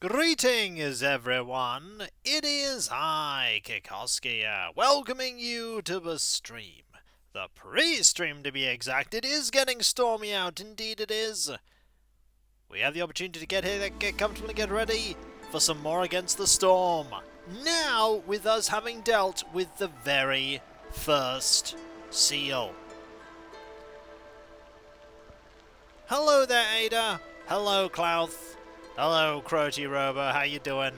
Greetings, everyone. It is I, Kikoski, welcoming you to the stream. The pre-stream, to be exact. It is getting stormy out, indeed it is. We have the opportunity to get here, get comfortable, and get ready for some more Against the Storm. Now, with us having dealt with the very first seal. Hello there, Ada. Hello, Clouth. Hello, Crotty Robo, how you doing?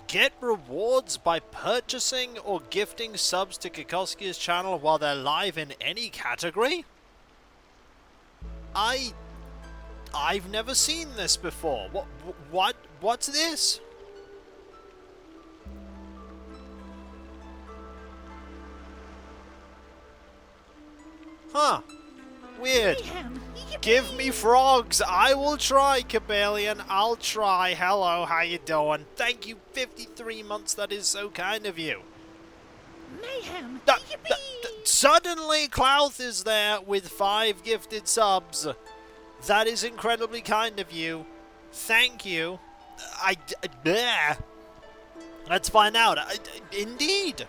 Get rewards by purchasing or gifting subs to Kikoski's channel while they're live in any category? I've never seen this before. What's this? Huh. Weird. Give me frogs. I will try, Cabalion. I'll try. Hello, how you doing? Thank you, 53 months. That is so kind of you. Mayhem. Suddenly, Clouth is there with 5 gifted subs. That is incredibly kind of you. Thank you. Let's find out. Indeed.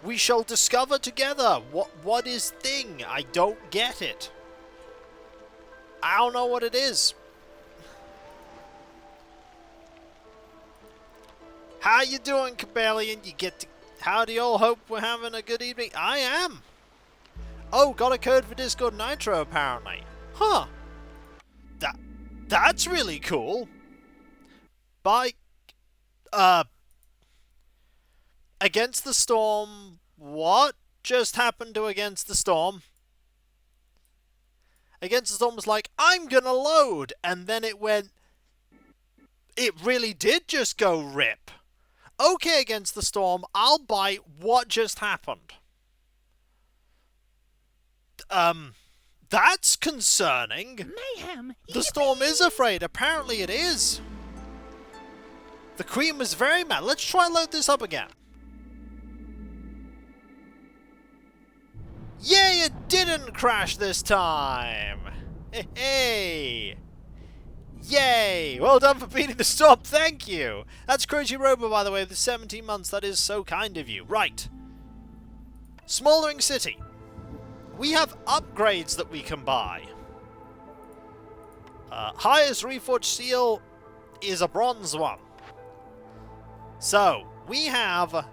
We shall discover together. What is thing? I don't get it. I don't know what it is. How you doing, Cabalion? You get to... Howdy all, hope we're having a good evening. I am. Oh, got a code for Discord Nitro, apparently. Huh. That's really cool. By... Against the Storm... What just happened to Against the Storm? Against the Storm was like, I'm gonna load, and then it went... It really did just go rip. Okay, Against the Storm, I'll buy what just happened. That's concerning. Mayhem. The storm is afraid. Apparently it is. The Queen was very mad. Let's try and load this up again. Yay, it didn't crash this time! Hey! Yay! Well done for beating the storm, thank you! That's Crazy Robo, by the way, with 17 months. That is so kind of you. Right. Smoldering City. We have upgrades that we can buy. Highest Reforged Seal is a bronze one. So, we have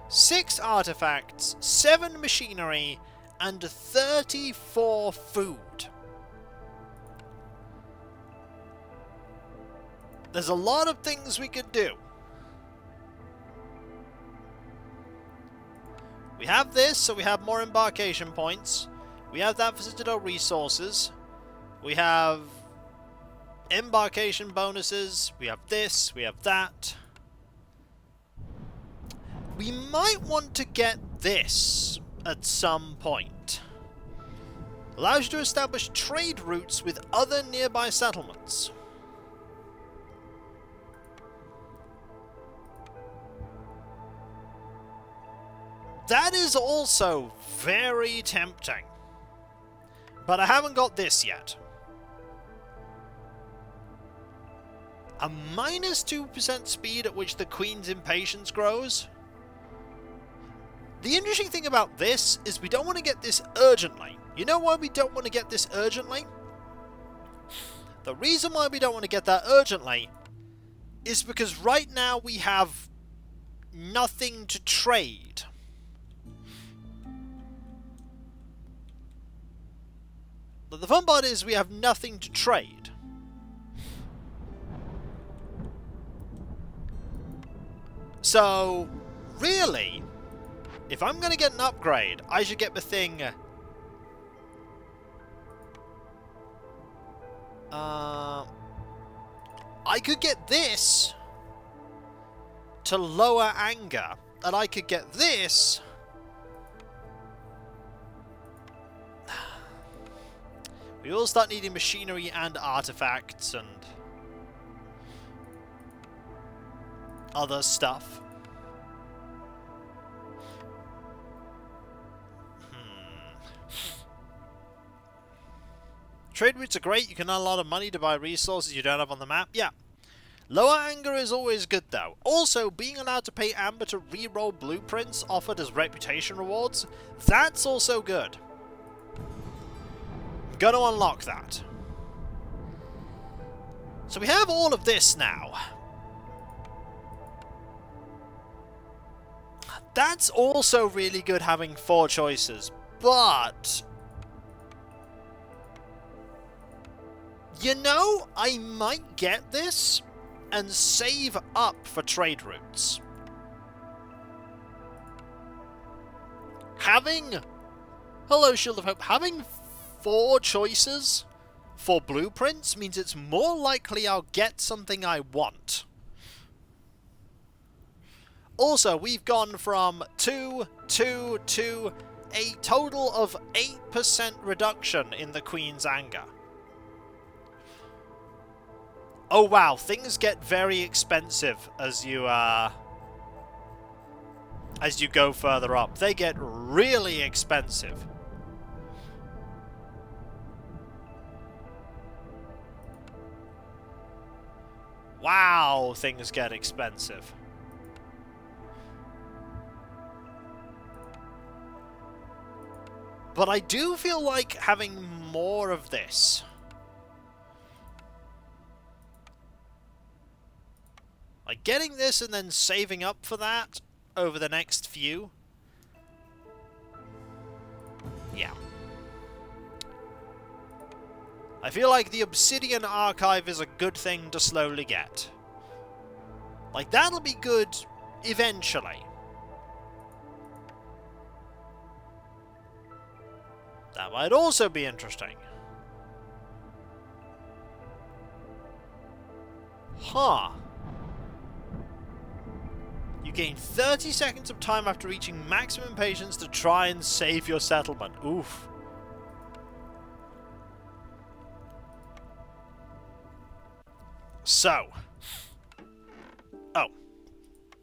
6 artifacts, 7 machinery, and 34 food. There's a lot of things we could do. We have this, so we have more embarkation points. We have that for Citadel resources. We have embarkation bonuses. We have this, we have that. We might want to get this at some point. Allows you to establish trade routes with other nearby settlements. That is also very tempting. But I haven't got this yet. A minus 2% speed at which the Queen's impatience grows. The interesting thing about this is we don't want to get this urgently. You know why we don't want to get this urgently? The reason why we don't want to get that urgently is because right now we have nothing to trade. But the fun part is we have nothing to trade. So, really... If I'm going to get an upgrade, I should get the thing... I could get this to lower anger, and I could get this... We all start needing machinery and artifacts and other stuff. Trade routes are great. You can earn a lot of money to buy resources you don't have on the map. Yeah. Lower anger is always good though. Also, being allowed to pay Amber to re-roll blueprints offered as reputation rewards, that's also good. I'm gonna unlock that. So we have all of this now. That's also really good having 4 choices, but... you know, I might get this and save up for trade routes. Having... hello, Shield of Hope. Having 4 choices for blueprints means it's more likely I'll get something I want. Also, we've gone from 2 to a total of 8% reduction in the Queen's anger. Oh wow, things get very expensive as you go further up. They get really expensive. Wow, things get expensive. But I do feel like having more of this. Like getting this and then saving up for that over the next few. Yeah. I feel like the Obsidian Archive is a good thing to slowly get. Like, that'll be good eventually. That might also be interesting. Huh. You gain 30 seconds of time after reaching maximum patience to try and save your settlement. Oof. So. Oh.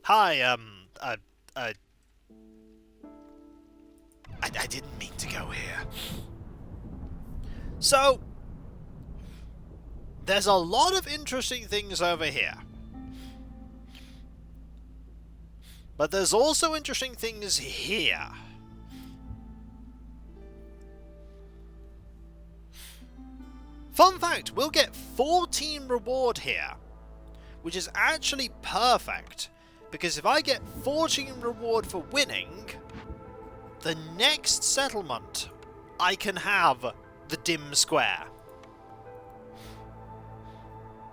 Hi, I didn't mean to go here. So, there's a lot of interesting things over here. But there's also interesting things here. Fun fact, we'll get 14 reward here, which is actually perfect, because if I get 14 reward for winning, the next settlement, I can have the dim square.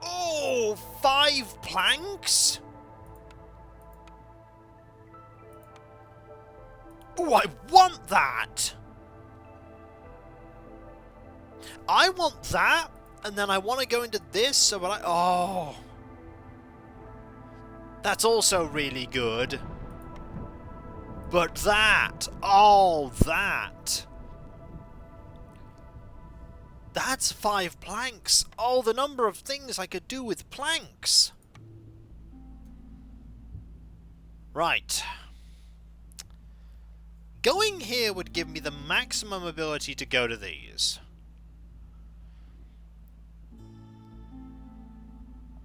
Oh, 5 planks? Oh, I want that! I want that, and then I want to go into this, so when I... oh! That's also really good. But that! Oh, that! That's 5 planks! Oh, the number of things I could do with planks! Right. Going here would give me the maximum ability to go to these.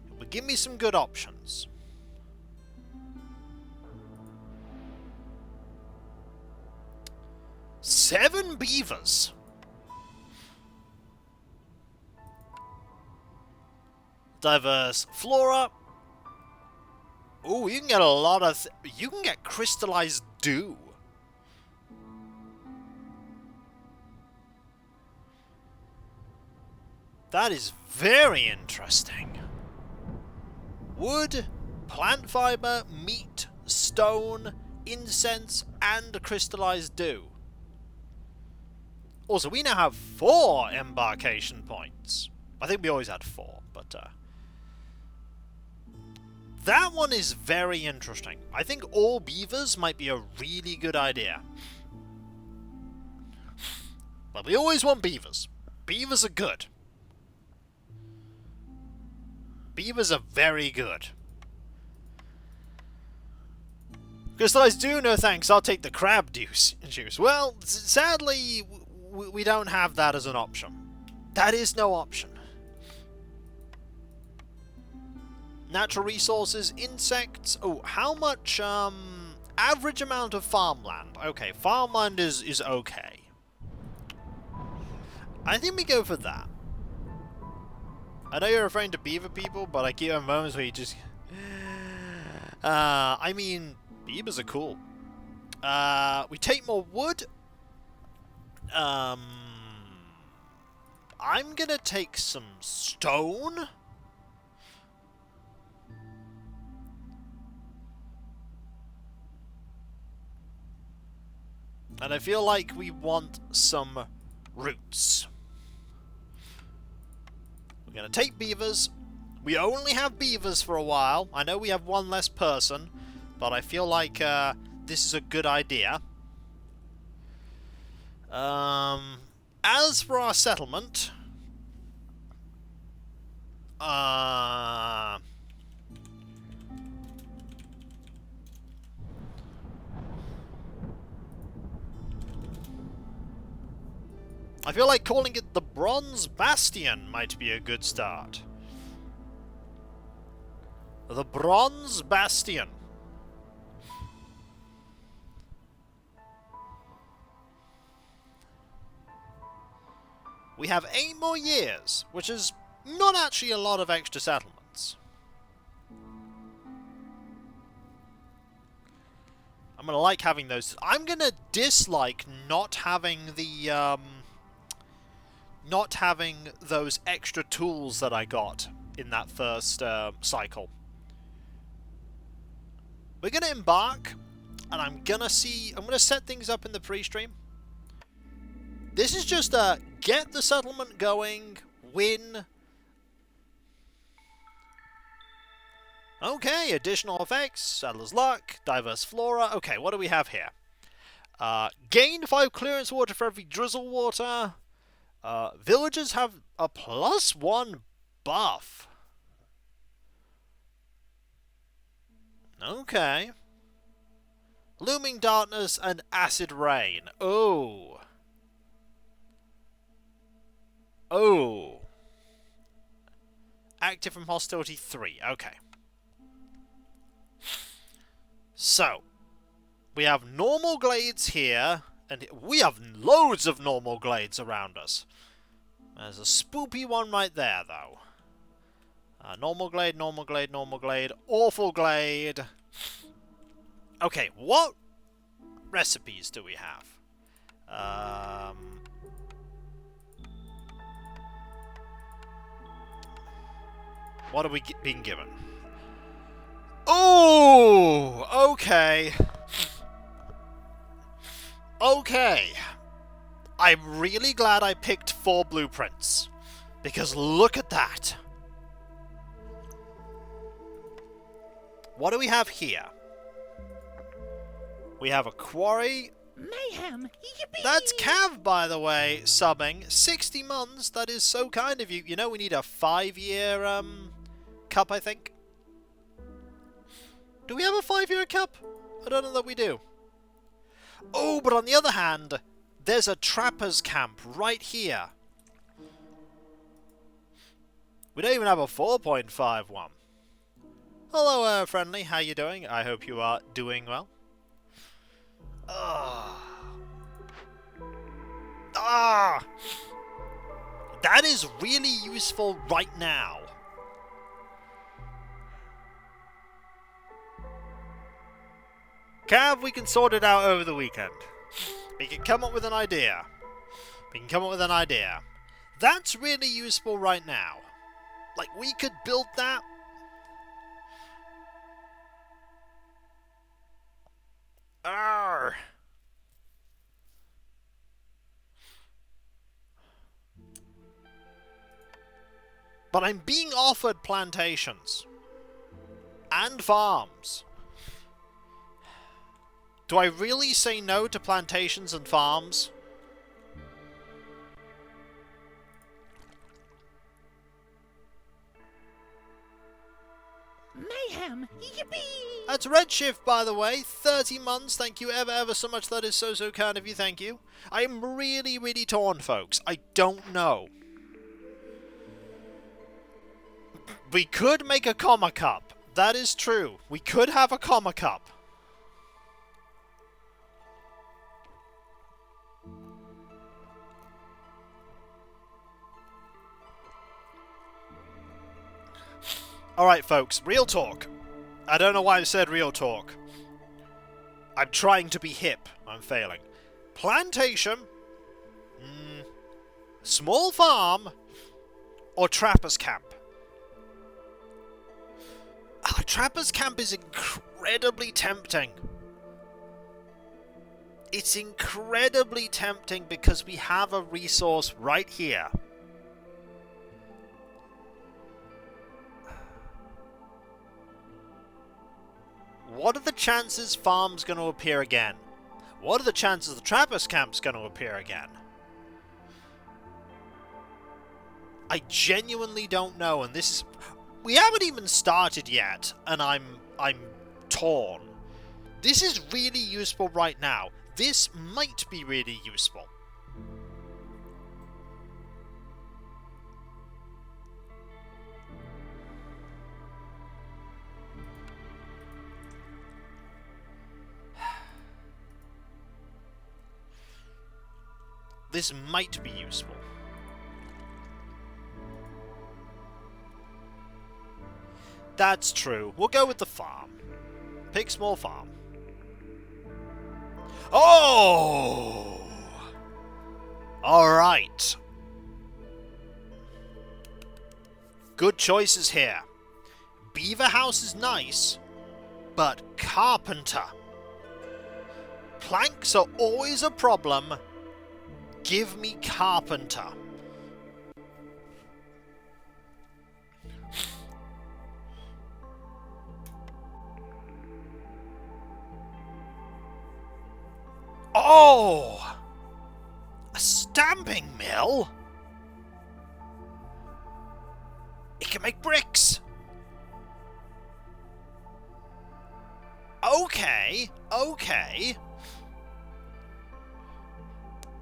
It would give me some good options. Seven beavers! Diverse flora. Ooh, you can get a lot of... you can get crystallized dew. That is very interesting. Wood, plant fiber, meat, stone, incense, and crystallized dew. Also, we now have 4 embarkation points. I think we always had 4, but that one is very interesting. I think all beavers might be a really good idea. But we always want beavers. Beavers are good. Beavers are very good. Crystallized dew? No thanks, I'll take the crab juice. Well, sadly, we don't have that as an option. That is no option. Natural resources, insects. Oh, how much, average amount of farmland. Okay, farmland is okay. I think we go for that. I know you're referring to beaver people, but I keep having moments where you just... I mean, beavers are cool. We take more wood. I'm gonna take some stone. And I feel like we want some roots. We're gonna take beavers. We only have beavers for a while. I know we have one less person, but I feel like this is a good idea. As for our settlement, I feel like calling it the Bronze Bastion might be a good start. The Bronze Bastion. We have 8 more years, which is not actually a lot of extra settlements. I'm gonna like having those. I'm gonna dislike not having the, not having those extra tools that I got in that first cycle. We're gonna embark, and I'm gonna set things up in the pre-stream. This is just a get the settlement going, win. Okay, additional effects, Saddler's Luck, Diverse Flora. Okay, what do we have here? Gain 5 clearance water for every drizzle water. Villagers have a +1 buff. Okay. Looming Darkness and Acid Rain. Oh. Oh. Active from Hostility 3. Okay. So, we have normal glades here, and we have loads of normal glades around us. There's a spoopy one right there, though. Normal glade, normal glade, normal glade, awful glade. Okay, what recipes do we have? What are we being given? Oh, okay. Okay. I'm really glad I picked 4 blueprints. Because look at that. What do we have here? We have a quarry. Mayhem! Yippee! That's Cav, by the way, subbing. 60 months, that is so kind of you. You know we need a 5-year, cup, I think. Do we have a 5-year cup? I don't know that we do. Oh, but on the other hand, there's a trapper's camp right here. We don't even have a 4.5 one. Hello, friendly. How you doing? I hope you are doing well. That is really useful right now. Cav, we can sort it out over the weekend. We can come up with an idea. That's really useful right now. Like, we could build that. Arrgh. But I'm being offered plantations. And farms. Do I really say no to plantations and farms? Mayhem! Yippee! That's Redshift, by the way. 30 months. Thank you ever so much. That is so kind of you. Thank you. I'm really torn, folks. I don't know. We could make a comma cup. That is true. We could have a comma cup. Alright, folks. Real talk. I don't know why I said real talk. I'm trying to be hip. I'm failing. Plantation. Small farm. Or trapper's camp. Trapper's camp is incredibly tempting. It's incredibly tempting because we have a resource right here. What are the chances farm's going to appear again? What are the chances the trapper's camp's going to appear again? I genuinely don't know, and this is... We haven't even started yet, and I'm torn. This is really useful right now. This might be really useful. This might be useful. That's true. We'll go with the farm. Pick small farm. Oh! Alright. Good choices here. Beaver house is nice, but carpenter. Planks are always a problem. Give me carpenter. Oh! A stamping mill? It can make bricks. Okay, okay.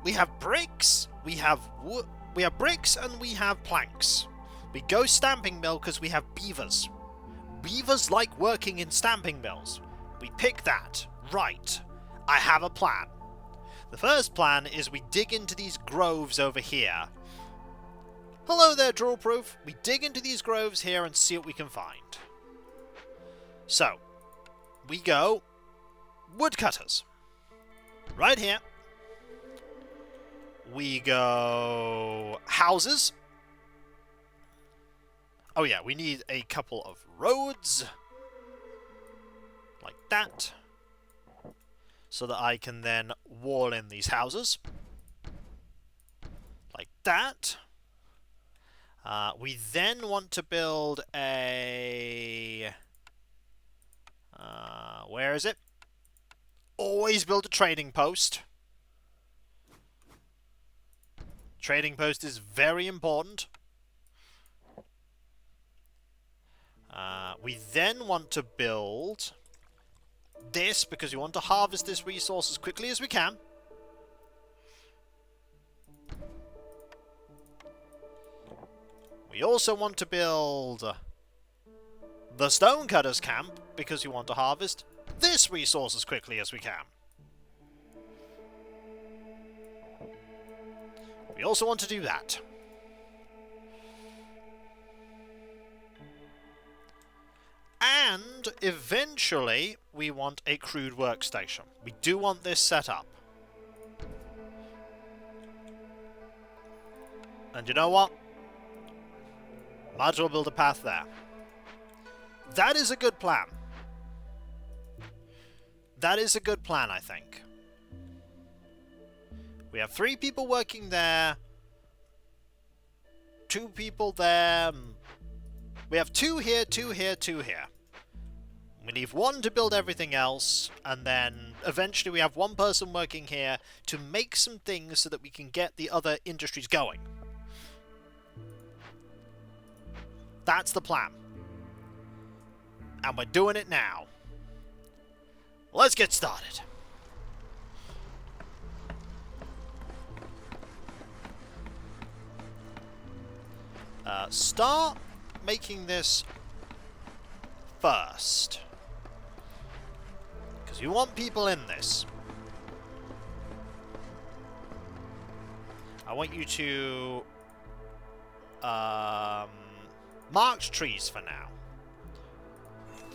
We have bricks, we have wood, we have bricks, and we have planks. We go stamping mill because we have beavers. Beavers like working in stamping mills. We pick that. Right. I have a plan. The first plan is we dig into these groves over here. Hello there, Droolproof. We dig into these groves here and see what we can find. So, we go woodcutters. Right here. We go houses. Oh yeah, we need a couple of roads. Like that. So that I can then wall in these houses. Like that. We then want to build a... where is it? Always build a trading post. Trading post is very important. We then want to build this because we want to harvest this resource as quickly as we can. We also want to build the stonecutter's camp because we want to harvest this resource as quickly as we can. We also want to do that. And eventually we want a crude workstation. We do want this set up. And you know what? Might as well build a path there. That is a good plan. That is a good plan, I think. We have 3 people working there. 2 people there. We have 2 here, 2 here, 2 here. We leave 1 to build everything else, and then eventually we have 1 person working here to make some things so that we can get the other industries going. That's the plan. And we're doing it now. Let's get started. Start making this first. Because you want people in this. I want you to mark trees for now.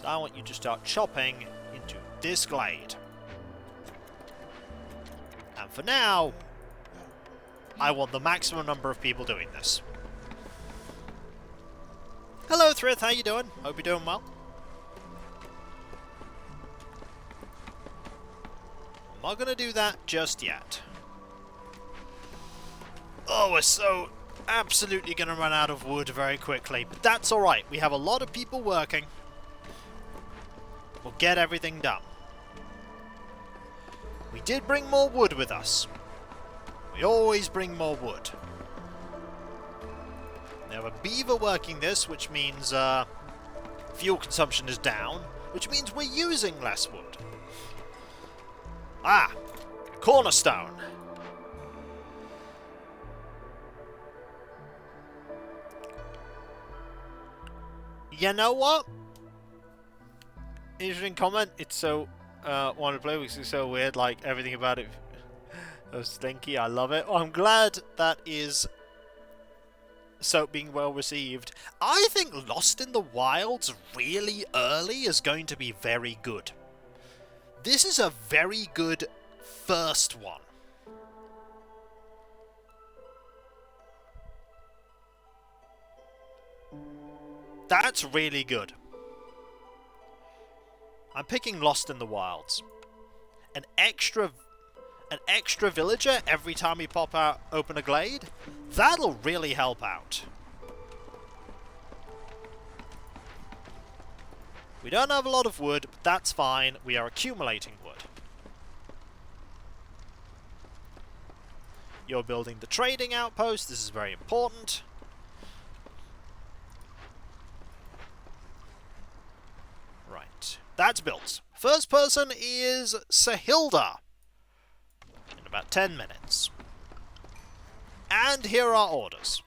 So I want you to start chopping into this glade. And for now, I want the maximum number of people doing this. Hello Thrith, how you doing? Hope you're doing well. I'm not gonna do that just yet. Oh, we're so absolutely gonna run out of wood very quickly, but that's alright. We have a lot of people working. We'll get everything done. We did bring more wood with us. We always bring more wood. We have a beaver working this, which means fuel consumption is down, which means we're using less wood. Ah! Cornerstone! You know what? Interesting comment. It's so wanted to play because it's so weird. Like everything about it was stinky. I love it. Well, I'm glad that is so being well received. I think Lost in the Wilds really early is going to be very good. This is a very good first one. That's really good. I'm picking Lost in the Wilds. An extra villager every time we pop out, open a glade? That'll really help out. We don't have a lot of wood, but that's fine. We are accumulating wood. You're building the trading outpost. This is very important. Right. That's built. First person is Sahilda. In about 10 minutes. And here are orders.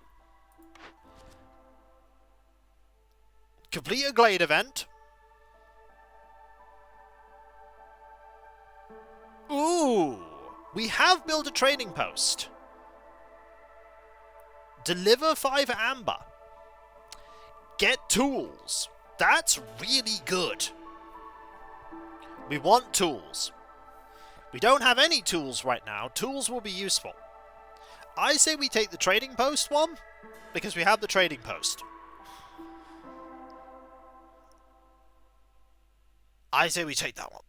Complete a glade event. Ooh! We have built a trading post. Deliver 5 amber. Get tools. That's really good. We want tools. We don't have any tools right now. Tools will be useful. I say we take the trading post one, because we have the trading post. I say we take that one.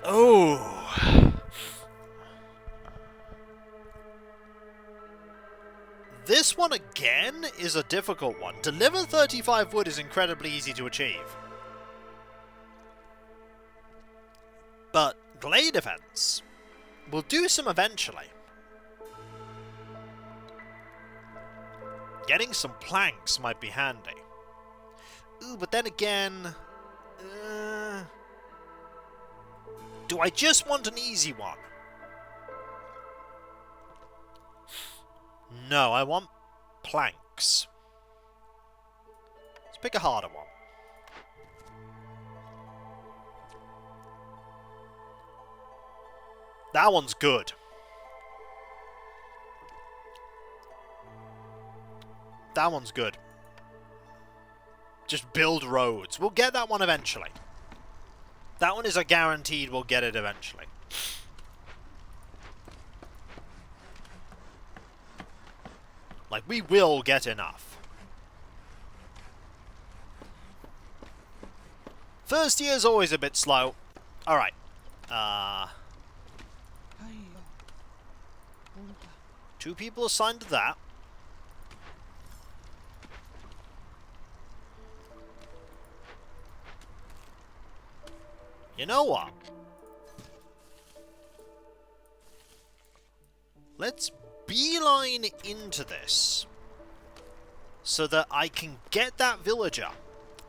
Oh. This one again is a difficult one. Deliver 35 wood is incredibly easy to achieve. But glade events, we'll do some eventually. Getting some planks might be handy. Ooh, but then again... do I just want an easy one? No, I want planks. Let's pick a harder one. That one's good. That one's good. Just build roads. We'll get that one eventually. That one is a guaranteed we'll get it eventually. Like, we will get enough. First year's always a bit slow. Alright. 2 people assigned to that. You know what? Let's beeline into this so that I can get that villager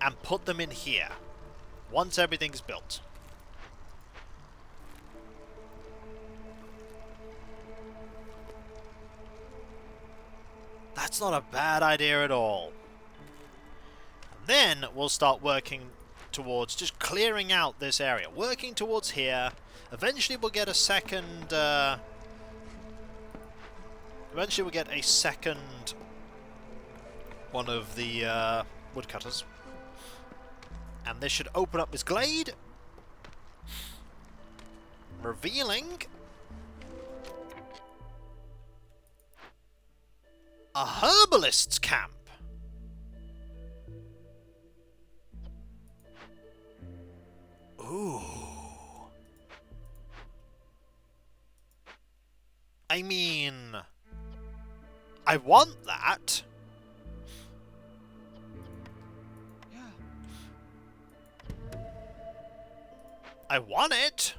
and put them in here once everything's built. That's not a bad idea at all. And then we'll start working towards just clearing out this area. Working towards here. Eventually we'll get a second... eventually we'll get a second one of the woodcutters. And this should open up this glade. Revealing a herbalist's camp. Ooh. I mean, I want that. Yeah. I want it.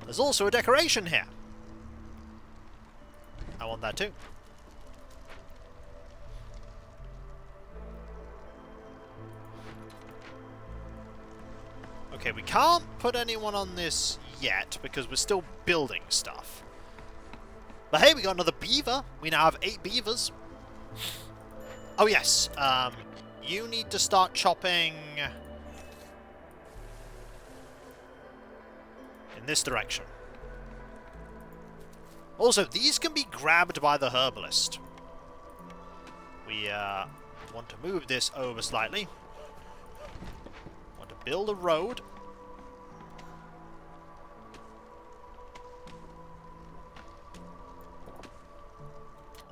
There's also a decoration here. I want that too. Okay, we can't put anyone on this yet because we're still building stuff. But hey, we got another beaver. We now have 8 beavers. Oh yes, you need to start chopping in this direction. Also, these can be grabbed by the herbalist. We want to move this over slightly. Want to build a road.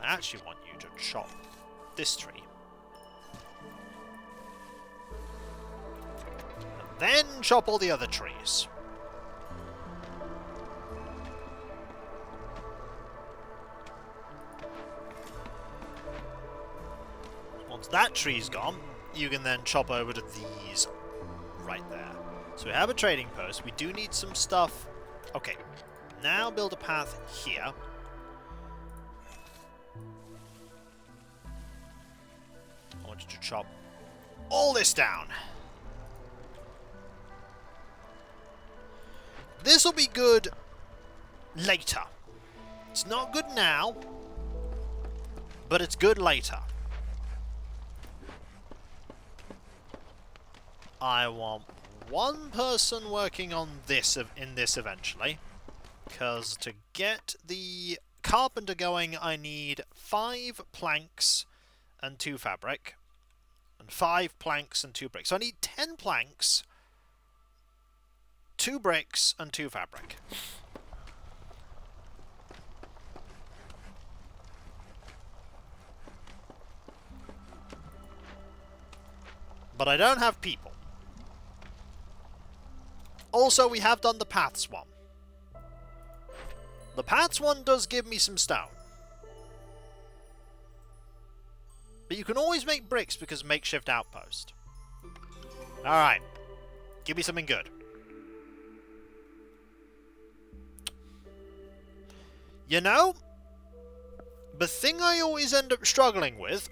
I actually want you to chop this tree. And then chop all the other trees. Once that tree's gone, you can then chop over to these right there. So we have a trading post. We do need some stuff. Okay, now build a path here. I want you to chop all this down. This will be good later. It's not good now, but it's good later. I want one person working on this in this eventually, because to get the carpenter going, I need 5 planks and 2 fabric, and 5 planks and 2 bricks. So I need 10 planks, 2 bricks, and 2 fabric. But I don't have people. Also, we have done the paths one. The paths one does give me some stone. But you can always make bricks because makeshift outpost. Alright. Give me something good. You know, the thing I always end up struggling with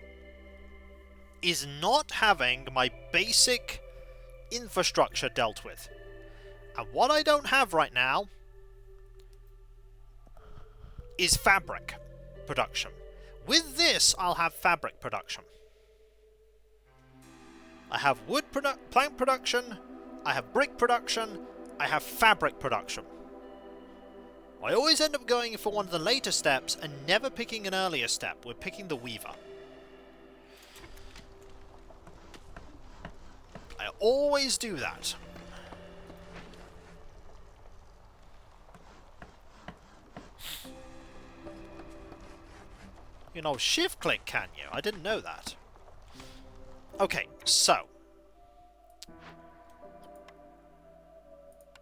is not having my basic infrastructure dealt with. And what I don't have right now is fabric production. With this, I'll have fabric production. I have plank production, I have brick production, I have fabric production. I always end up going for one of the later steps and never picking an earlier step. We're picking the weaver. I always do that. You know, shift click, can you? I didn't know that. Okay, so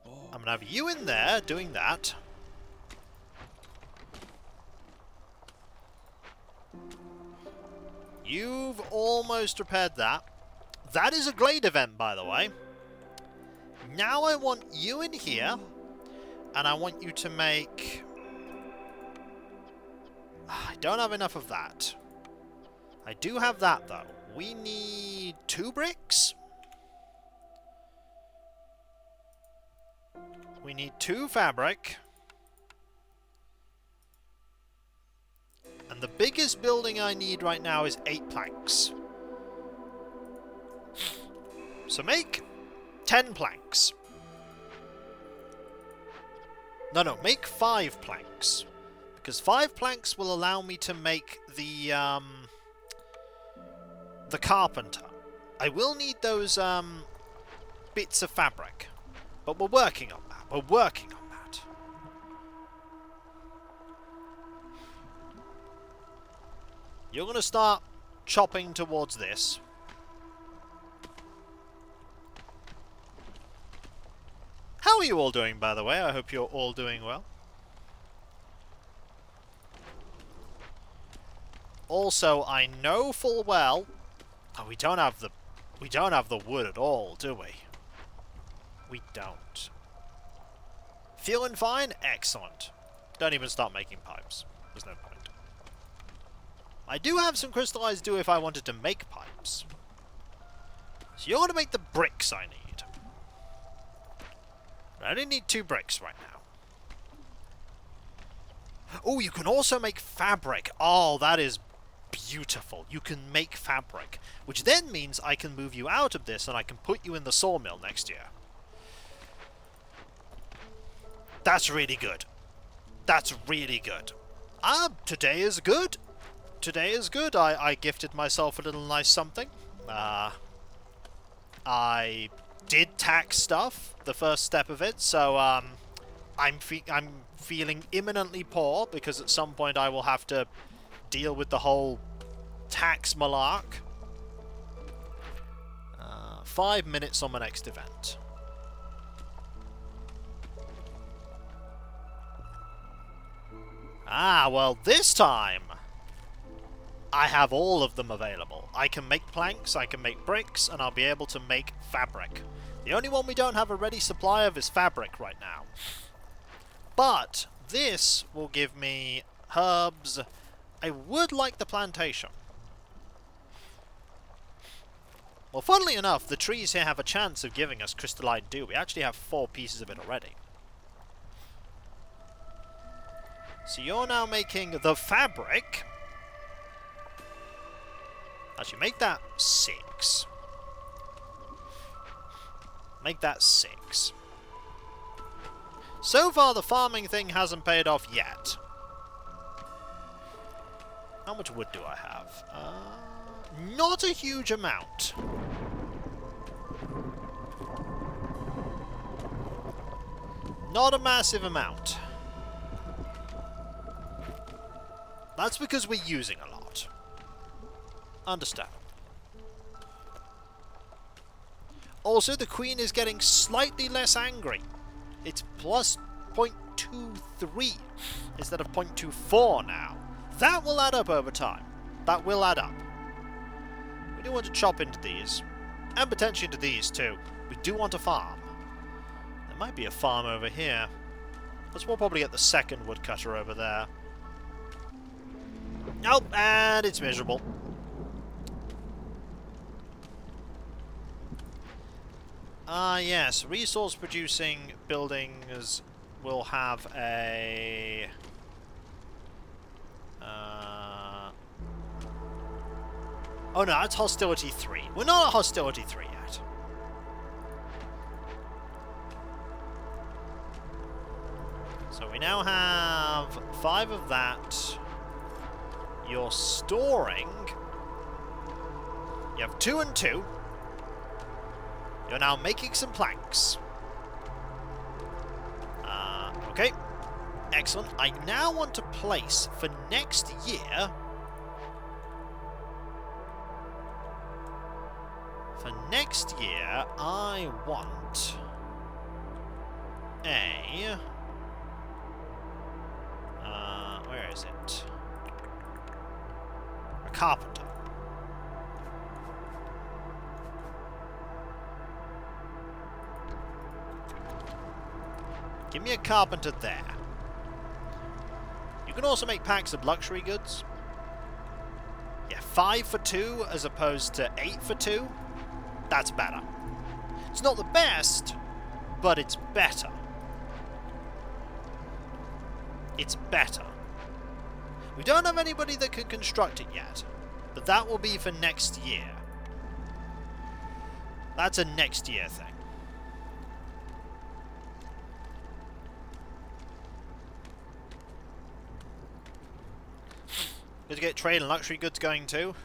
I'm gonna have you in there doing that. You've almost repaired that. That is a glade event, by the way. Now I want you in here, and I want you to make... I don't have enough of that. I do have that, though. We need 2 bricks. We need 2 fabric. And the biggest building I need right now is 8 planks. So make 10 planks. No, make 5 planks. Because 5 planks will allow me to make the carpenter. I will need those bits of fabric. But we're working on that. We're working on that. You're going to start chopping towards this. How are you all doing, by the way? I hope you're all doing well. Also, I know full well... Oh, we don't have the wood at all, do we? We don't. Feeling fine? Excellent. Don't even start making pipes. There's no point. I do have some crystallized dew if I wanted to make pipes. So you're going to make the bricks I need. I only need 2 bricks right now. Oh, you can also make fabric. Oh, that is beautiful. You can make fabric. Which then means I can move you out of this and I can put you in the sawmill next year. That's really good. That's really good. Today is good. Today is good. I gifted myself a little nice something. I did tax stuff, the first step of it, so I'm feeling imminently poor because at some point I will have to deal with the whole tax malark. 5 minutes on my next event. Well, this time I have all of them available. I can make planks, I can make bricks, and I'll be able to make fabric. The only one we don't have a ready supply of is fabric right now. But this will give me herbs. I would like the plantation. Well, funnily enough, the trees here have a chance of giving us crystalline dew. We actually have 4 pieces of it already. So you're now making the fabric. Actually, make that 6. Make that 6. So far, the farming thing hasn't paid off yet. How much wood do I have? Not a huge amount. Not a massive amount. That's because we're using a lot. Understandable. Also, the Queen is getting slightly less angry. It's plus 0.23 instead of 0.24 now. That will add up over time. That will add up. We do want to chop into these. And potentially into these too. We do want a farm. There might be a farm over here. We'll probably get the second woodcutter over there. Nope, and it's miserable. Yes, resource-producing buildings will have a... Oh no, it's Hostility 3. We're not at Hostility 3 yet. So we now have 5 of that. You're storing... You have 2 and 2. You're now making some planks. Okay. Excellent. I now want to place for next year... For next year, I want a... where is it? A carpenter. Give me a carpenter there. You can also make packs of luxury goods. Yeah, 5 for 2 as opposed to 8 for 2. That's better. It's not the best, but it's better. It's better. We don't have anybody that can construct it yet, but that will be for next year. That's a next year thing. Good to get trade and luxury goods going too.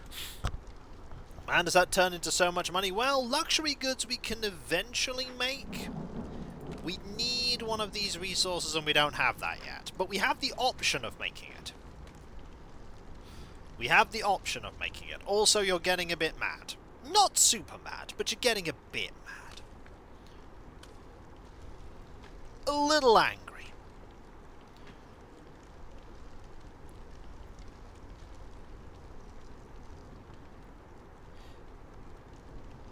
And does that turn into so much money? Well, luxury goods we can eventually make. We need one of these resources and we don't have that yet. But we have the option of making it. We have the option of making it. Also, you're getting a bit mad. Not super mad, but you're getting a bit mad. A little angry.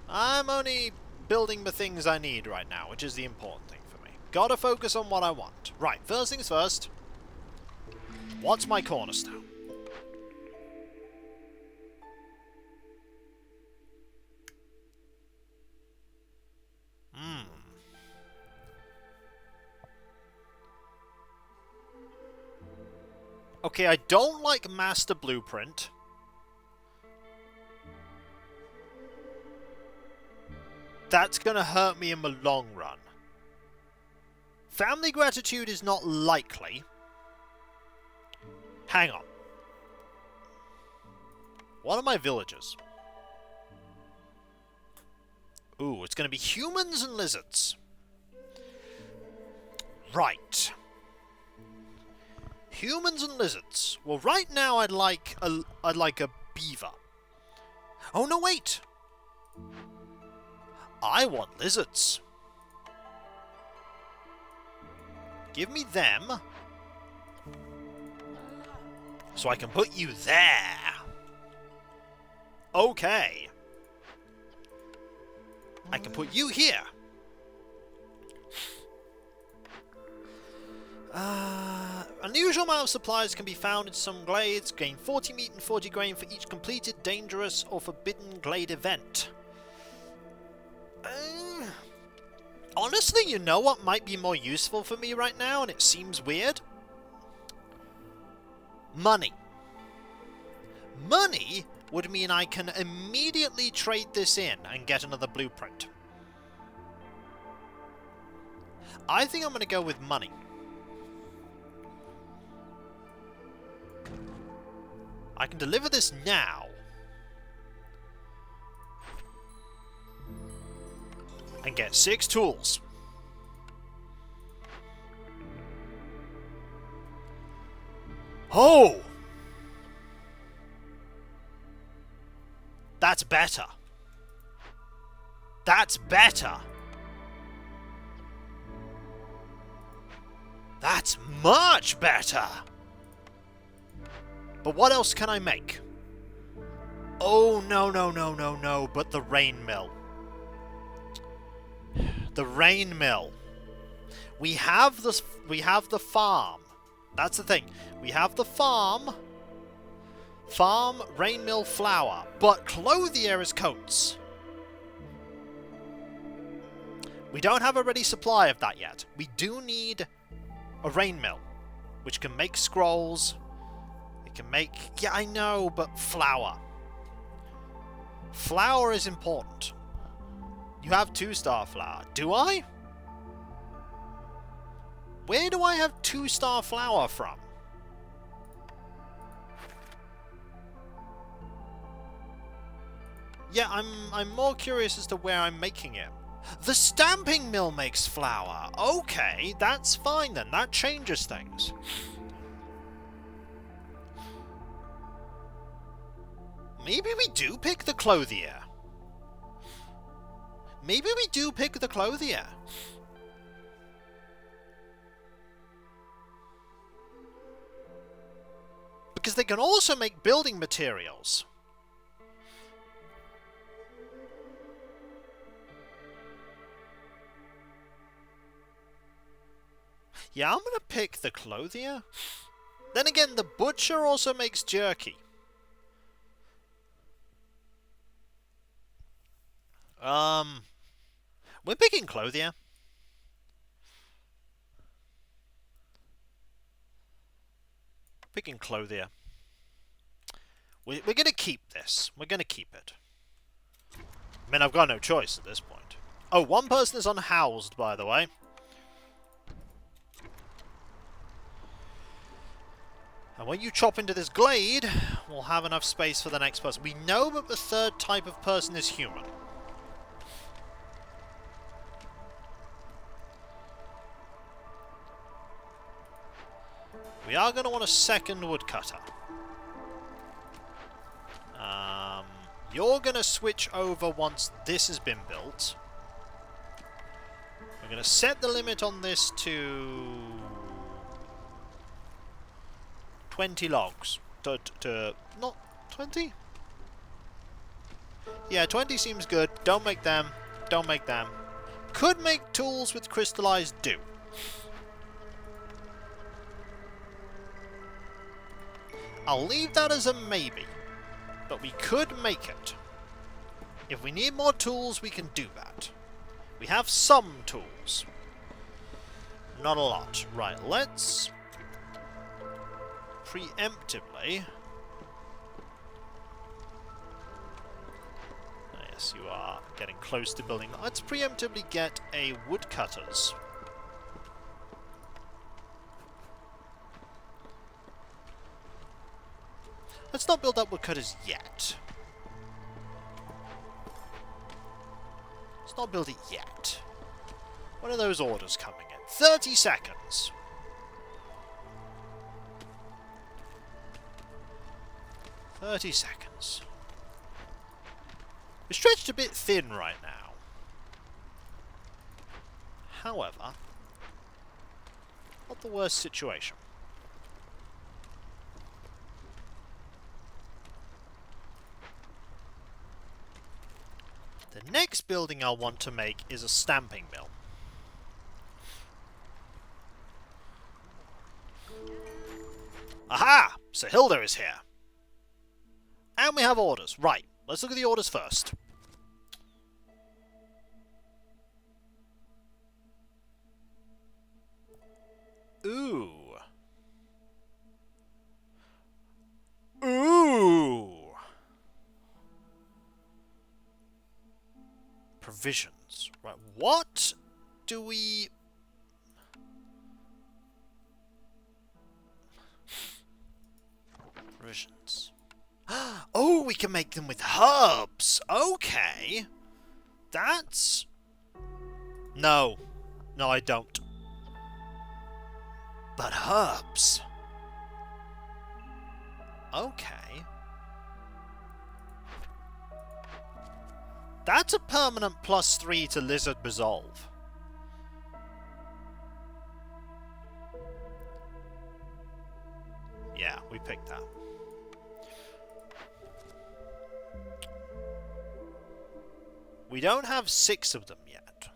I'm only building the things I need right now, which is the important thing for me. Gotta focus on what I want. Right, first things first. What's my cornerstone? Okay, I don't like Master Blueprint. That's gonna hurt me in the long run. Family Gratitude is not likely. Hang on. What are my villagers? Ooh, it's gonna be humans and lizards. Right. Humans and lizards. Well, right now I'd like a beaver. Oh no, wait. I want lizards. Give me them. So I can put you there. Okay. I can put you here. Unusual amount of supplies can be found in some glades. Gain 40 meat and 40 grain for each completed dangerous or forbidden glade event. Honestly, you know what might be more useful for me right now, and it seems weird? Money. Money would mean I can immediately trade this in and get another blueprint. I think I'm going to go with money. I can deliver this now. And get 6 tools. Oh! That's better. That's better. That's much better. But what else can I make? Oh, no, but the rain mill. The rain mill. We have the farm. That's the thing. We have the farm. Farm, rain mill, flour. But clothier is coats. We don't have a ready supply of that yet. We do need a rain mill, which can make scrolls. It can make... Yeah, I know, but flour. Flour is important. You have 2-star flour. Do I? Where do I have 2-star flour from? Yeah, I'm more curious as to where I'm making it. The stamping mill makes flour. Okay, that's fine then. That changes things. Maybe we do pick the clothier. Maybe we do pick the clothier. Because they can also make building materials. Yeah, I'm gonna pick the clothier. Then again, the butcher also makes jerky. We're picking clothier. Picking clothier. We're going to keep this. We're going to keep it. I mean, I've got no choice at this point. Oh, one person is unhoused, by the way. And when you chop into this glade, we'll have enough space for the next person. We know that the third type of person is human. We are going to want a second woodcutter. You're going to switch over once this has been built. We're going to set the limit on this to 20 logs. Not 20? Yeah, 20 seems good. Don't make them. Don't make them. Could make tools with crystallized dew. I'll leave that as a maybe. But we could make it. If we need more tools, we can do that. We have some tools. Not a lot. Right, let's preemptively... Yes, you are getting close to building. Let's preemptively get a woodcutters. Let's not build up woodcutters yet. Let's not build it yet. When are those orders coming in? 30 seconds. We're stretched a bit thin right now. However, not the worst situation. The next building I'll want to make is a stamping mill. Aha! Sir Hilda is here. And we have orders. Right, let's look at the orders first. Ooh. Ooh. Provisions. Right, what do we... Provisions. Oh, we can make them with herbs. Okay. That's... No. No, I don't. But herbs. Okay. That's a permanent +3 to Lizard Resolve. Yeah, we picked that. We don't have 6 of them yet.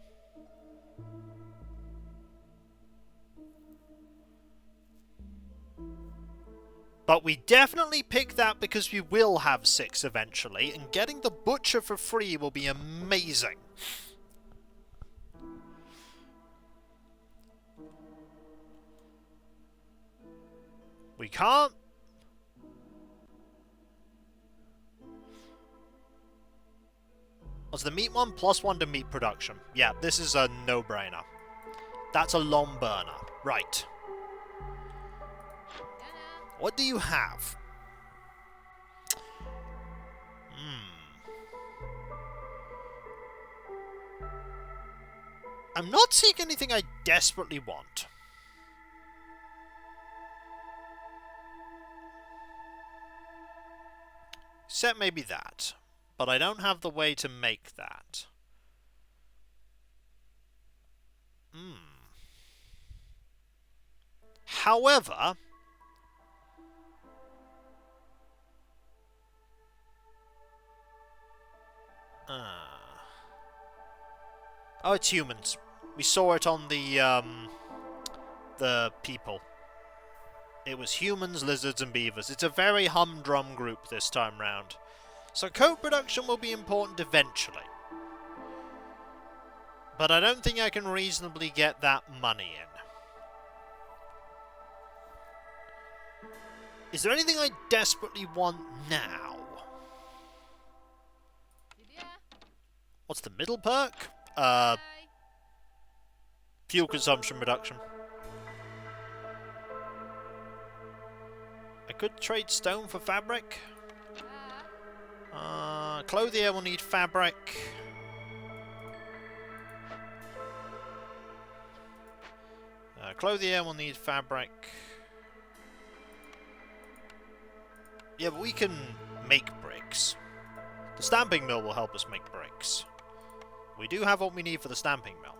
But we definitely pick that because we will have 6 eventually, and getting the Butcher for free will be amazing. We can't... Was the meat one? +1 to meat production. Yeah, this is a no-brainer. That's a long burner. Right. What do you have? I'm not seeing anything I desperately want. Except maybe that. But I don't have the way to make that. However... Oh, it's humans. We saw it on the people. It was humans, lizards, and beavers. It's a very humdrum group this time round. So coat production will be important eventually. But I don't think I can reasonably get that money in. Is there anything I desperately want now? What's the middle perk? Fuel consumption reduction. I could trade stone for fabric. Clothier will need fabric. Clothier will need fabric. Yeah, but we can make bricks. The stamping mill will help us make bricks. We do have what we need for the stamping mill.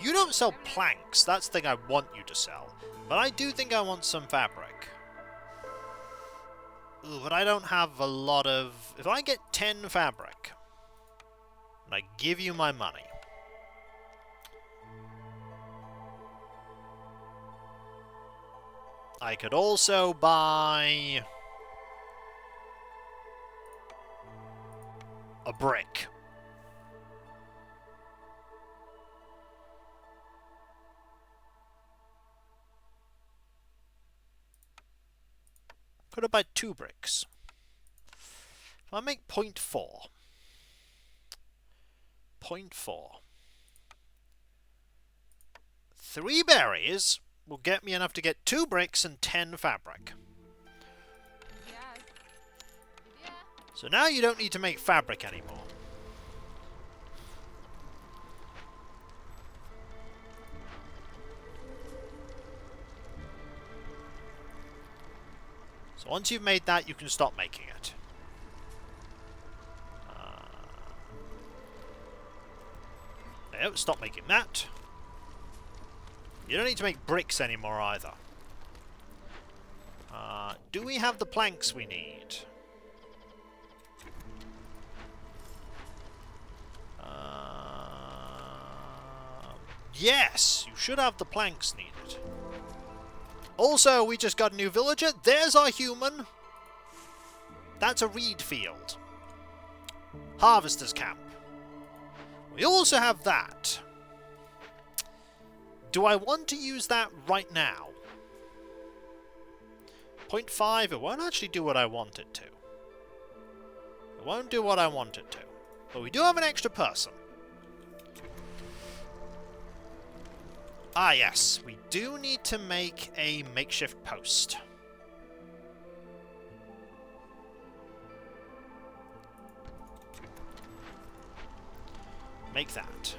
You don't sell planks, that's the thing I want you to sell. But I do think I want some fabric. Ooh, but I don't have a lot of... If I get 10 fabric, and I give you my money, I could also buy a brick. Could I buy 2 bricks? If I make 0.4. 0.4. 3 berries will get me enough to get 2 bricks and 10 fabric. So now you don't need to make fabric anymore. So once you've made that, you can stop making it. No, stop making that. You don't need to make bricks anymore either. Do we have the planks we need? Yes, you should have the planks needed. Also, we just got a new villager. There's our human. That's a reed field. Harvester's camp. We also have that. Do I want to use that right now? 0.5, it won't actually do what I want it to. It won't do what I want it to. But we do have an extra person. Ah, yes. We do need to make a makeshift post. Make that.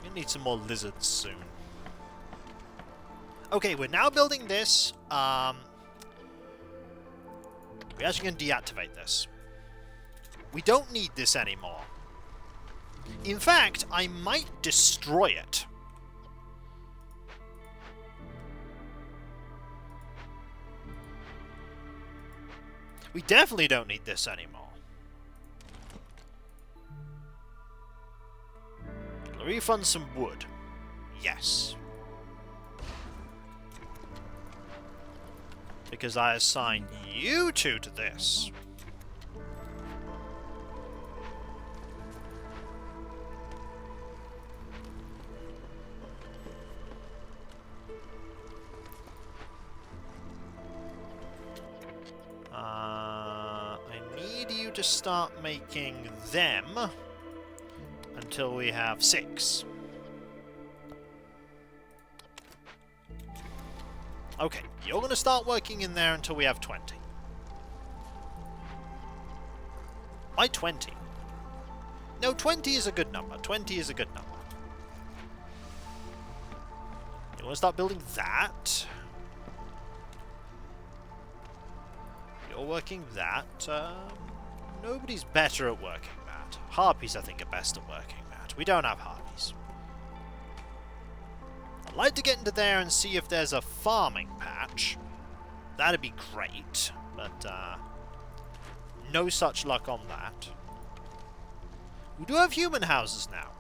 We need some more lizards soon. Okay, we're now building this. We're actually going to deactivate this. We don't need this anymore. In fact, I might destroy it. We definitely don't need this anymore. It'll refund some wood. Yes. Because I assign you two to this. I need you to start making them until we have 6. Okay, you're going to start working in there until we have 20. Why 20? No, 20 is a good number. 20 is a good number. You want to start building that? You're working that. Nobody's better at working that. Harpies, I think, are best at working that. We don't have harpies. I'd like to get into there and see if there's a farming patch. That'd be great, but no such luck on that. We do have human houses now.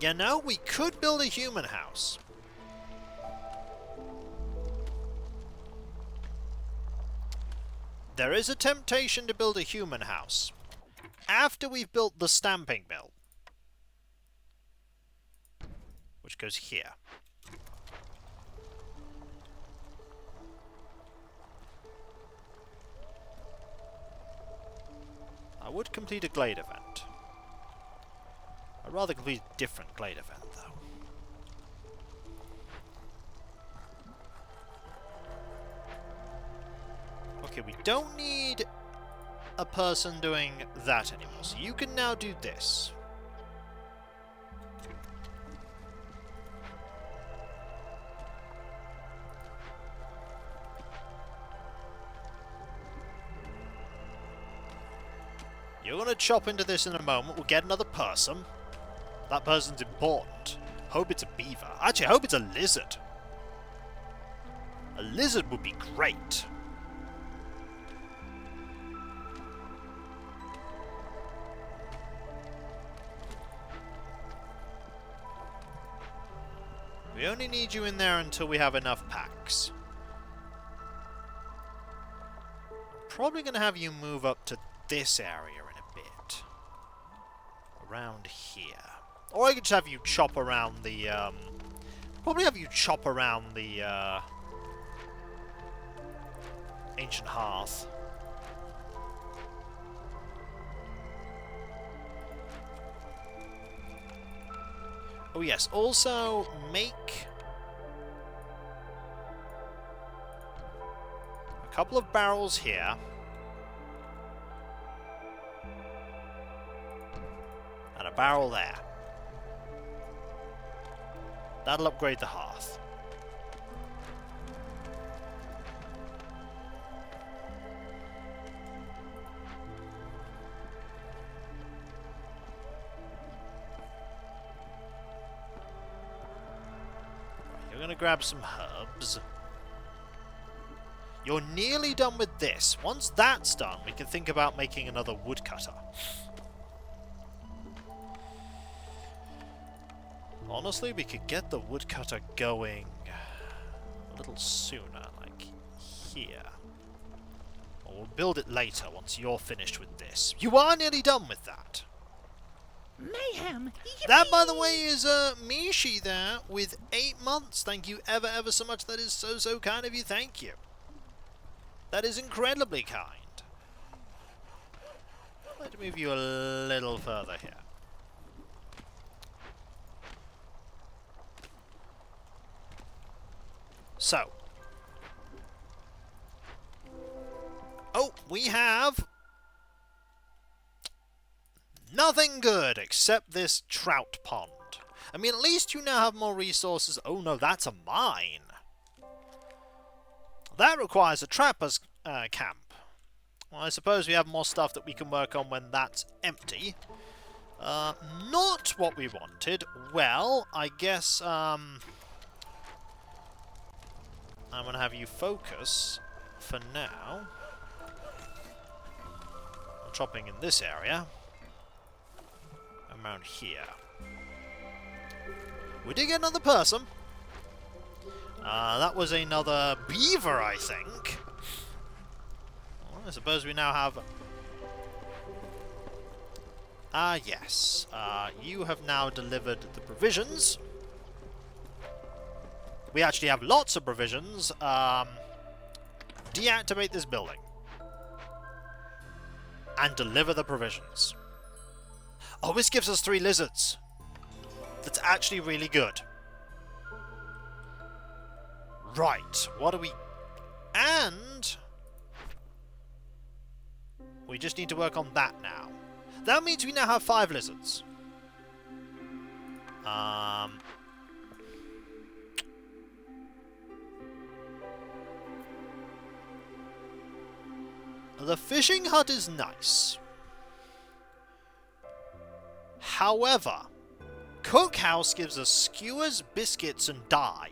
You know, we could build a human house. There is a temptation to build a human house. after we've built the stamping mill, which goes here. I would complete a glade event. I'd rather complete a different glade event, though. Okay, we don't need a person doing that anymore, so you can now do this. You're going to chop into this in a moment. We'll get another person. That person's important. Hope it's a beaver. Actually, I hope it's a lizard. A lizard would be great. We only need you in there until we have enough packs. Probably going to have you move up to this area in a bit. Around here. Or I could just have you chop around the, probably have you chop around the, ancient hearth. Oh yes, also make a couple of barrels here. And a barrel there. That'll upgrade the hearth. You're going to grab some herbs. You're nearly done with this. Once that's done, we can think about making another woodcutter. Honestly, we could get the woodcutter going a little sooner, like here. Or we'll build it later once you're finished with this. You are nearly done with that. Mayhem! That, by the way, is Mishi there with 8 months. Thank you ever so much. That is so kind of you. Thank you. That is incredibly kind. Let's move you a little further here. So. Oh, we have nothing good except this trout pond. I mean, at least you now have more resources. Oh no, that's a mine. That requires a trapper's camp. Well, I suppose we have more stuff that we can work on when that's empty. Not what we wanted. Well, I guess, I'm going to have you focus, for now, on chopping in this area. Around here. We did get another person. That was another beaver, I think. Well, I suppose we now have... yes. You have now delivered the provisions. We actually have lots of provisions. Deactivate this building. And deliver the provisions. Oh, this gives us 3 lizards. That's actually really good. Right, what do we... And... we just need to work on that now. That means we now have 5 lizards. The fishing hut is nice. However, Cookhouse gives us skewers, biscuits, and dye.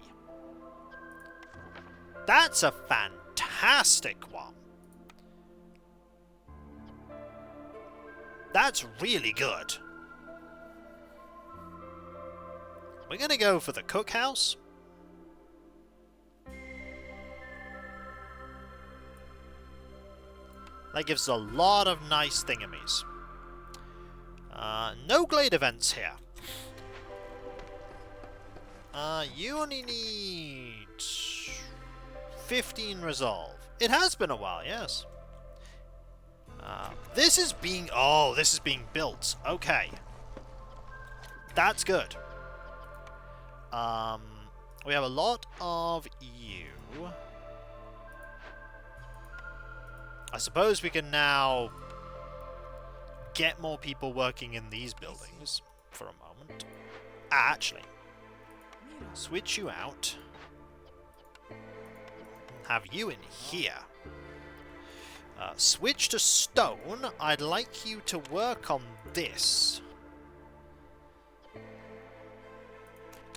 That's a fantastic one. That's really good. We're going to go for the Cookhouse. That gives us a lot of nice thingamies. No glade events here. You only need 15 resolve. It has been a while, yes. This is being built. Okay. That's good. We have a lot of you. I suppose we can now get more people working in these buildings for a moment. Actually, switch you out. Have you in here. Switch to stone. I'd like you to work on this.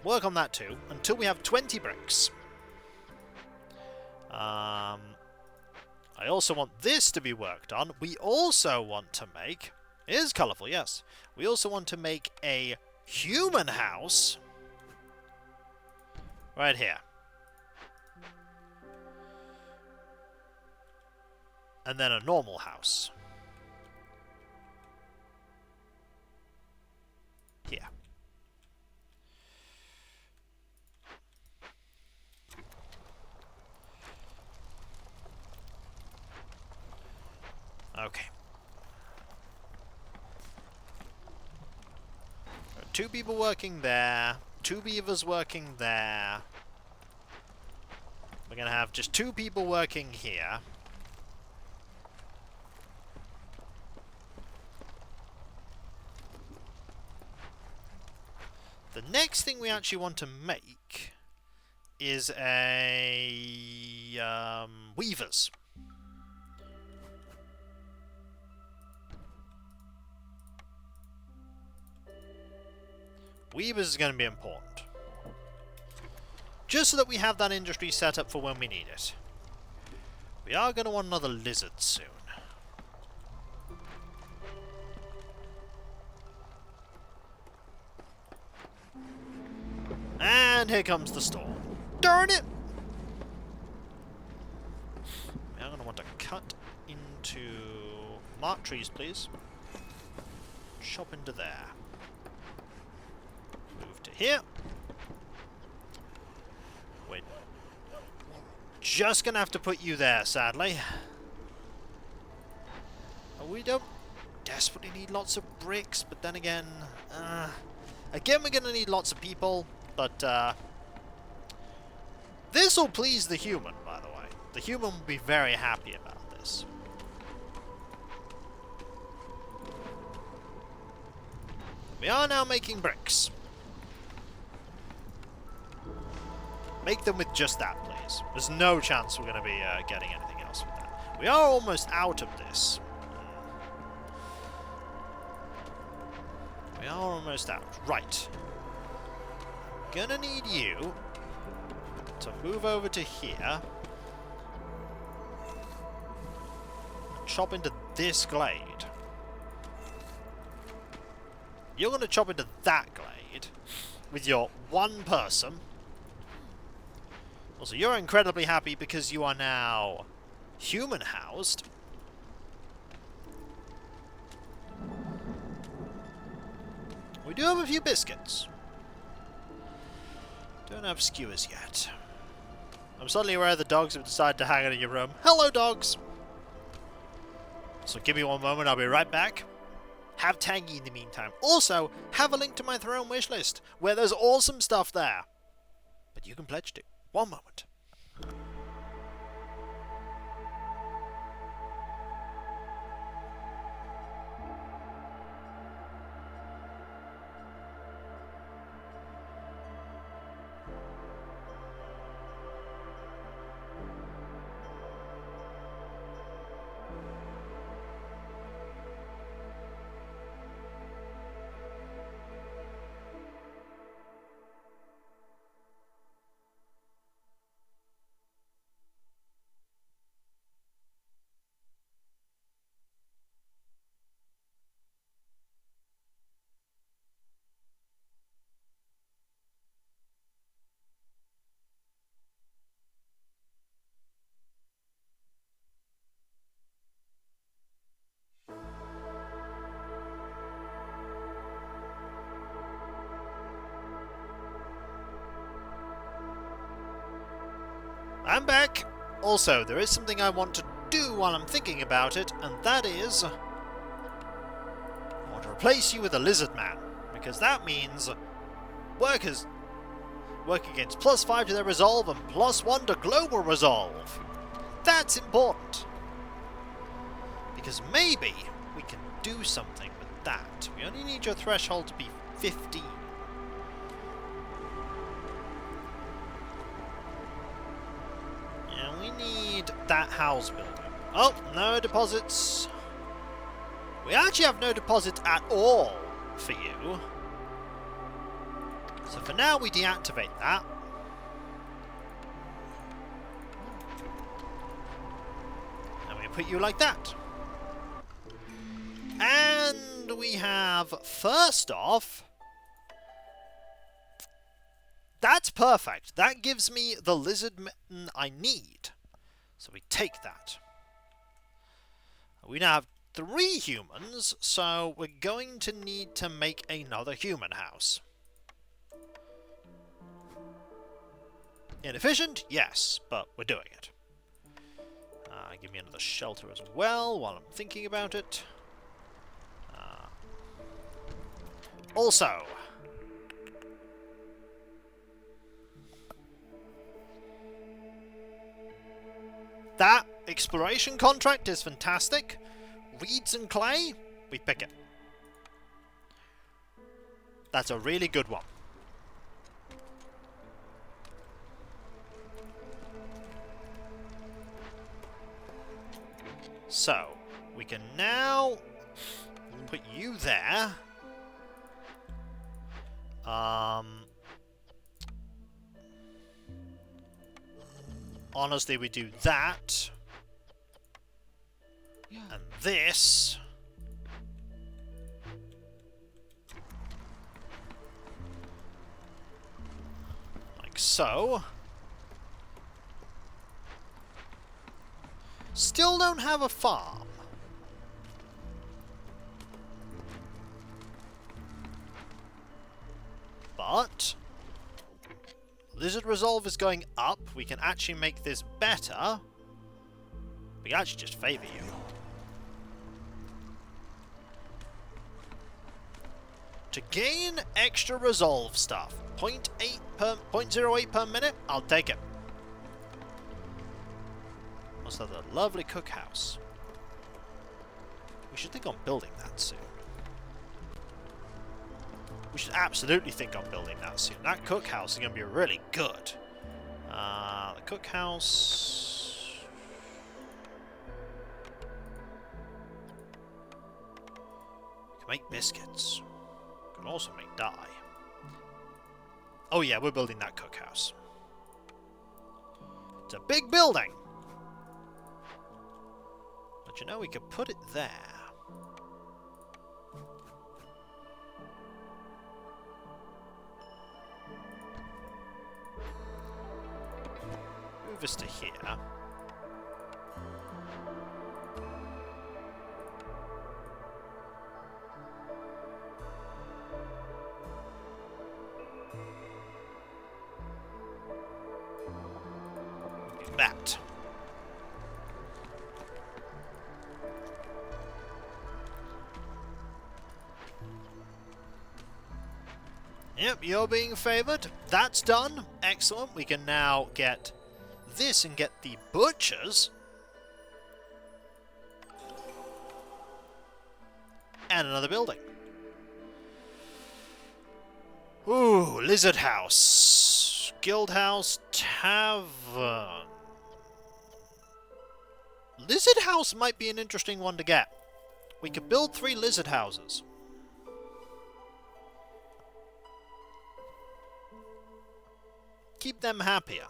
Work on that too, until we have 20 bricks. I also want this to be worked on. We also want to make... It is colourful, yes. We also want to make a human house. Right here. And then a normal house. Here. Okay. There are 2 people working there. 2 beavers working there. We're going to have just 2 people working here. The next thing we actually want to make is a weavers. Weavers is going to be important. Just so that we have that industry set up for when we need it. We are going to want another lizard soon. And here comes the storm. Darn it! We are going to want to cut into... Mark trees, please. Chop into there. Move to here. We're just going to have to put you there, sadly. We don't desperately need lots of bricks, but then again... again, we're going to need lots of people. But, this will please the human, by the way. The human will be very happy about this. We are now making bricks. Make them with just that, please. There's no chance we're going to be getting anything else with that. We are almost out of this. We are almost out. Right. Gonna need you to move over to here. And chop into this glade. You're gonna chop into that glade with your 1 person. Also, you're incredibly happy because you are now human housed. We do have a few biscuits. Don't have skewers yet. I'm suddenly aware the dogs have decided to hang out in your room. Hello, dogs! So give me 1 moment, I'll be right back. Have Tangy in the meantime. Also, have a link to my throne wishlist, where there's awesome stuff there. But you can pledge to. 1 moment. I'm back. Also, there is something I want to do while I'm thinking about it, and that is... I want to replace you with a lizard man, because that means workers work against +5 to their resolve and +1 to global resolve. That's important. Because maybe we can do something with that. We only need your threshold to be 15. And we need that house building. Oh, no deposits. We actually have no deposits at all for you. So for now we deactivate that. And we put you like that. And we have, first off, that's perfect. That gives me the lizard men I need. So we take that. We now have 3 humans, so we're going to need to make another human house. Inefficient? Yes, but we're doing it. Give me another shelter as well while I'm thinking about it. Also, that exploration contract is fantastic. Reeds and clay, we pick it. That's a really good one. So, we can now put you there. Honestly, we do that. Yeah. And this. Like so. Still don't have a farm. But Lizard Resolve is going up. We can actually make this better. We can actually just favor you. To gain extra resolve stuff, 0.08 per minute, I'll take it. Also, the lovely cookhouse. We should think on building that soon. We should absolutely think on building that soon. That cookhouse is going to be really good. The cookhouse... We can make biscuits. We can also make dye. Oh yeah, we're building that cookhouse. It's a big building! But you know, we could put it there. Move us to here. Do that. Yep, you're being favoured. That's done. Excellent. We can now get this and get the butchers. And another building. Ooh, Lizard House. Guild House. Tavern. Lizard House might be an interesting one to get. We could build 3 lizard houses. Keep them happier.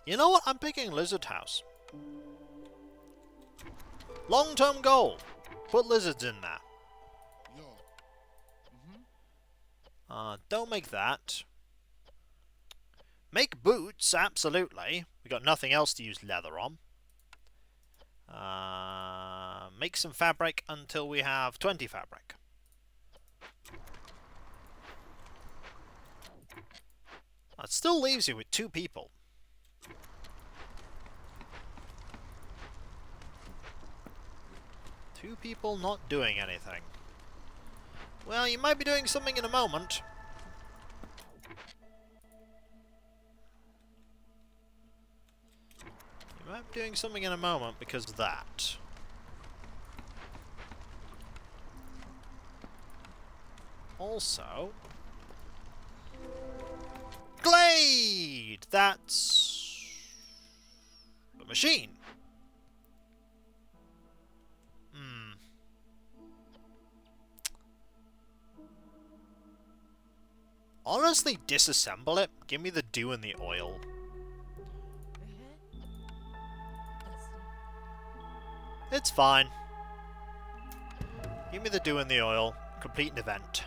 You know what? I'm picking Lizard House. Long-term goal. Put lizards in there. Don't make that. Make boots, absolutely. We got nothing else to use leather on. Make some fabric until we have 20 fabric. That still leaves you with 2 people. You people not doing anything. Well, you might be doing something in a moment. You might be doing something in a moment because of that. Also... Glade! That's... a machine. Honestly, disassemble it. Give me the dew and the oil. It's fine. Give me the dew and the oil. Complete an event.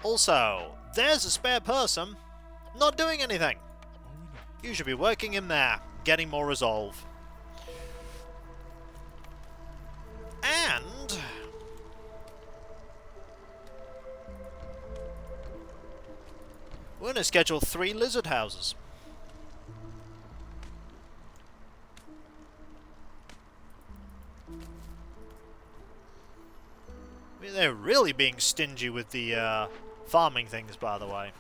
Also, there's a spare person. Not doing anything. You should be working in there. Getting more resolve. And... we're going to schedule 3 lizard houses. I mean, they're really being stingy with the farming things, by the way.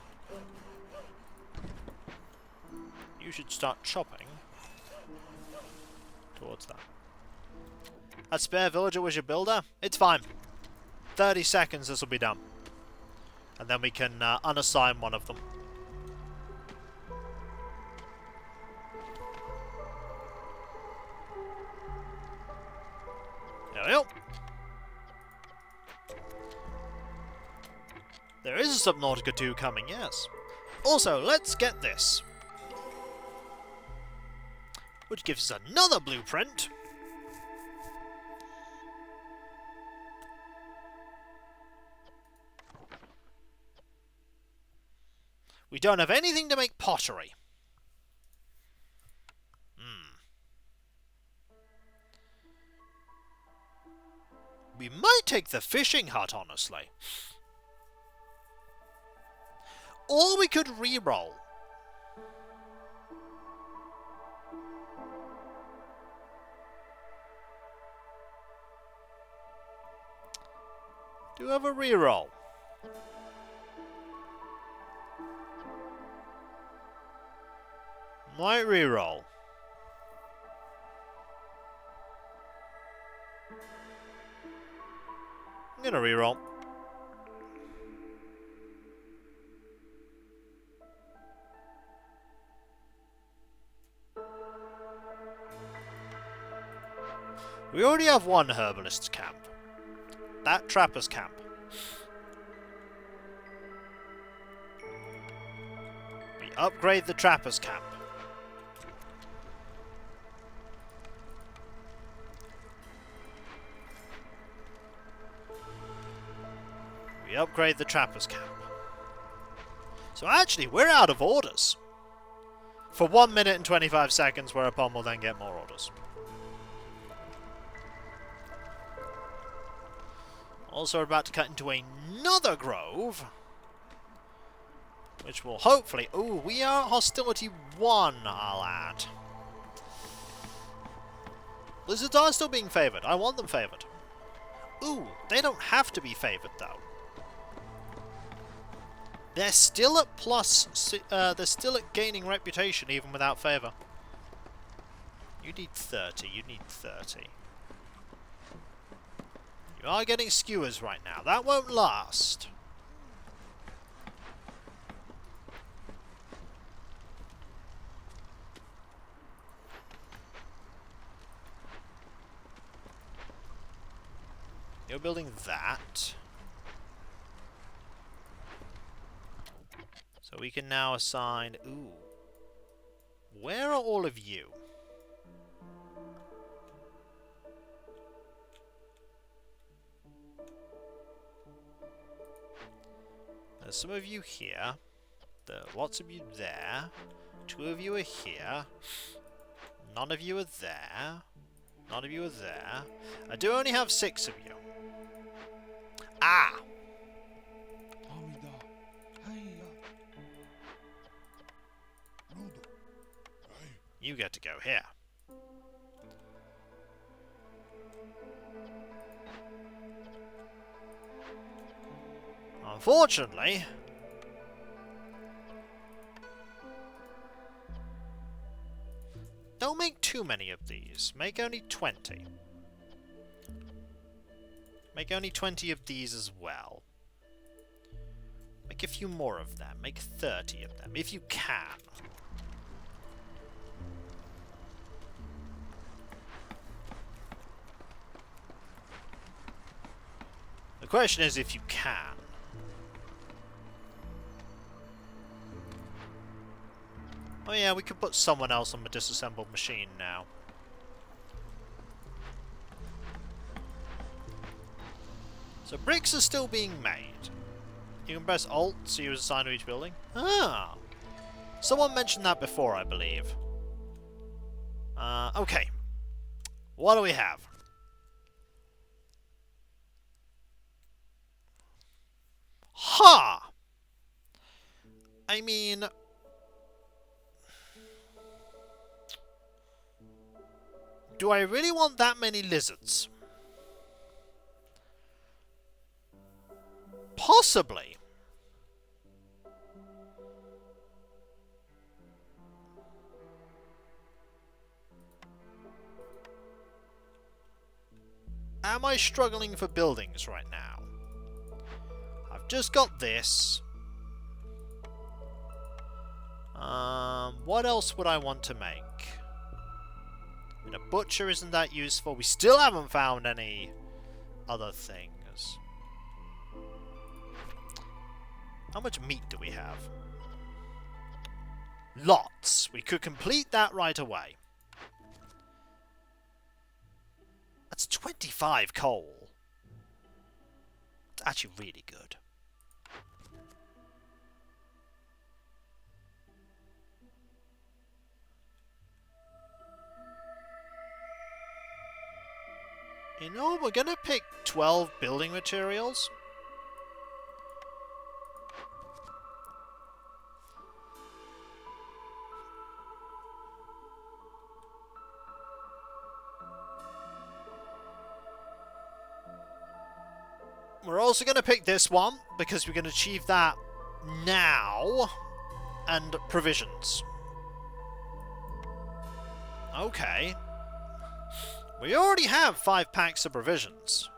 You should start chopping towards that. That spare villager was your builder? It's fine. 30 seconds, this will be done. And then we can unassign one of them. There we go. There is a Subnautica 2 coming, yes. Also, let's get this. Which gives us another blueprint. We don't have anything to make pottery. We might take the fishing hut, honestly. Or we could re-roll. Do have a re-roll. Might re-roll. I'm gonna re-roll. We already have one herbalist's camp. That trapper's camp. We upgrade the trapper's camp. We upgrade the trapper's camp. So actually, we're out of orders. For 1 minute and 25 seconds, whereupon we'll then get more orders. Also, we're about to cut into another grove. Which will hopefully... ooh, we are hostility 1, I'll add. Lizards are still being favoured. I want them favoured. Ooh, they don't have to be favoured, though. They're still at plus... they're still at gaining reputation, even without favour. You need 30. You need 30. You are getting skewers right now. That won't last. You're building that. So we can now assign... ooh. Where are all of you? There's some of you here. There are lots of you there. 2 of you are here. None of you are there. None of you are there. I do only have 6 of you. Ah! You get to go here. Unfortunately... Don't make too many of these. Make only 20. Make only 20 of these as well. Make a few more of them. Make 30 of them, if you can. The question is if you can. Oh yeah, we could put someone else on the disassembled machine now. So bricks are still being made. You can press Alt so you assign to each building. Ah! Someone mentioned that before, I believe. Okay. What do we have? Ha! I mean... Do I really want that many lizards? Possibly. Am I struggling for buildings right now? I've just got this. What else would I want to make? And a butcher isn't that useful. We still haven't found any other things. How much meat do we have? Lots. We could complete that right away. That's 25 coal. It's actually really good. You know, we're gonna pick 12 building materials. We're also gonna pick this one, because we can achieve that now. And provisions. Okay. We already have 5 packs of provisions.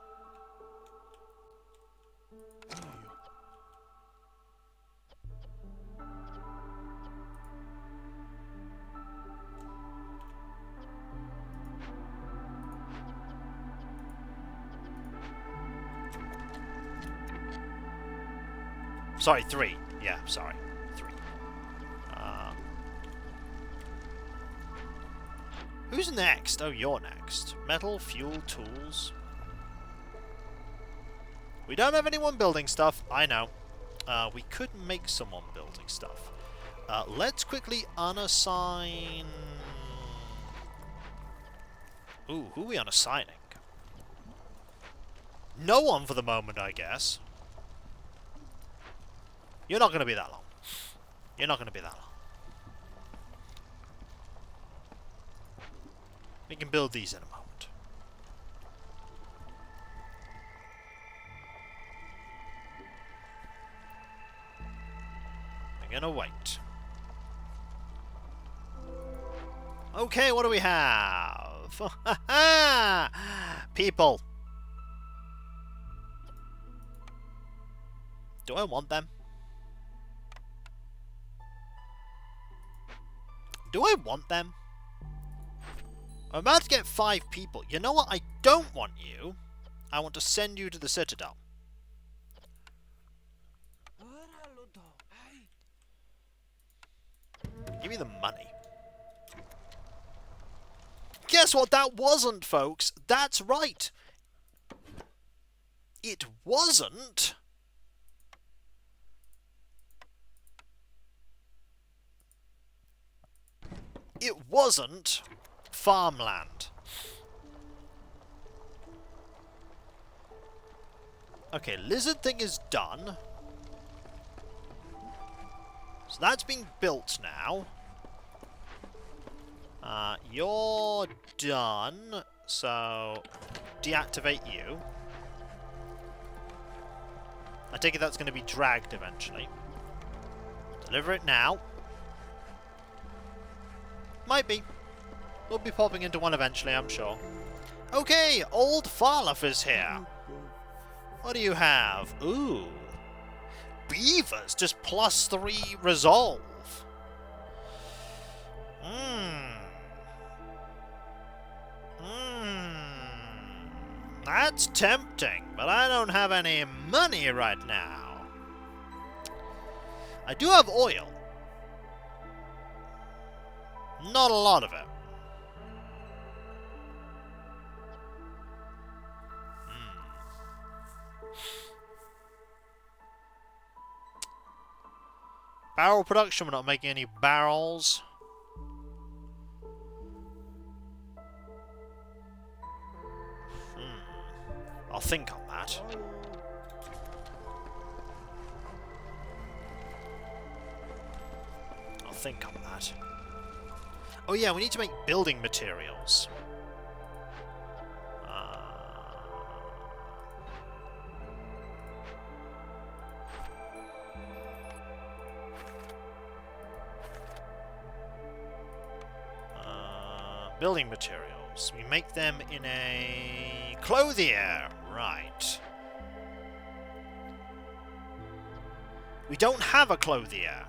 Sorry, 3. Yeah, sorry. 3. Who's next? Oh, you're next. Metal, fuel, tools. We don't have anyone building stuff, I know. We could make someone building stuff. Let's quickly unassign... Ooh, who are we unassigning? No one for the moment, I guess. You're not going to be that long. You're not going to be that long. We can build these in a moment. We're gonna wait. Okay, what do we have? People. Do I want them? Do I want them? I'm about to get 5 people. You know what? I don't want you. I want to send you to the Citadel. Give me the money. Guess what that wasn't, folks? That's right. It wasn't. It wasn't farmland. Okay, lizard thing is done. So that's being built now. You're done. So deactivate you. I take it that's going to be dragged eventually. Deliver it now. Might be. We'll be popping into one eventually, I'm sure. Okay, Old Farloff is here. What do you have? Ooh. Beavers, just +3 resolve. That's tempting, but I don't have any money right now. I do have oil. Not a lot of it. Barrel production, we're not making any barrels. I'll think on that. I'll think on that. Oh yeah, we need to make building materials. Building materials. We make them in a clothier. Right. We don't have a clothier.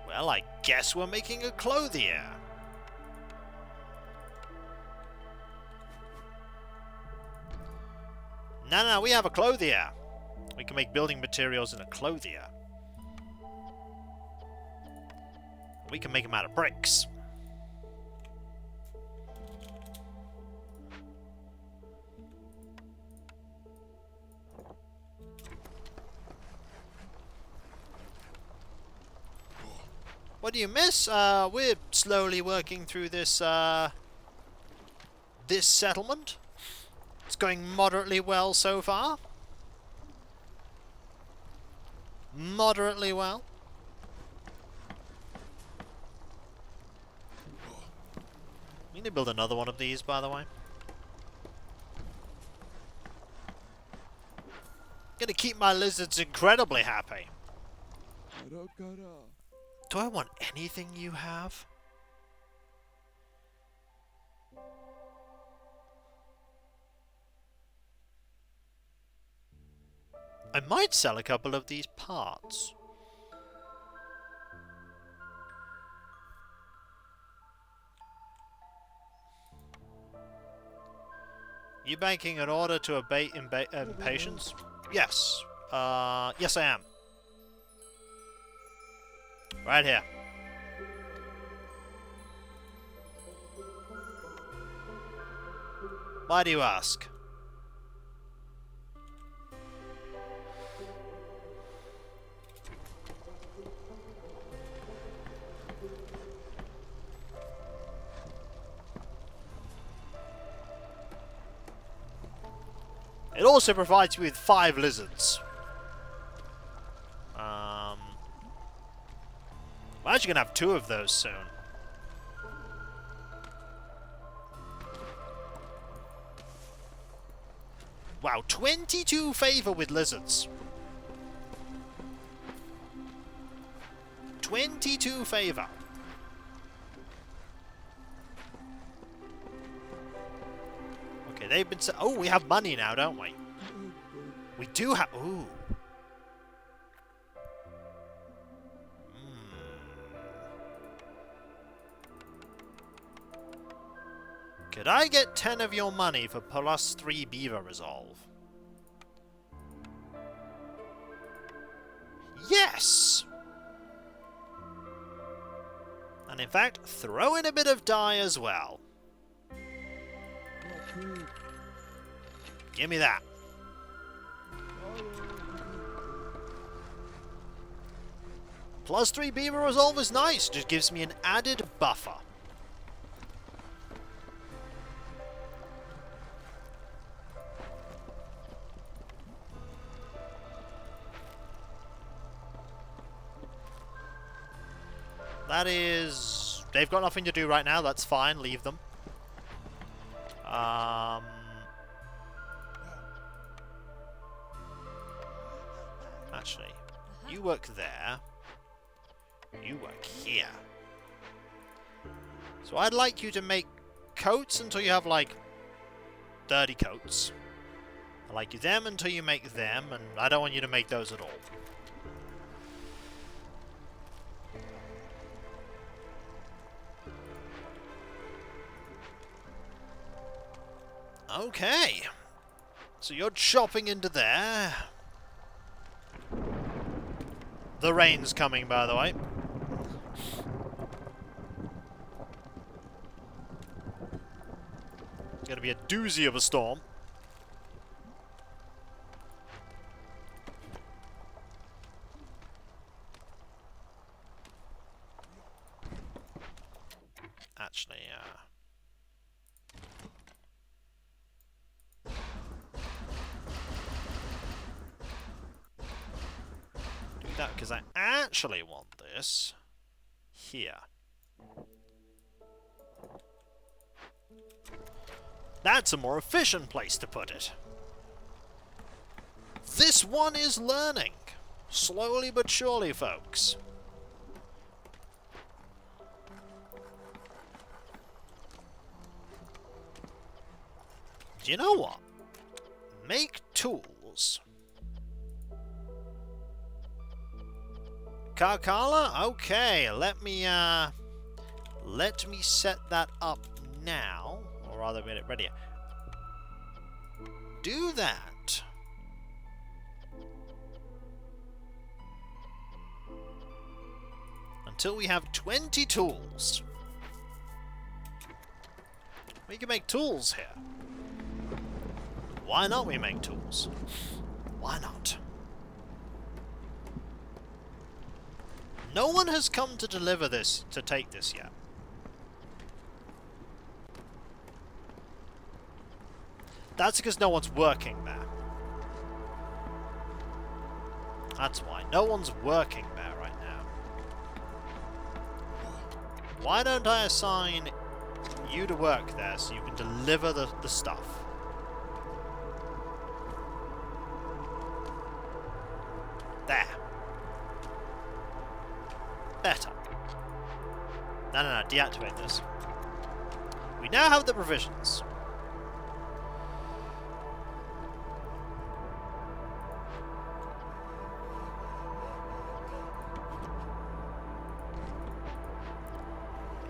Well, I guess we're making a clothier. No, we have a clothier. We can make building materials in a clothier. We can make them out of bricks. What do you miss? We're slowly working through this, this settlement. It's going moderately well so far. Moderately well. We need to build another one of these, by the way. Gonna keep my lizards incredibly happy. Do I want anything you have? I might sell a couple of these parts. You banking an order to abate impatience? Yes. Yes I am. Right here. Why do you ask? It also provides you with 5 lizards. We're actually gonna have 2 of those soon. Wow, 22 favor with lizards. 22 favor. Okay, they've been... Oh, we have money now, don't we? We do have... Ooh. Could I get 10 of your money for +3 beaver resolve? Yes! And in fact, throw in a bit of dye as well. Give me that. +3 beaver resolve is nice, just gives me an added buffer. That is... They've got nothing to do right now, that's fine, leave them. You work there. You work here. So I'd like you to make coats until you have like 30 coats. I like you them until you make them, and I don't want you to make those at all. Okay. So you're chopping into there. The rain's coming, by the way. It's gonna be a doozy of a storm. Actually, do that because I actually want this here. That's a more efficient place to put it. This one is learning. Slowly but surely, folks. Do you know what? Make tools. Carcala? Okay, let me set that up now. Or rather, get it ready. Do that. Until we have 20 tools. We can make tools here. Why not we make tools? Why not? No one has come to deliver this, to take this yet. That's because no one's working there. That's why. No one's working there right now. Why don't I assign you to work there so you can deliver the stuff? There. Better. No, deactivate this. We now have the provisions.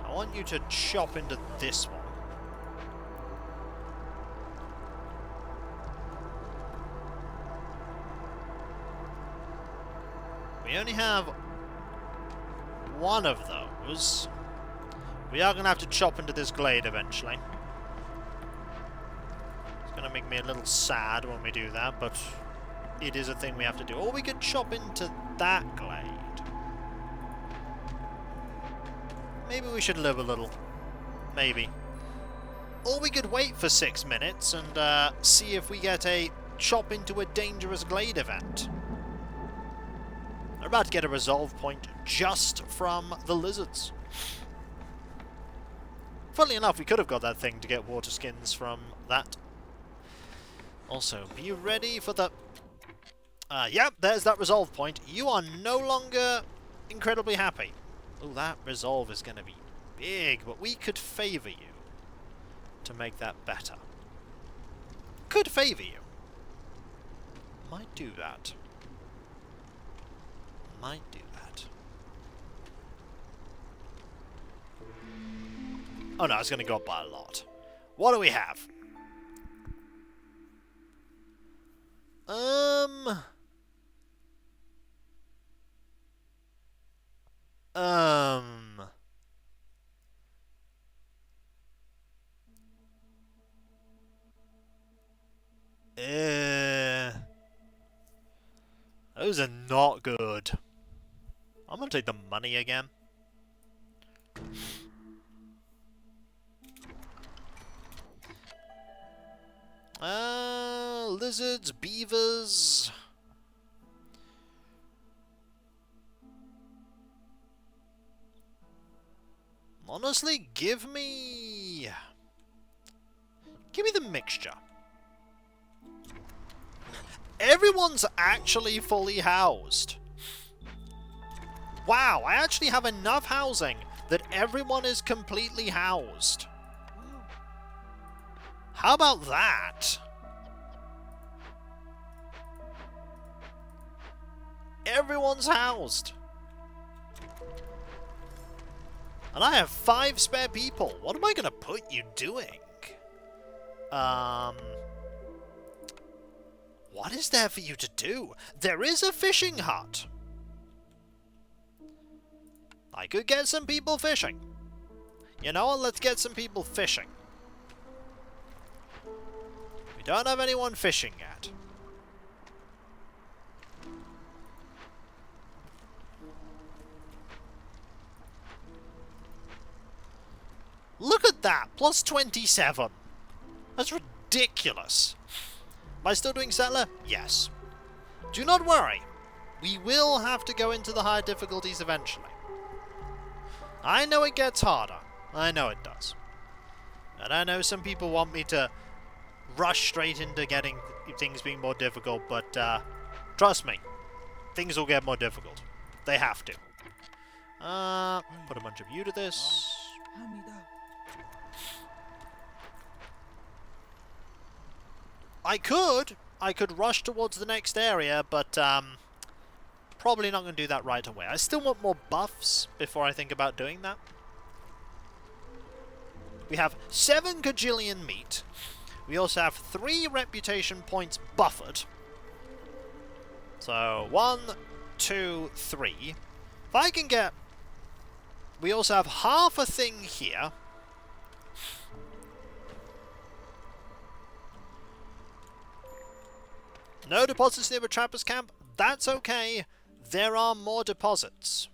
I want you to chop into this one. We only have one of those. We are going to have to chop into this glade eventually. It's going to make me a little sad when we do that, but it is a thing we have to do. Or we could chop into that glade. Maybe we should live a little. Maybe. Or we could wait for 6 minutes and see if we get a chop into a dangerous glade event. We're about to get a resolve point just from the lizards. Funnily enough, we could have got that thing to get water skins from that. Also, be ready for the... yep, there's that resolve point. You are no longer incredibly happy. Oh, that resolve is going to be big, but we could favour you to make that better. Could favour you. Might do that. Might do that. Oh no, it's going to go up by a lot. What do we have? Those are not good. I'm gonna take the money again. Lizards, beavers. Honestly, give me the mixture. Everyone's actually fully housed. Wow, I actually have enough housing that everyone is completely housed. How about that? Everyone's housed. And I have 5 spare people. What am I going to put you doing? What is there for you to do? There is a fishing hut. I could get some people fishing. You know what? Let's get some people fishing. We don't have anyone fishing yet. Look at that! Plus 27! That's ridiculous! Am I still doing settler? Yes. Do not worry. We will have to go into the higher difficulties eventually. I know it gets harder. I know it does. And I know some people want me to rush straight into getting things being more difficult, but trust me, things will get more difficult. They have to. Put a bunch of you to this. I could rush towards the next area, but probably not going to do that right away. I still want more buffs before I think about doing that. We have 7 Kajillion meat. We also have 3 reputation points buffered. So 1, 2, 3. If I can get... We also have half a thing here. No deposits near the trapper's camp? That's okay. There are more deposits.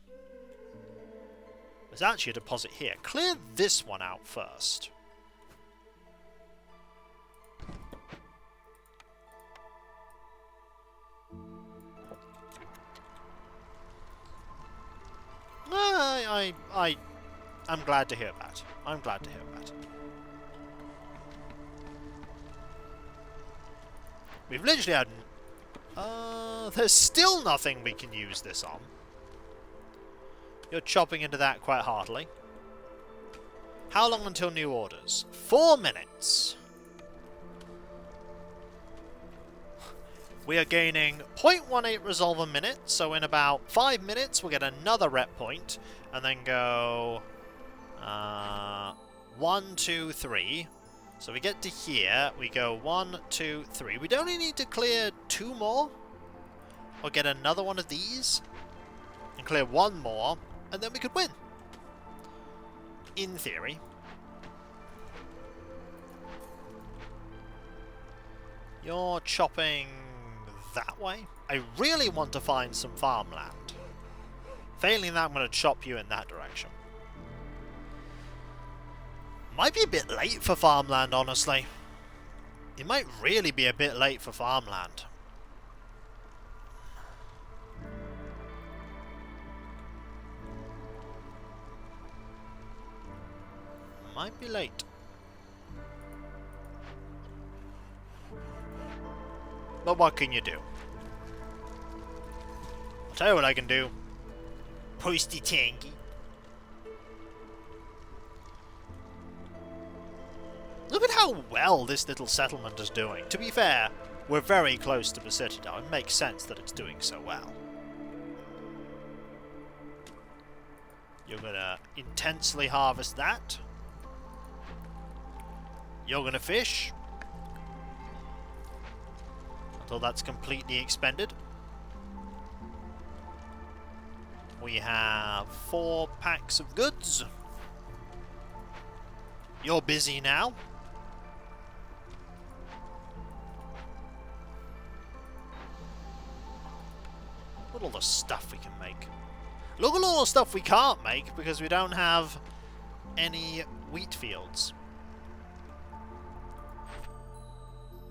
There's actually a deposit here. Clear this one out first. I'm glad to hear that. I'm glad to hear that. We've literally had... there's still nothing we can use this on. You're chopping into that quite heartily. How long until new orders? 4 minutes. We are gaining 0.18 resolve a minute, so in about 5 minutes we'll get another rep point, and then go 1, 2, 3. So we get to here, we go 1, 2, 3. We'd only need to clear 2 more, or get another one of these, and clear 1 more, and then we could win. In theory. You're chopping that way? I really want to find some farmland. Failing that, I'm going to chop you in that direction. Might be a bit late for farmland, honestly. It might really be a bit late for farmland. Might be late. But what can you do? I'll tell you what I can do. Posty tanky. Look at how well this little settlement is doing. To be fair, we're very close to the city now. It makes sense that it's doing so well. You're gonna intensely harvest that. You're gonna fish. Until that's completely expended. We have 4 packs of goods. You're busy now. Look at all the stuff we can make. Look at all the stuff we can't make because we don't have any wheat fields.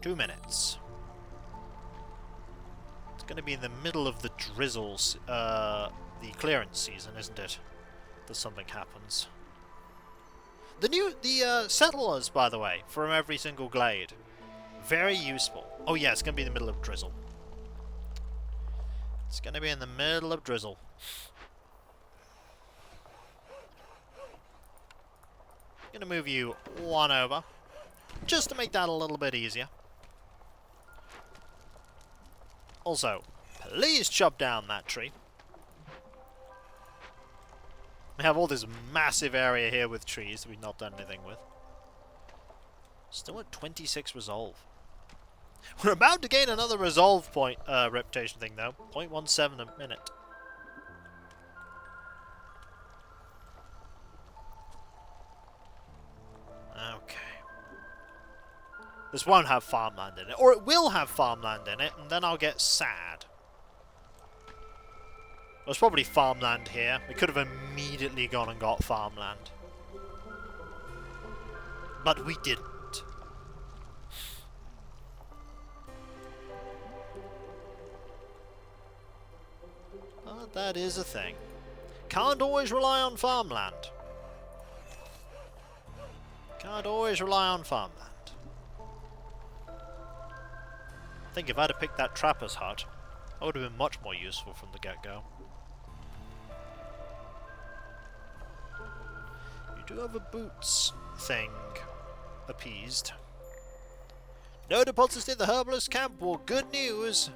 2 minutes. It's going to be in the middle of the drizzles, the clearance season, isn't it? That something happens. The settlers, by the way, from every single glade. Very useful. Oh yeah, it's going to be in the middle of drizzle. It's going to be in the middle of drizzle. Gonna move you one over, just to make that a little bit easier. Also, please chop down that tree. We have all this massive area here with trees that we've not done anything with. Still at 26 resolve. We're about to gain another resolve point reputation thing though. 0.17 a minute. Okay. This won't have farmland in it. Or it will have farmland in it, and then I'll get sad. There's probably farmland here. We could have immediately gone and got farmland. But we didn't. But that is a thing. Can't always rely on farmland. Can't always rely on farmland. I think if I'd have picked that trapper's hut, that would have been much more useful from the get-go. You do have a boots thing appeased. No deposits near the herbalist camp. Well, good news.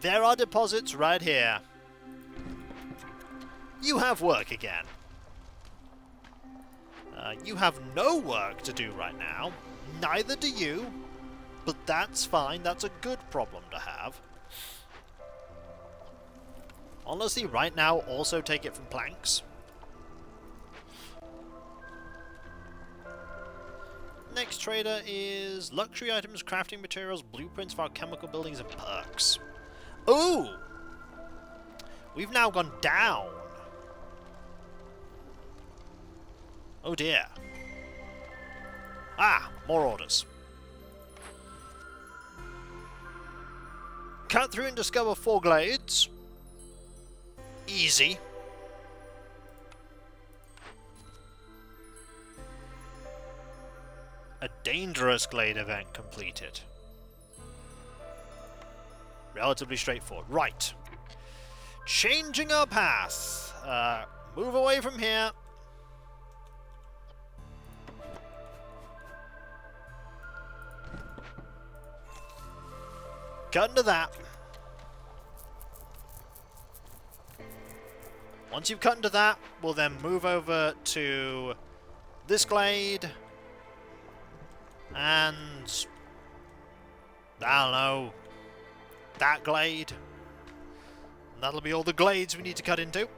There are deposits right here. You have work again. You have no work to do right now. Neither do you. But that's fine. That's a good problem to have. Honestly, right now, also take it from planks. Next trader is luxury items, crafting materials, blueprints for alchemical buildings, and perks. Ooh! We've now gone down. Oh dear. Ah, more orders. Cut through and discover 4 glades. Easy. A dangerous glade event completed. Relatively straightforward. Right. Changing our path. Move away from here. Cut into that. Once you've cut into that, we'll then move over to this glade. And I don't know, that glade. And that'll be all the glades we need to cut into.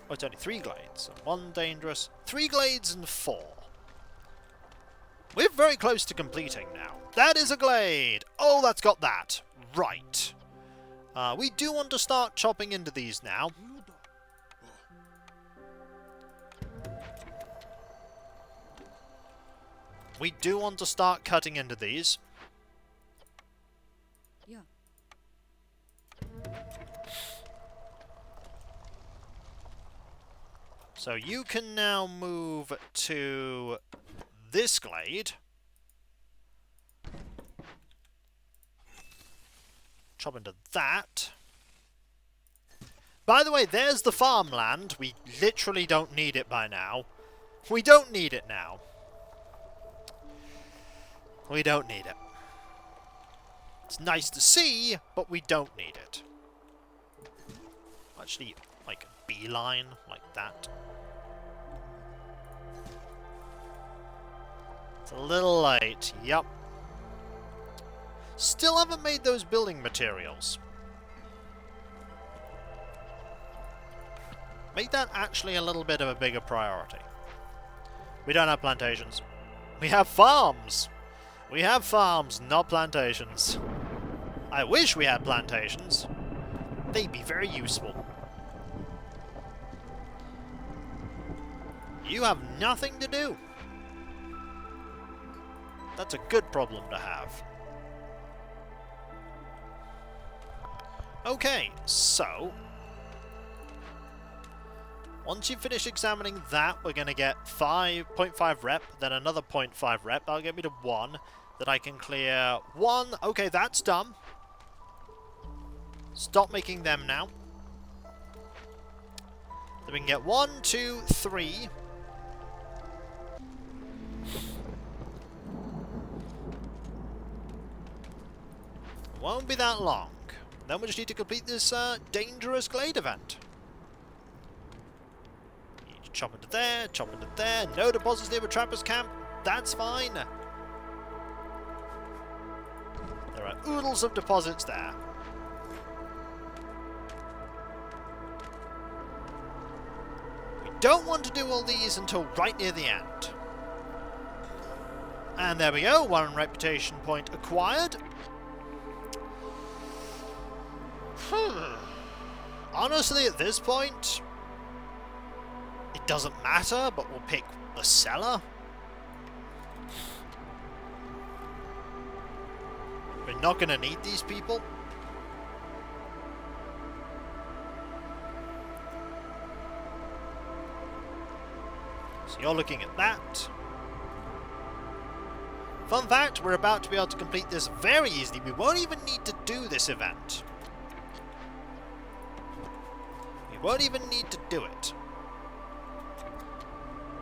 Oh, it's only 3 glades. So 1 dangerous, 3 glades and 4. We're very close to completing now. That is a glade! Oh, that's got that. Right. We do want to start chopping into these now. We do want to start cutting into these. Yeah. So you can now move to this glade. Chop into that. By the way, there's the farmland. We literally don't need it by now. We don't need it now. We don't need it. It's nice to see, but we don't need it. Actually, like a beeline, like that. It's a little late, yep. Still haven't made those building materials. Make that actually a little bit of a bigger priority. We don't have plantations. We have farms! We have farms, not plantations. I wish we had plantations. They'd be very useful. You have nothing to do. That's a good problem to have. Okay, so once you finish examining that, we're going to get 0.5 rep, then another 0.5 rep. That'll get me to 1. That I can clear 1. Okay, that's done. Stop making them now. So we can get 1, 2, 3. It won't be that long. Then we just need to complete this dangerous glade event. Need to chop into there, chop into there. No deposits near a trapper's camp. That's fine. There are oodles of deposits there. We don't want to do all these until right near the end. And there we go, 1 reputation point acquired. Honestly, at this point, it doesn't matter, but we'll pick the seller. We're not going to need these people. So you're looking at that. Fun fact, we're about to be able to complete this very easily. We won't even need to do this event. We won't even need to do it.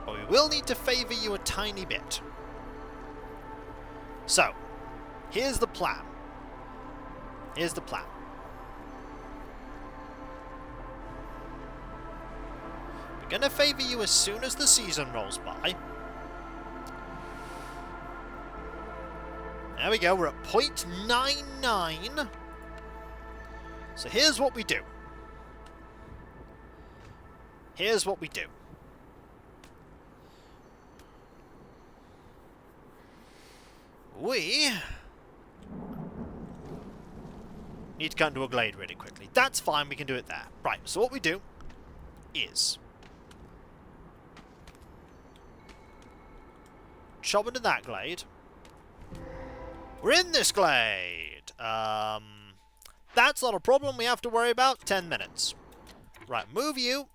But we will need to favour you a tiny bit. So, here's the plan. Here's the plan. We're going to favour you as soon as the season rolls by. There we go, we're at 0.99. So here's what we do. Here's what we do. We need to cut into a glade really quickly. That's fine, we can do it there. Right, so what we do is chop into that glade. We're in this glade! That's not a problem we have to worry about. 10 minutes. Right, move you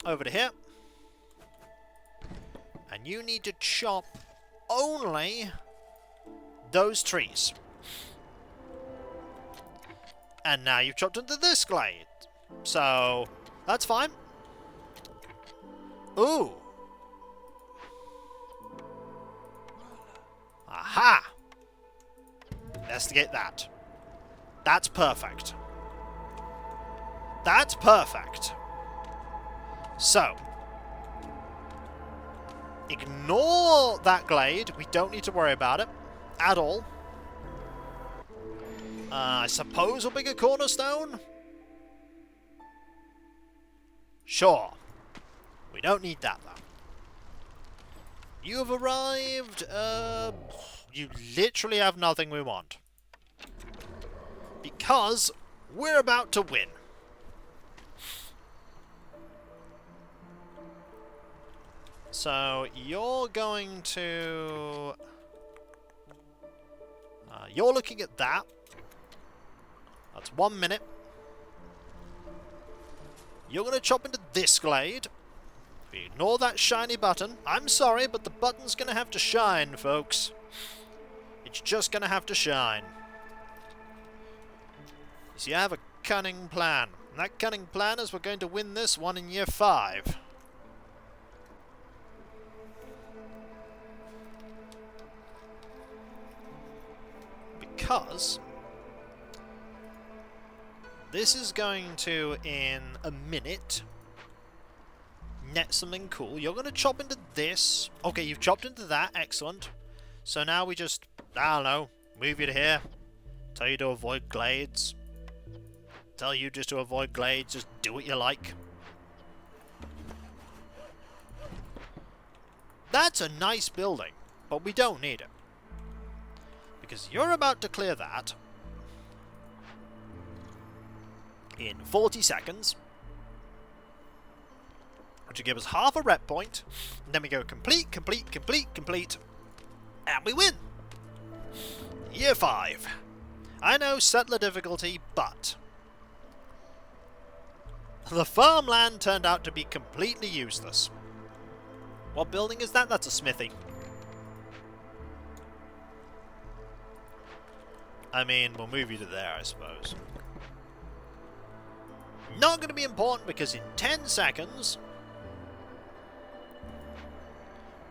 over to here. And you need to chop only those trees. And now you've chopped into this glade. So, that's fine. Ooh. Aha! Investigate that. That's perfect. That's perfect. So, ignore that glade. We don't need to worry about it at all. I suppose we'll pick a cornerstone? Sure. We don't need that, though. You have arrived. You literally have nothing we want. Because we're about to win. So, you're going to... you're looking at that. That's 1 minute. You're going to chop into this glade. If you ignore that shiny button, I'm sorry, but the button's going to have to shine, folks. It's just going to have to shine. You see, I have a cunning plan. And that cunning plan is we're going to win this one in year 5. Because this is going to, in a minute, net something cool. You're going to chop into this. Okay, you've chopped into that. Excellent. So now we just, I don't know, move you to here. Tell you to avoid glades. Tell you just to avoid glades. Just do what you like. That's a nice building, but we don't need it. Because you're about to clear that in 40 seconds. Which will give us half a rep point. And then we go complete, complete, complete, complete. And we win! Year 5. I know, settler difficulty, but the farmland turned out to be completely useless. What building is that? That's a smithy. I mean, we'll move you to there, I suppose. Not going to be important because in 10 seconds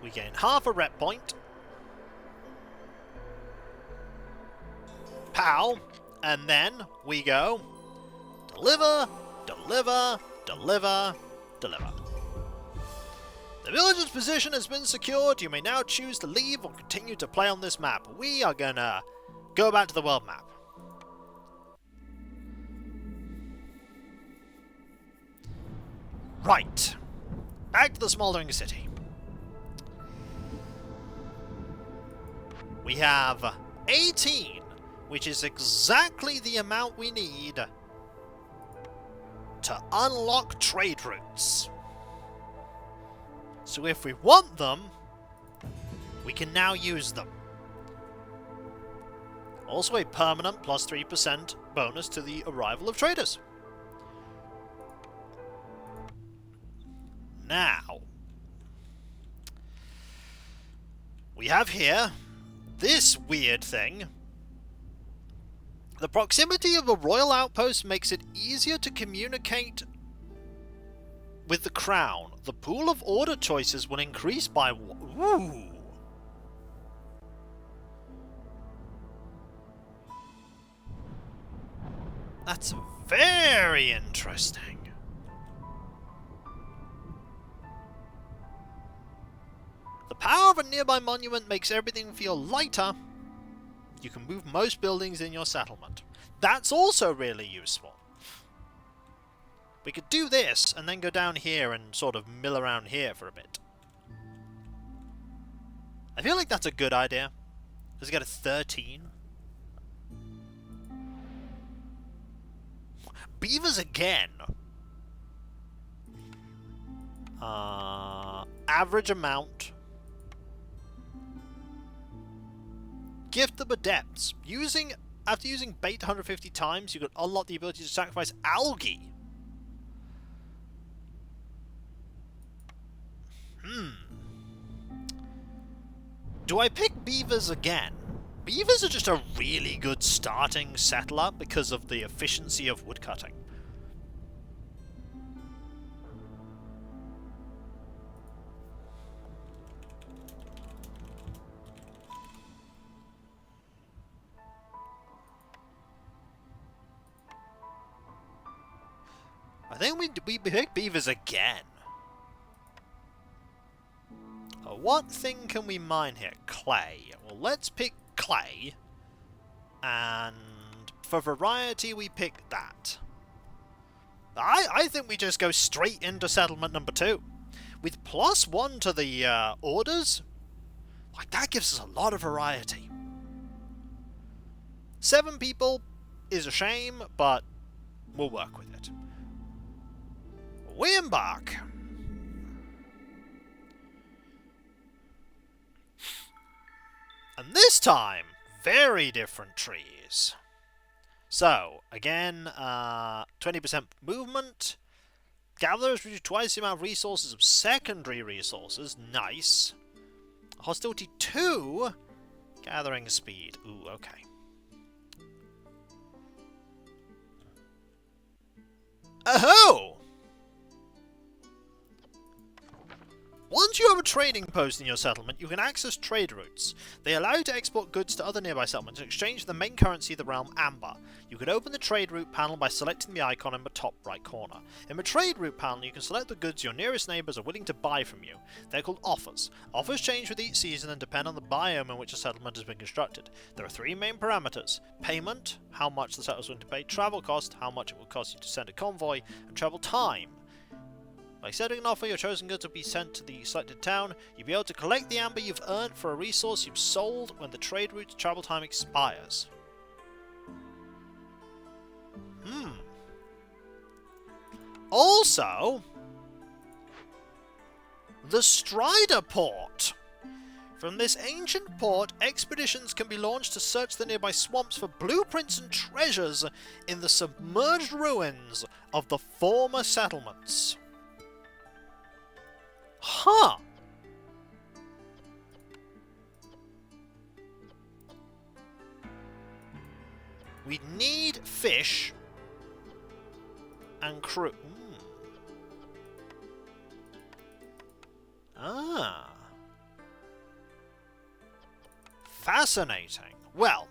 we gain half a rep point. Pow! And then we go deliver, deliver, deliver, deliver. The village's position has been secured. You may now choose to leave or continue to play on this map. We are gonna go back to the world map. Right. Back to the smoldering city. We have 18, which is exactly the amount we need to unlock trade routes. So if we want them, we can now use them. Also a permanent plus 3% bonus to the arrival of traders. Now, we have here this weird thing. The proximity of a royal outpost makes it easier to communicate with the crown. The pool of order choices will increase by... Ooh. That's very interesting. The power of a nearby monument makes everything feel lighter. You can move most buildings in your settlement. That's also really useful. We could do this and then go down here and sort of mill around here for a bit. I feel like that's a good idea. Let's get a 13. Beavers again. Average amount. Gift of Adepts. After using bait 150 times, you can unlock the ability to sacrifice algae. Do I pick beavers again? Beavers are just a really good starting settler because of the efficiency of woodcutting. I think we pick beavers again. What thing can we mine here? Clay. Well, let's pick clay. And for variety, we pick that. I think we just go straight into settlement number 2. With +1 to the orders, like that gives us a lot of variety. 7 people is a shame, but we'll work with it. We embark. And this time, very different trees. So, again, 20% movement. Gatherers reduce twice the amount of resources of secondary resources. Nice. Hostility 2. Gathering speed. Ooh, okay. Oh! Once you have a trading post in your settlement, you can access trade routes. They allow you to export goods to other nearby settlements in exchange for the main currency of the realm, Amber. You can open the trade route panel by selecting the icon in the top right corner. In the trade route panel, you can select the goods your nearest neighbours are willing to buy from you. They're called offers. Offers change with each season and depend on the biome in which a settlement has been constructed. There are 3 main parameters: payment, how much the settler is willing to pay; travel cost, how much it will cost you to send a convoy; and travel time. By accepting an offer, your chosen goods will be sent to the selected town. You'll be able to collect the amber you've earned for a resource you've sold when the trade route's travel time expires. Also, the Strider Port. From this ancient port, expeditions can be launched to search the nearby swamps for blueprints and treasures in the submerged ruins of the former settlements. Huh. We need fish. and crew. Ah. Fascinating. Well,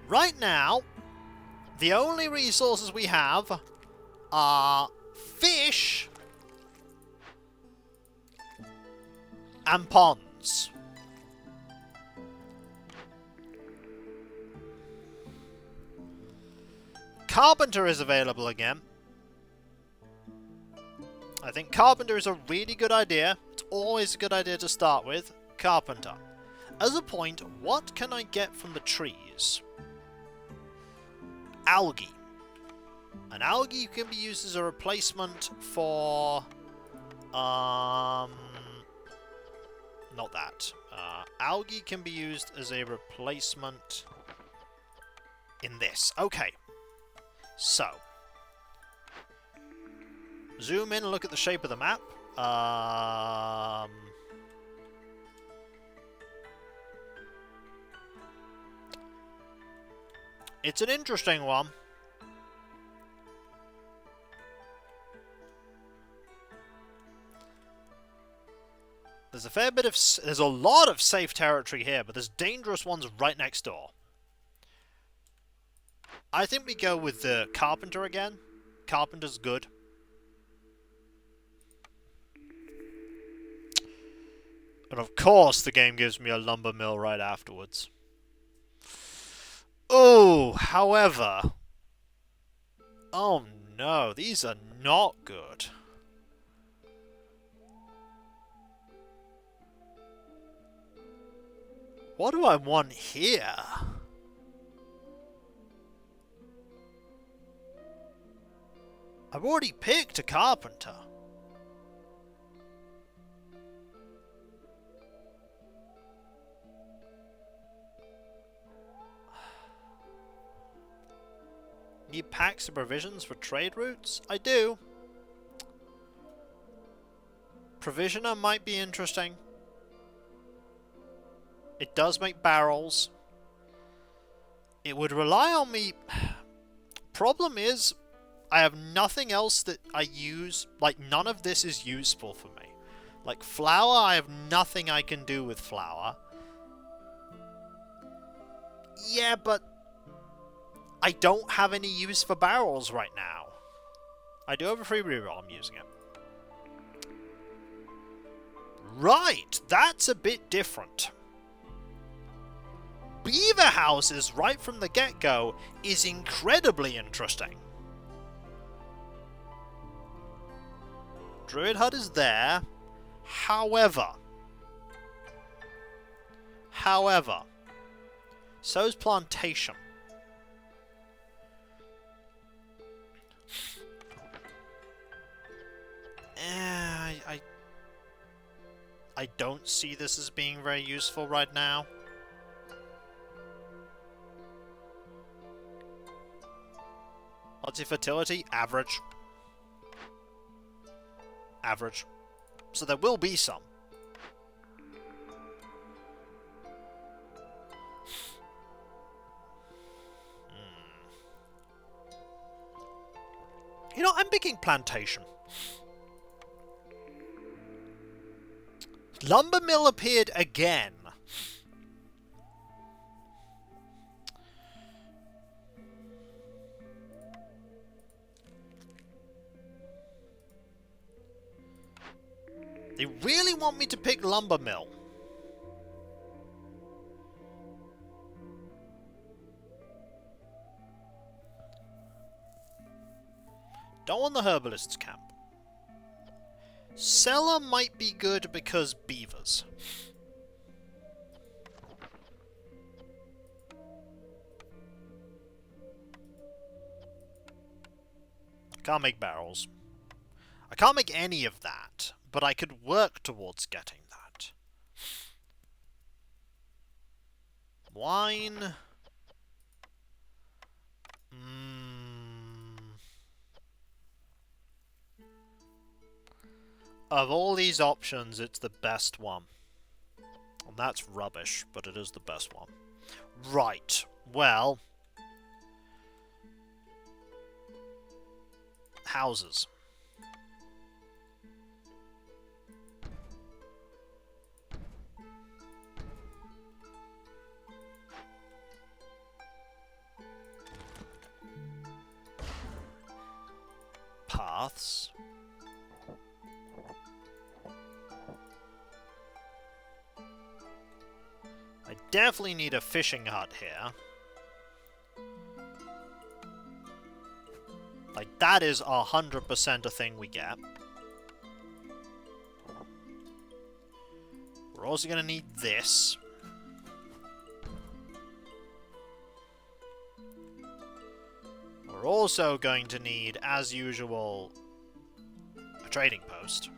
right now, the only resources we have are fish and ponds. Carpenter is available again. I think Carpenter is a really good idea. It's always a good idea to start with. Carpenter. As a point, what can I get from the trees? Algae. An algae can be used as a replacement for... not that. Algae can be used as a replacement in this. Okay. So. Zoom in and look at the shape of the map. It's an interesting one. There's a fair bit of... There's a lot of safe territory here, but there's dangerous ones right next door. I think we go with the Carpenter again. Carpenter's good. And of course the game gives me a lumber mill right afterwards. Oh, however... Oh no, these are not good. What do I want here? I've already picked a carpenter. Need packs of provisions for trade routes? I do. Provisioner might be interesting. It does make barrels. It would rely on me... Problem is, I have nothing else that I use. Like, none of this is useful for me. Like, flour, I have nothing I can do with flour. Yeah, but... I don't have any use for barrels right now. I do have a free reroll, I'm using it. Right, that's a bit different. Beaver houses right from the get-go is incredibly interesting. Druid hut is there. However, so's plantation. I don't see this as being very useful right now. Fertility, average. Average. So there will be some. You know, I'm picking plantation. Lumber mill appeared again. They really want me to pick lumber mill. Don't want the herbalist's camp. Cellar might be good because beavers. Can't make barrels. I can't make any of that, but I could work towards getting that. Wine. Of all these options, it's the best one. And that's rubbish, but it is the best one. Right, well... houses. Paths. I definitely need a fishing hut here. Like, that is 100% a thing we get. We're also going to need this. We're also going to need, as usual, a trading post.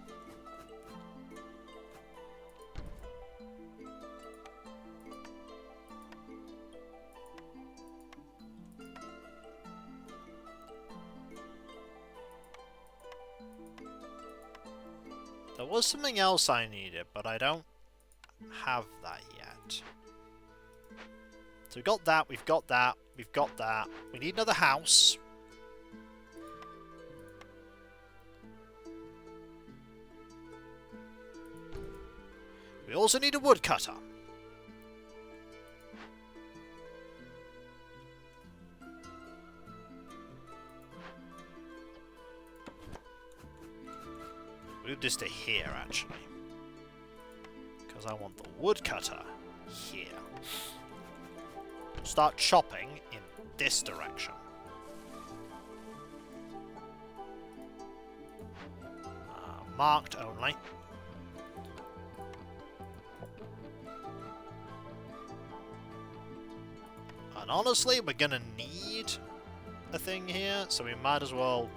There was something else I needed, but I don't have that yet. So we've got that, we've got that, we've got that. We need another house. We also need a woodcutter. Move this to here, actually. Because I want the woodcutter here. Start chopping in this direction. Marked only. And honestly, we're gonna need a thing here, so we might as well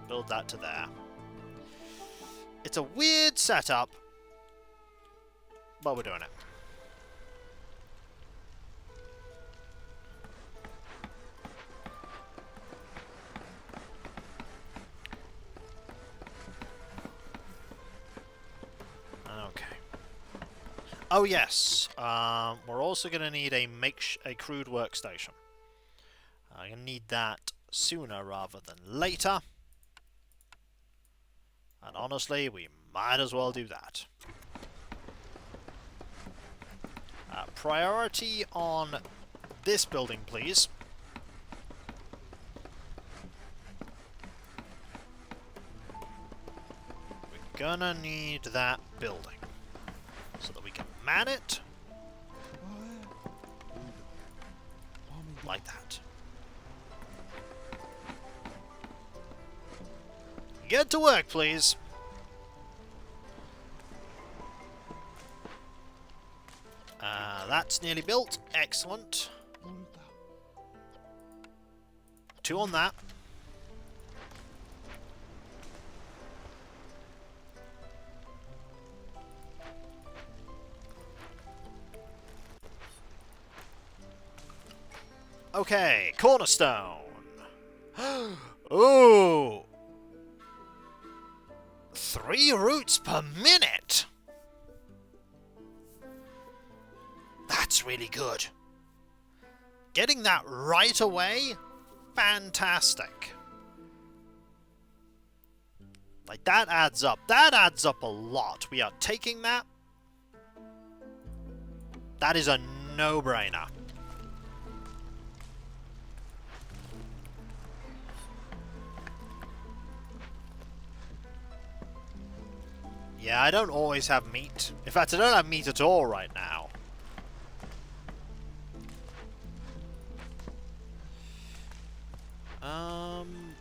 build that to there. It's a weird setup, but we're doing it. Okay. Oh yes, we're also going to need a crude workstation. I'm going to need that sooner rather than later. And honestly, we might as well do that. Priority on this building, please. We're gonna need that building so that we can man it like that. Get to work, please. That's nearly built. Excellent. 2 on that. Okay, cornerstone. Ooh. 3 roots per minute. That's really good. Getting that right away, fantastic. Like, that adds up. That adds up a lot. We are taking that. That is a no-brainer. Yeah, I don't always have meat. In fact, I don't have meat at all right now.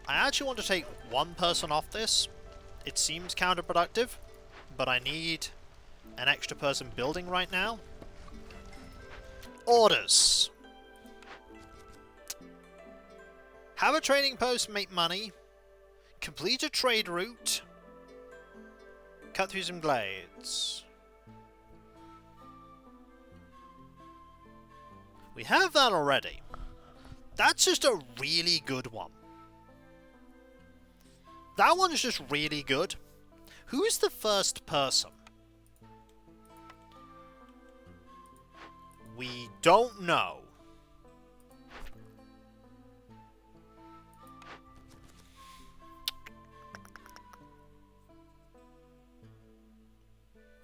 I actually want to take 1 person off this. It seems counterproductive, but I need an extra person building right now. Orders. Have a trading post, make money. Complete a trade route. Cut through some glades. We have that already. That's just a really good one. That one is just really good. Who's the first person? We don't know.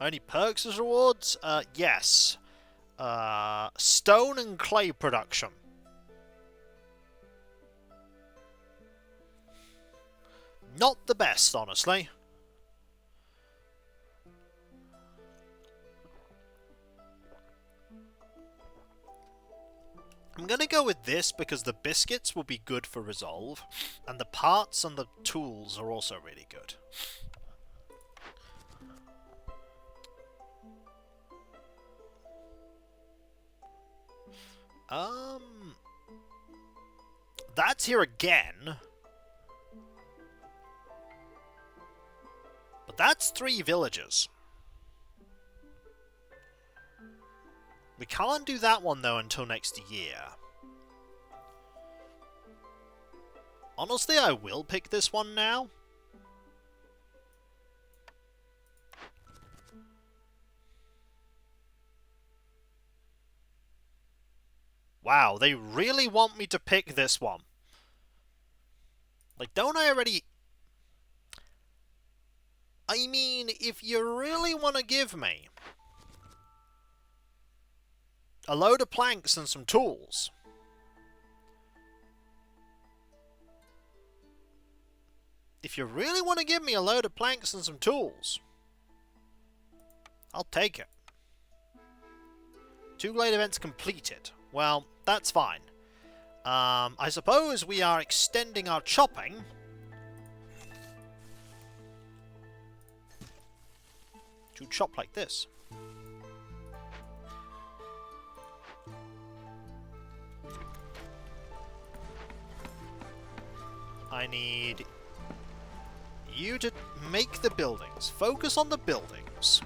Only perks as rewards? Yes. Stone and clay production. Not the best, honestly. I'm gonna go with this because the biscuits will be good for resolve, and the parts and the tools are also really good. That's here again. But that's 3 villages. We can't do that one, though, until next year. Honestly, I will pick this one now. Wow, they really want me to pick this one. Like, don't I already... I mean, if you really want to give me a load of planks and some tools, if you really want to give me a load of planks and some tools, I'll take it. 2 glade events completed. Well, that's fine. I suppose we are extending our chopping to chop like this. I need you to make the buildings. Focus on the buildings.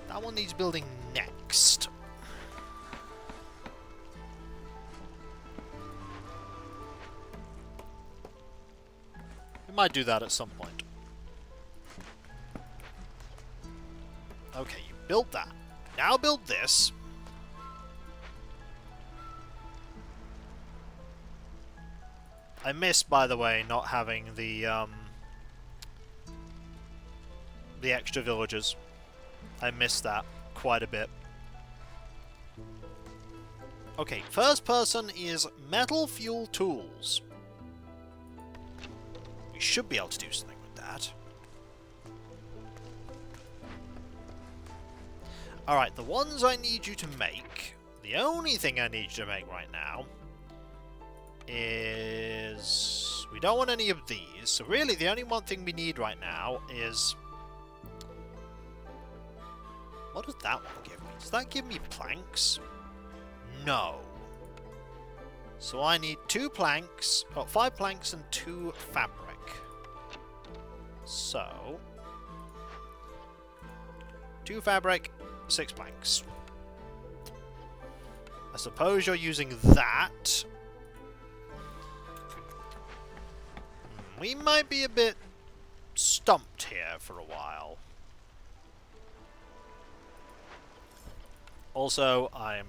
That one needs building next. We might do that at some point. Okay, you built that. Now build this. I missed, by the way, not having the extra villagers. I missed that quite a bit. Okay, first person is metal fuel tools. We should be able to do something with that. Alright, the ones I need you to make, the only thing I need you to make right now is... we don't want any of these, so really the only one thing we need right now is... what does that one give me? Does that give me planks? No. So I need 2 planks, 5 planks and 2 fabric. So... 2 fabric, 6 planks. I suppose you're using that. We might be a bit stumped here for a while. Also, I'm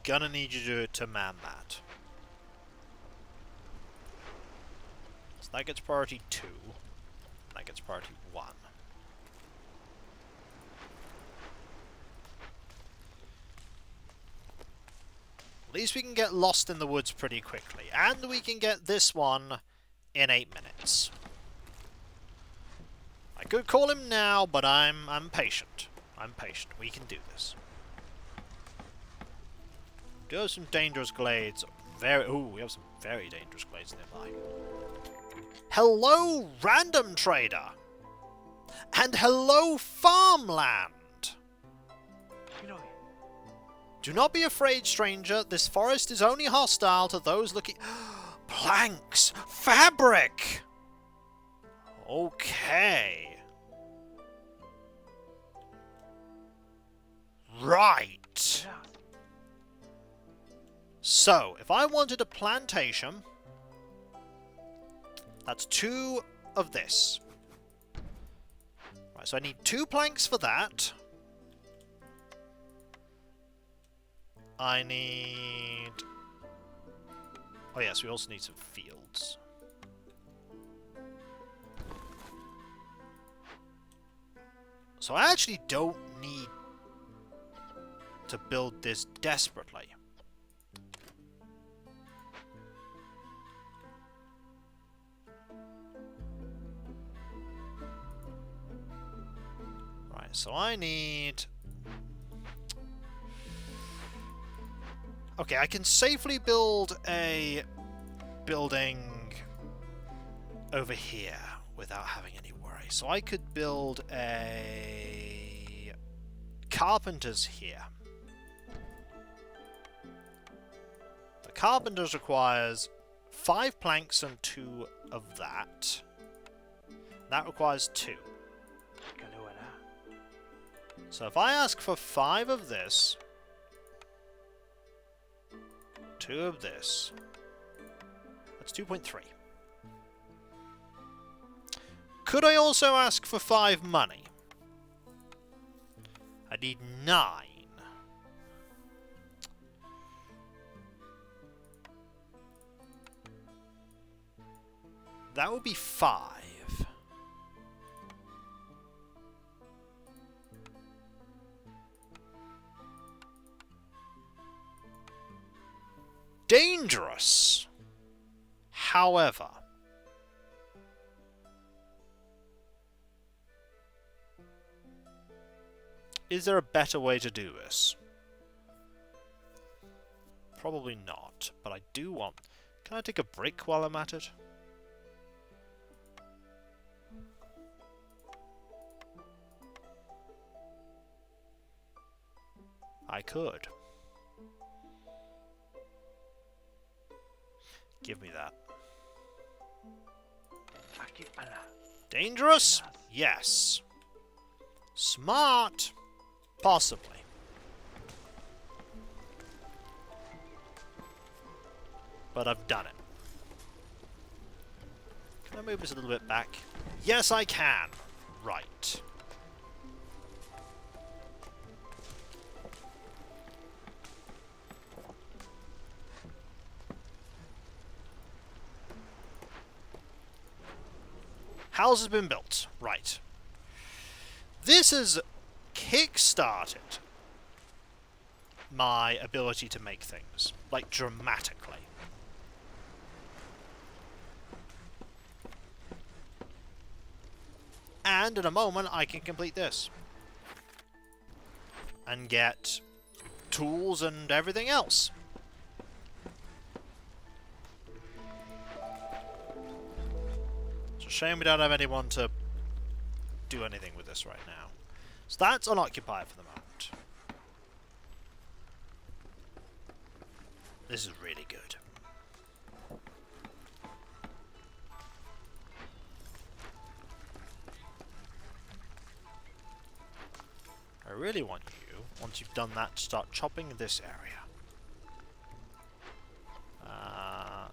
gonna need you to man that. So that gets priority 2. That gets priority 1. At least we can get lost in the woods pretty quickly. And we can get this one in 8 minutes. I could call him now, but I'm patient. I'm patient. We can do this. Do have some dangerous glades. We have some very dangerous glades nearby. Hello, random trader! And hello, farmland! Do not be afraid, stranger. This forest is only hostile to those looking... planks! Fabric! Okay. Right. So, if I wanted a plantation, that's 2 of this. Right, so I need 2 planks for that. I need... oh yes, we also need some fields. So I actually don't need to build this desperately. Right, so I need... Okay, I can safely build a building over here without having any worry. So I could build a carpenter's here. The carpenter's requires 5 planks and 2 of that. That requires 2. So if I ask for 5 of this, 2 of this, that's 2.3. Could I also ask for 5 money? I need 9. That would be 5. Dangerous. However, is there a better way to do this? Probably not, but I do want... Can I take a break while I'm at it? I could. Give me that. Dangerous? Yes. Smart? Possibly. But I've done it. Can I move this a little bit back? Yes, I can. Right. House has been built. Right. This has kick-started my ability to make things. Like, dramatically. And in a moment, I can complete this. And get tools and everything else. It's a shame we don't have anyone to do anything with this right now. So that's unoccupied for the moment. This is really good. I really want you, once you've done that, to start chopping this area.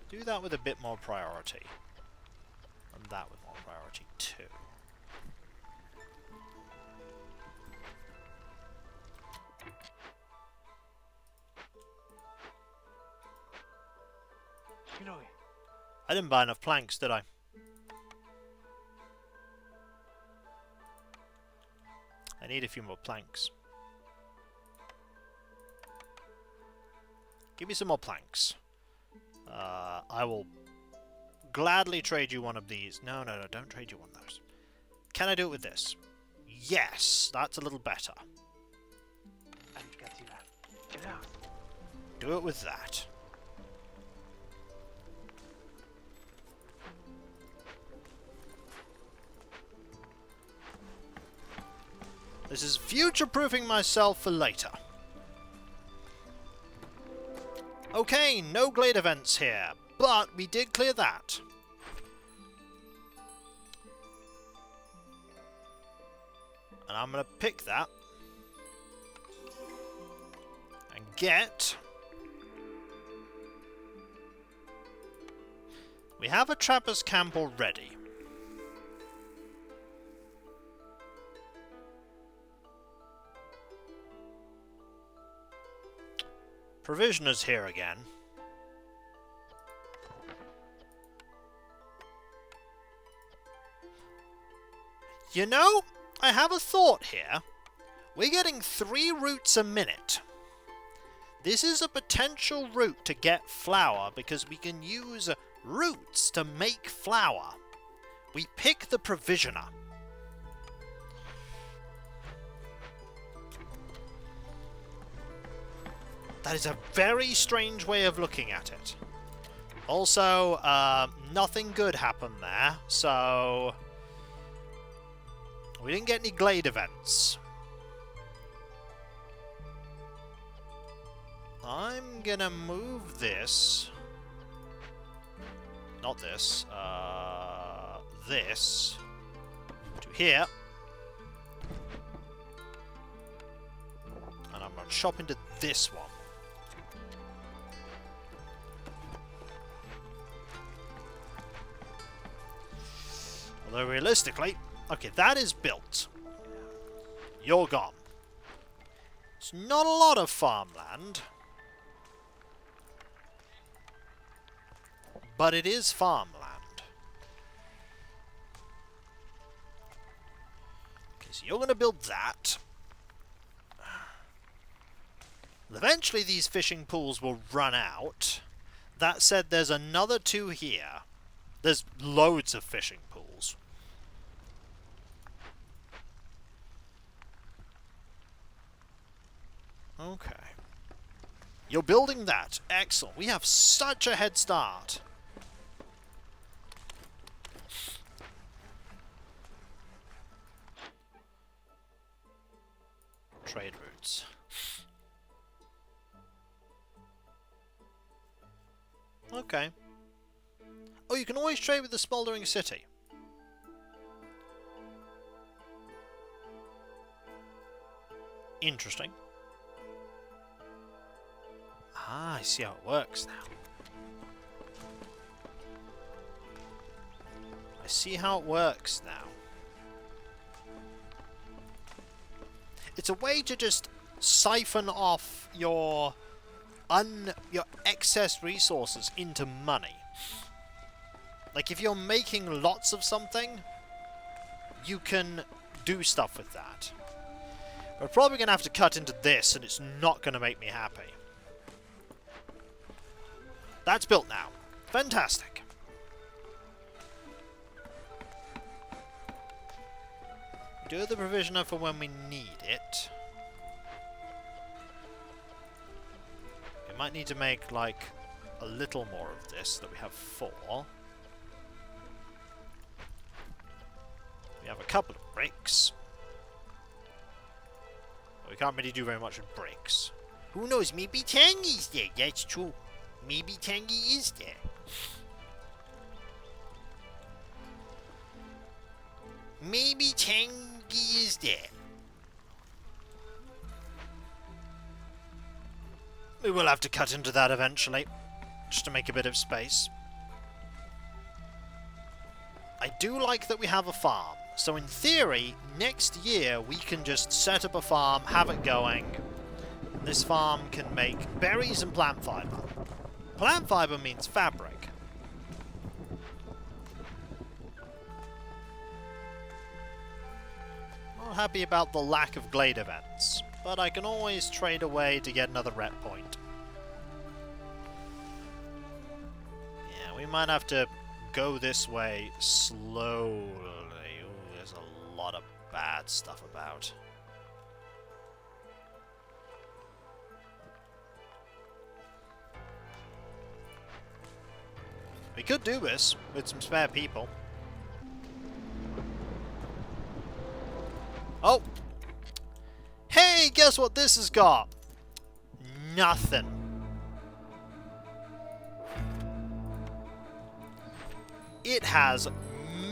Do that with a bit more priority. And that with more priority too. I didn't buy enough planks, did I? I need a few more planks. Give me some more planks. I will gladly trade you one of these. No, don't trade you one of those. Can I do it with this? Yes, that's a little better. Do it with that. This is future-proofing myself for later. Okay, no glade events here, but we did clear that. And I'm going to pick that. And get... We have a trapper's camp already. Provisioners here again. You know, I have a thought here. We're getting 3 roots a minute. This is a potential route to get flour because we can use roots to make flour. We pick the provisioner. That is a very strange way of looking at it. Also, nothing good happened there, so we didn't get any glade events. I'm gonna move this. Not this. This to here. And I'm gonna chop into this one. Although realistically, okay, that is built. You're gone. It's not a lot of farmland. But it is farmland. Okay, so you're going to build that. Eventually these fishing pools will run out. That said, there's another 2 here. There's loads of fishing pools. Okay. You're building that. Excellent. We have such a head start. Trade routes. Okay. Oh, you can always trade with the Smoldering City. Interesting. Ah, I see how it works now. I see how it works now. It's a way to just siphon off your excess resources into money. Like, if you're making lots of something, you can do stuff with that. We're probably going to have to cut into this, and it's not going to make me happy. That's built now. Fantastic. Do the provisioner for when we need it. We might need to make, like, a little more of this, so that we have 4. We have a couple of bricks. But we can't really do very much with bricks. Who knows, maybe Tangy's there, that's true. Maybe Tangy is there. Maybe Tangy is there. We will have to cut into that eventually, just to make a bit of space. I do like that we have a farm. So in theory, next year we can just set up a farm, have it going. This farm can make berries and plant fiber. Plant fiber means fabric. Not happy about the lack of glade events, but I can always trade away to get another rep point. Yeah, we might have to go this way slowly. Ooh, there's a lot of bad stuff about. We could do this with some spare people. Oh! Hey, guess what this has got? Nothing. It has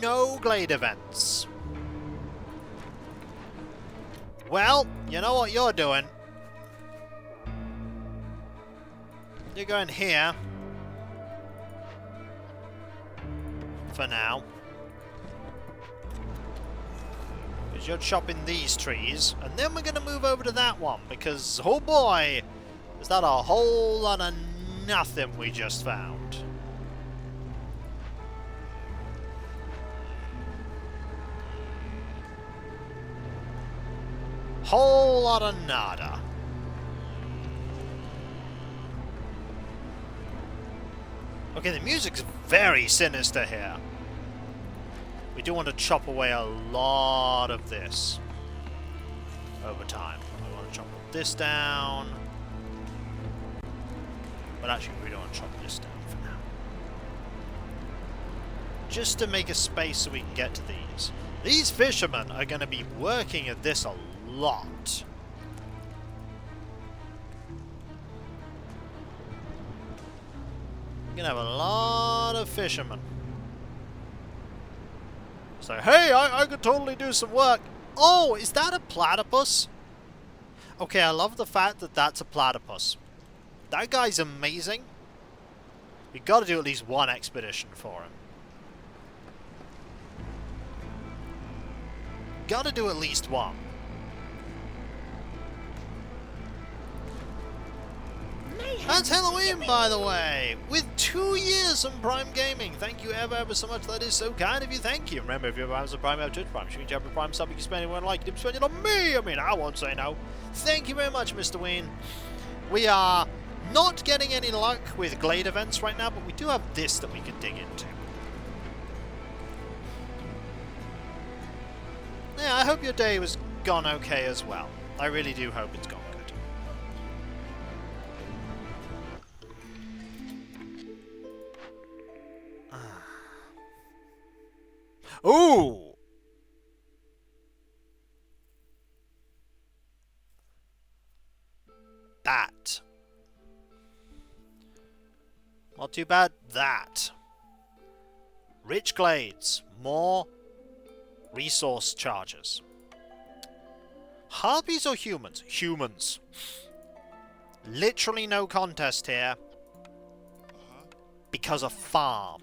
no glade events. Well, you know what you're doing. You're going here. For now. Because you're chopping these trees. And then we're going to move over to that one. Because, oh boy, is that a whole lot of nothing we just found. Whole lot of nada. Okay, the music's very sinister here. We do want to chop away a lot of this over time. We want to chop this down. But actually, we don't want to chop this down for now. Just to make a space so we can get to these. These fishermen are going to be working at this a lot. We're going to have a lot of fishermen. So, hey, I could totally do some work. Oh, is that a platypus? Okay, I love the fact that that's a platypus. That guy's amazing. We've got to do at least one expedition for him. Got to do at least one. That's Halloween, by the way, with 2 years on Prime Gaming. Thank you ever so much. That is so kind of you. Thank you. Remember, if you're Amazon Prime, Twitch Prime, you can jump a Prime sub, you can spend anyone like it, spend it on me. I mean, I won't say no. Thank you very much, Mr. Ween. We are not getting any luck with Glade events right now, but we do have this that we can dig into. Yeah, I hope your day was gone okay as well. I really do hope it's gone good. Ooh! That. Not too bad. That. Rich glades. More resource charges. Harpies or humans? Humans. Literally no contest here. Because of farm.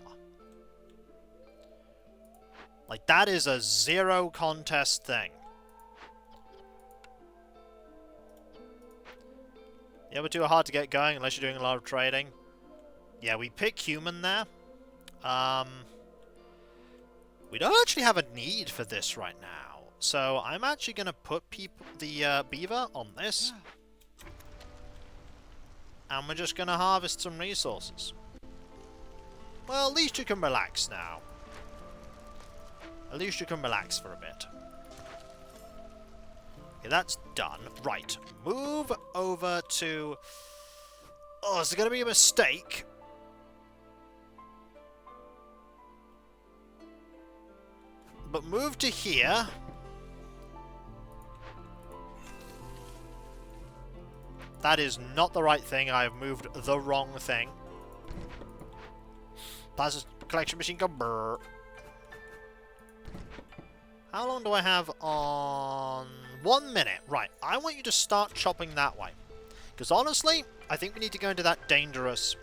Like, that is a zero contest thing. Yeah, but too hard to get going unless you're doing a lot of trading. Yeah, we pick human there. We don't actually have a need for this right now. So I'm actually going to put the beaver on this. And we're just going to harvest some resources. Well, at least you can relax now. At least you can relax for a bit. Okay, that's done. Right. Move over to... Oh, is there going to be a mistake? But move to here. That is not the right thing. I have moved the wrong thing. That's a collection machine. Go brrr. How long do I have on... 1 minute. Right, I want you to start chopping that way. Because honestly, I think we need to go into that dangerous...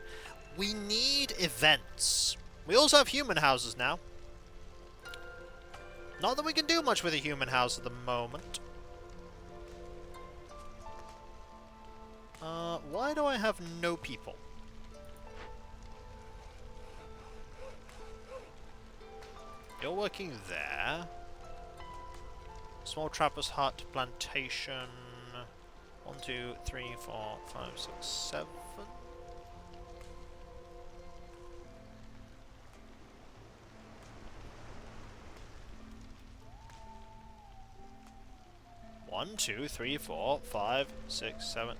We need events. We also have human houses now. Not that we can do much with a human house at the moment. Why do I have no people? You're working there. Small trapper's hut, plantation. 1, 2, 3, 4, 5, 6, 7. One, 2, 3, 4, 5, 6, 7.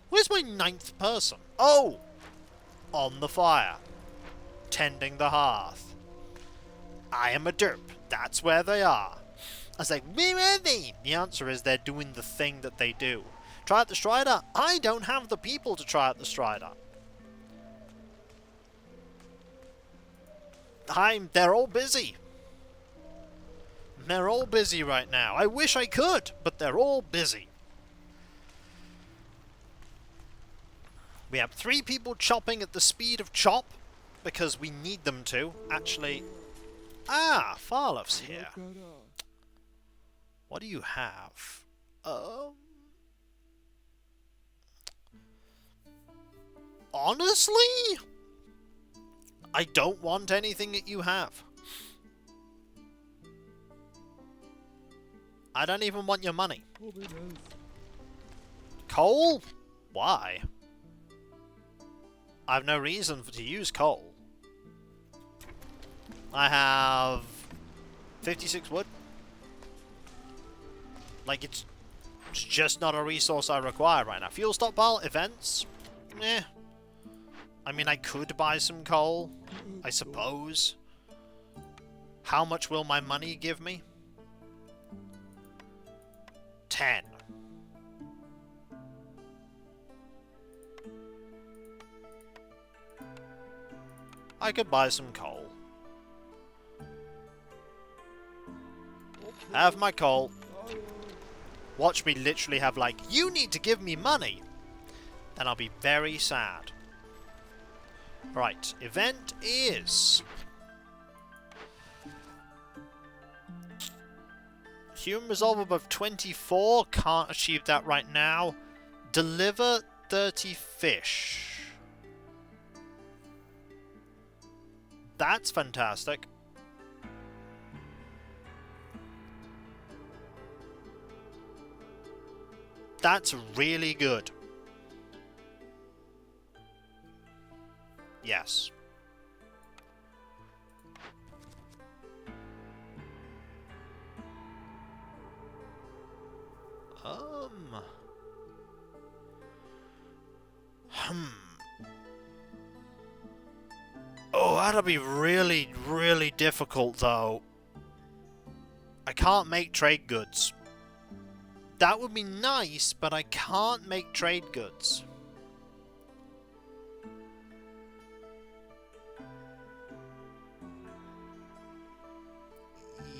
Where's my 9th person? Oh! On the fire. Tending the hearth. I am a derp. That's where they are. I was like, where are they? The answer is they're doing the thing that they do. Try out the Strider? I don't have the people to try out the Strider. They're all busy. They're all busy right now. I wish I could, but they're all busy. We have 3 people chopping at the speed of chop, because we need them to. Actually... Ah, Farloff's here. What do you have? Honestly? I don't want anything that you have. I don't even want your money. Coal? Why? I have no reason to use coal. I have 56 wood. Like, it's just not a resource I require right now. Fuel stockpile, events? Eh. I mean, I could buy some coal, I suppose. How much will my money give me? 10. I could buy some coal. Have my coal. Watch me literally have like, you need to give me money! Then I'll be very sad. Right, event is... Human resolve above 24, can't achieve that right now. Deliver 30 fish. That's fantastic. That's really good. Yes. Oh, that'll be really, really difficult, though. I can't make trade goods. That would be nice, but I can't make trade goods.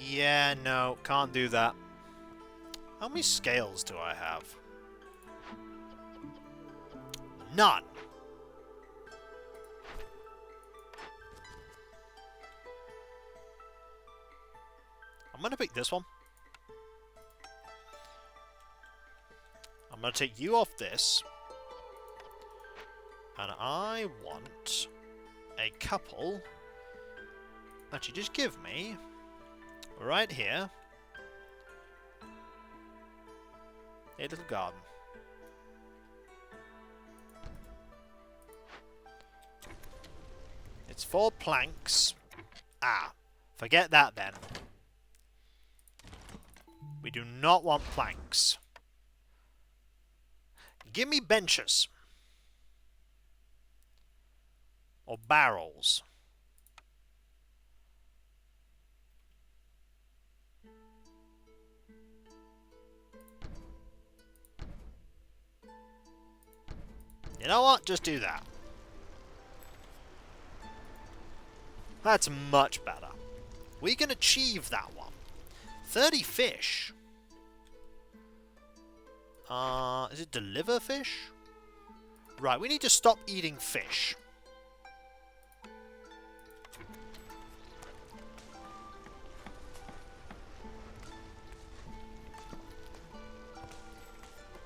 Yeah, no, can't do that. How many scales do I have? None. I'm gonna pick this one. I'm gonna take you off this. And I want a couple. Actually, just give me right here a little garden. It's 4 planks. Ah, forget that then. We do not want planks. Give me benches. Or barrels. You know what? Just do that. That's much better. We can achieve that one. 30 fish. Is it deliver fish? Right, we need to stop eating fish.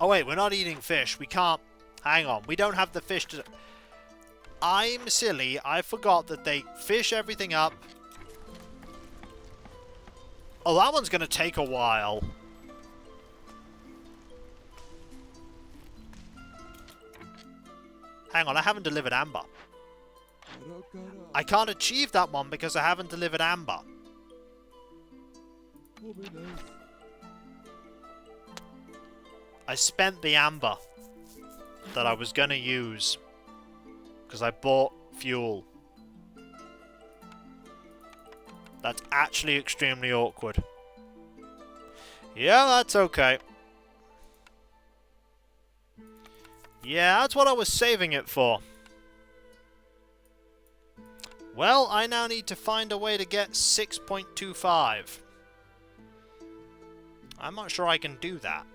Oh wait, we're not eating fish. We can't... Hang on, we don't have the fish to... I'm silly. I forgot that they fish everything up. Oh, that one's going to take a while. Hang on, I haven't delivered amber. I can't achieve that one because I haven't delivered amber. I spent the amber that I was going to use because I bought fuel. That's actually extremely awkward. Yeah, that's okay. Yeah, that's what I was saving it for. Well, I now need to find a way to get 6.25. I'm not sure I can do that.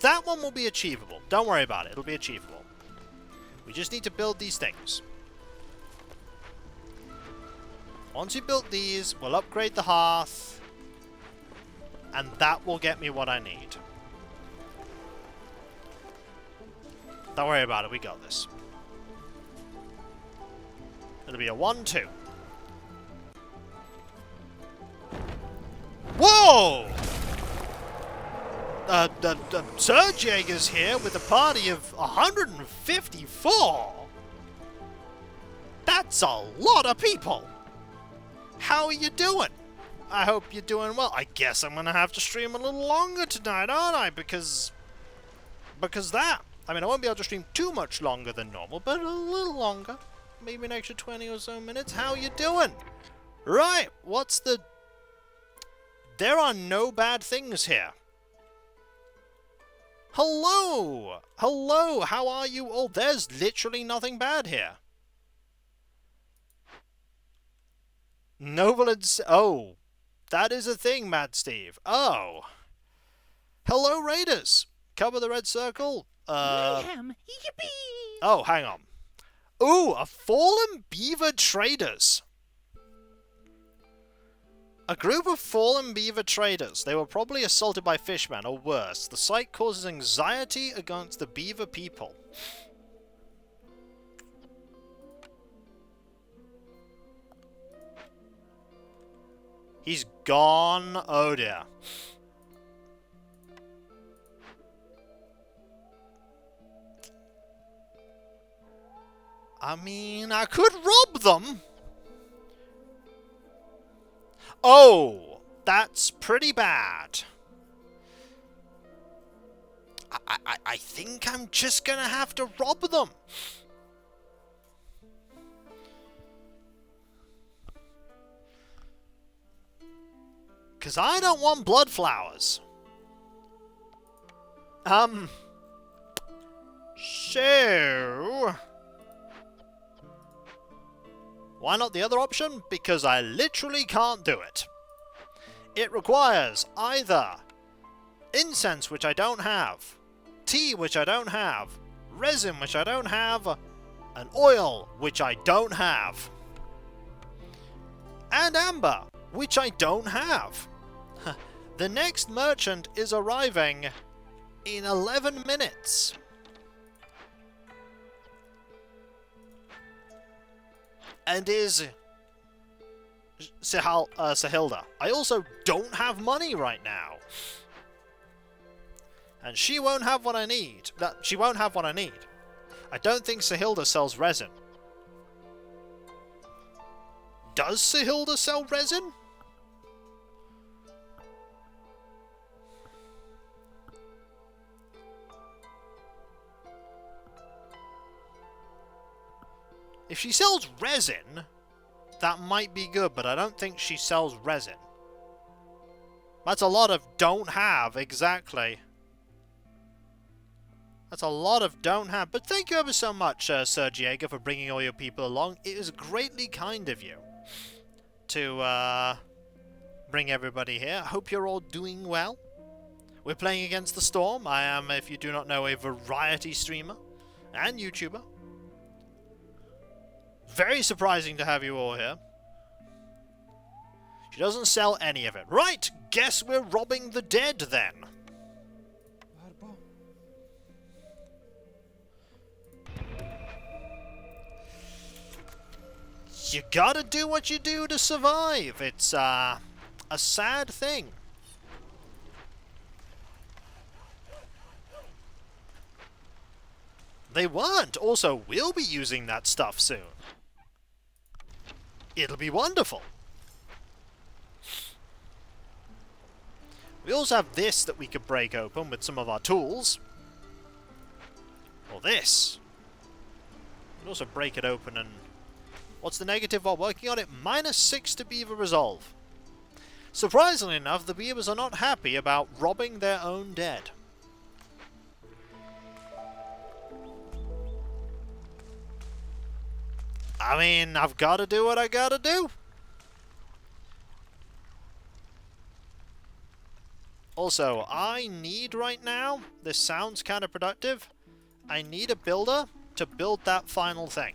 That one will be achievable. Don't worry about it. It'll be achievable. We just need to build these things. Once we build these, we'll upgrade the hearth. And that will get me what I need. Don't worry about it. We got this. It'll be a 1-2. Whoa! Surge Jaeger's here with a party of 154. That's a lot of people. How are you doing? I hope you're doing well. I guess I'm gonna have to stream a little longer tonight, aren't I? Because that. I mean, I won't be able to stream too much longer than normal, but a little longer. Maybe an extra 20 or so minutes. How you doing? Right, what's the... There are no bad things here. Hello! Hello, how are you all? There's literally nothing bad here. Noble and... Oh, that is a thing, Mad Steve. Oh. Hello, Raiders. Cover the red circle. Mayhem. Yippee! Oh, hang on. Ooh, a fallen beaver traders. A group of fallen beaver traders. They were probably assaulted by fishmen, or worse. The sight causes anxiety against the beaver people. He's gone. Oh dear. I mean, I could rob them. Oh, that's pretty bad. I think I'm just gonna have to rob them. Because I don't want blood flowers. So... Why not the other option? Because I literally can't do it. It requires either incense, which I don't have, tea, which I don't have, resin, which I don't have, and oil, which I don't have, and amber, which I don't have. The next merchant is arriving in 11 minutes. And is Sahilda. I also don't have money right now. And she won't have what I need. She won't have what I need. I don't think Sahilda sells resin. Does Sahilda sell resin? If she sells resin, that might be good, but I don't think she sells resin. That's a lot of don't have, exactly. That's a lot of don't have. But thank you ever so much, Sir Jaeger, for bringing all your people along. It is greatly kind of you to bring everybody here. I hope you're all doing well. We're playing against the Storm. I am, if you do not know, a variety streamer and YouTuber. Very surprising to have you all here. She doesn't sell any of it. Right, guess we're robbing the dead then. You gotta do what you do to survive. It's a sad thing. They weren't. Also, we'll be using that stuff soon. It'll be wonderful. We also have this that we could break open with some of our tools. Or this. We can also break it open and... What's the negative while working on it? -6 to beaver resolve. Surprisingly enough, the beavers are not happy about robbing their own dead. I mean, I've got to do what I got to do. Also, I need right now, this sounds counterproductive, I need a builder to build that final thing.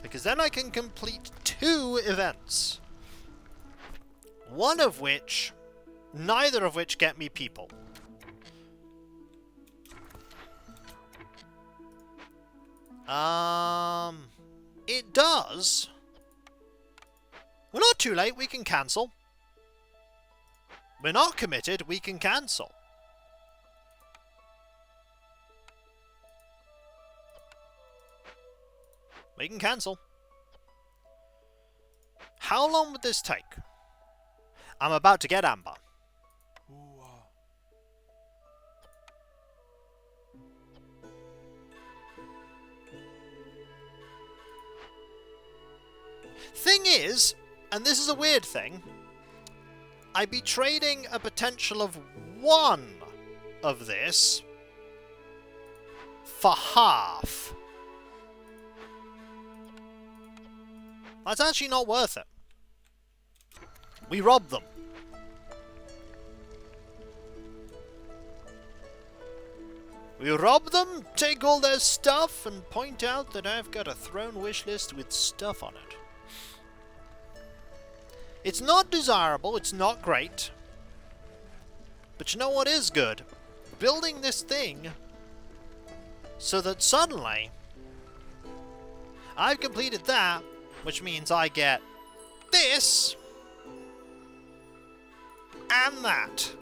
Because then I can complete 2 events. Neither of which get me people. It does. We're not too late, we can cancel. We're not committed, we can cancel. We can cancel. How long would this take? I'm about to get amber. Thing is, and this is a weird thing, I'd be trading a potential of 1 of this for half. That's actually not worth it. We rob them. We rob them, take all their stuff, and point out that I've got a throne wish list with stuff on it. It's not desirable, it's not great. But you know what is good? Building this thing so that suddenly I've completed that, which means I get this and that.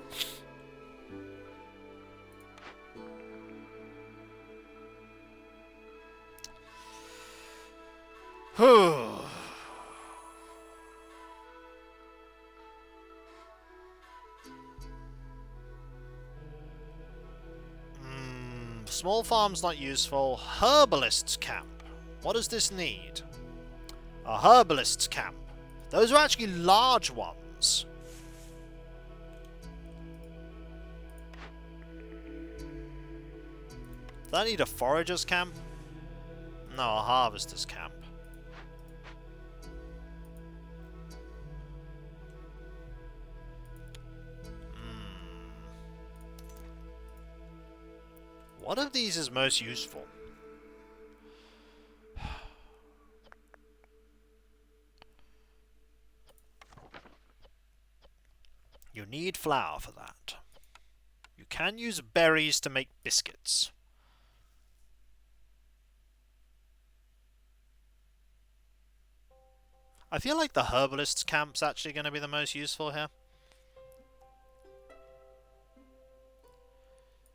Small farm's not useful. Herbalist's camp. What does this need? A herbalist's camp. Those are actually large ones. Does that need a forager's camp? No, a harvester's camp. What of these is most useful? You need flour for that. You can use berries to make biscuits. I feel like the herbalist's camp's actually going to be the most useful here.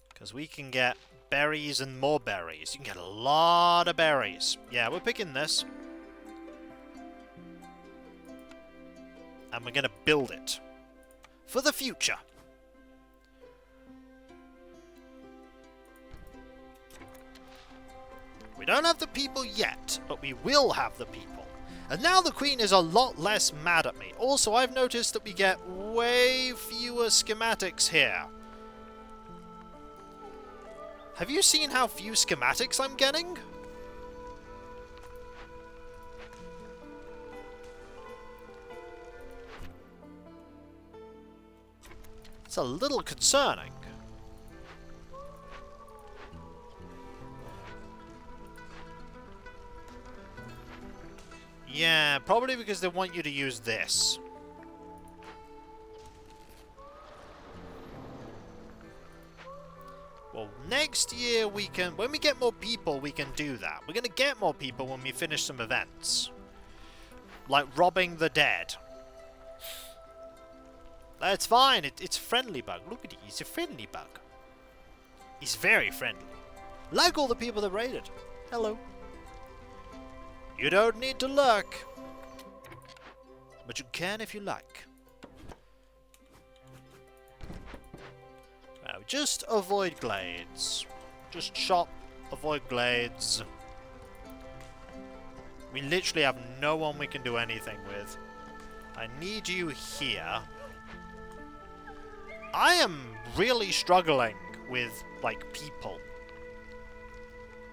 Because we can get berries and more berries. You can get a lot of berries. Yeah, we're picking this. And we're going to build it. For the future. We don't have the people yet, but we will have the people. And now the Queen is a lot less mad at me. Also, I've noticed that we get way fewer schematics here. Have you seen how few schematics I'm getting? It's a little concerning. Yeah, probably because they want you to use this. Well, next year we can... When we get more people, we can do that. We're going to get more people when we finish some events. Like robbing the dead. That's fine. It's a friendly bug. Look at it. He's a friendly bug. He's very friendly. Like all the people that raided. Hello. You don't need to lurk. But you can if you like. Now, just avoid glades. Just shop, avoid glades. We literally have no one we can do anything with. I need you here. I am really struggling with, like, people.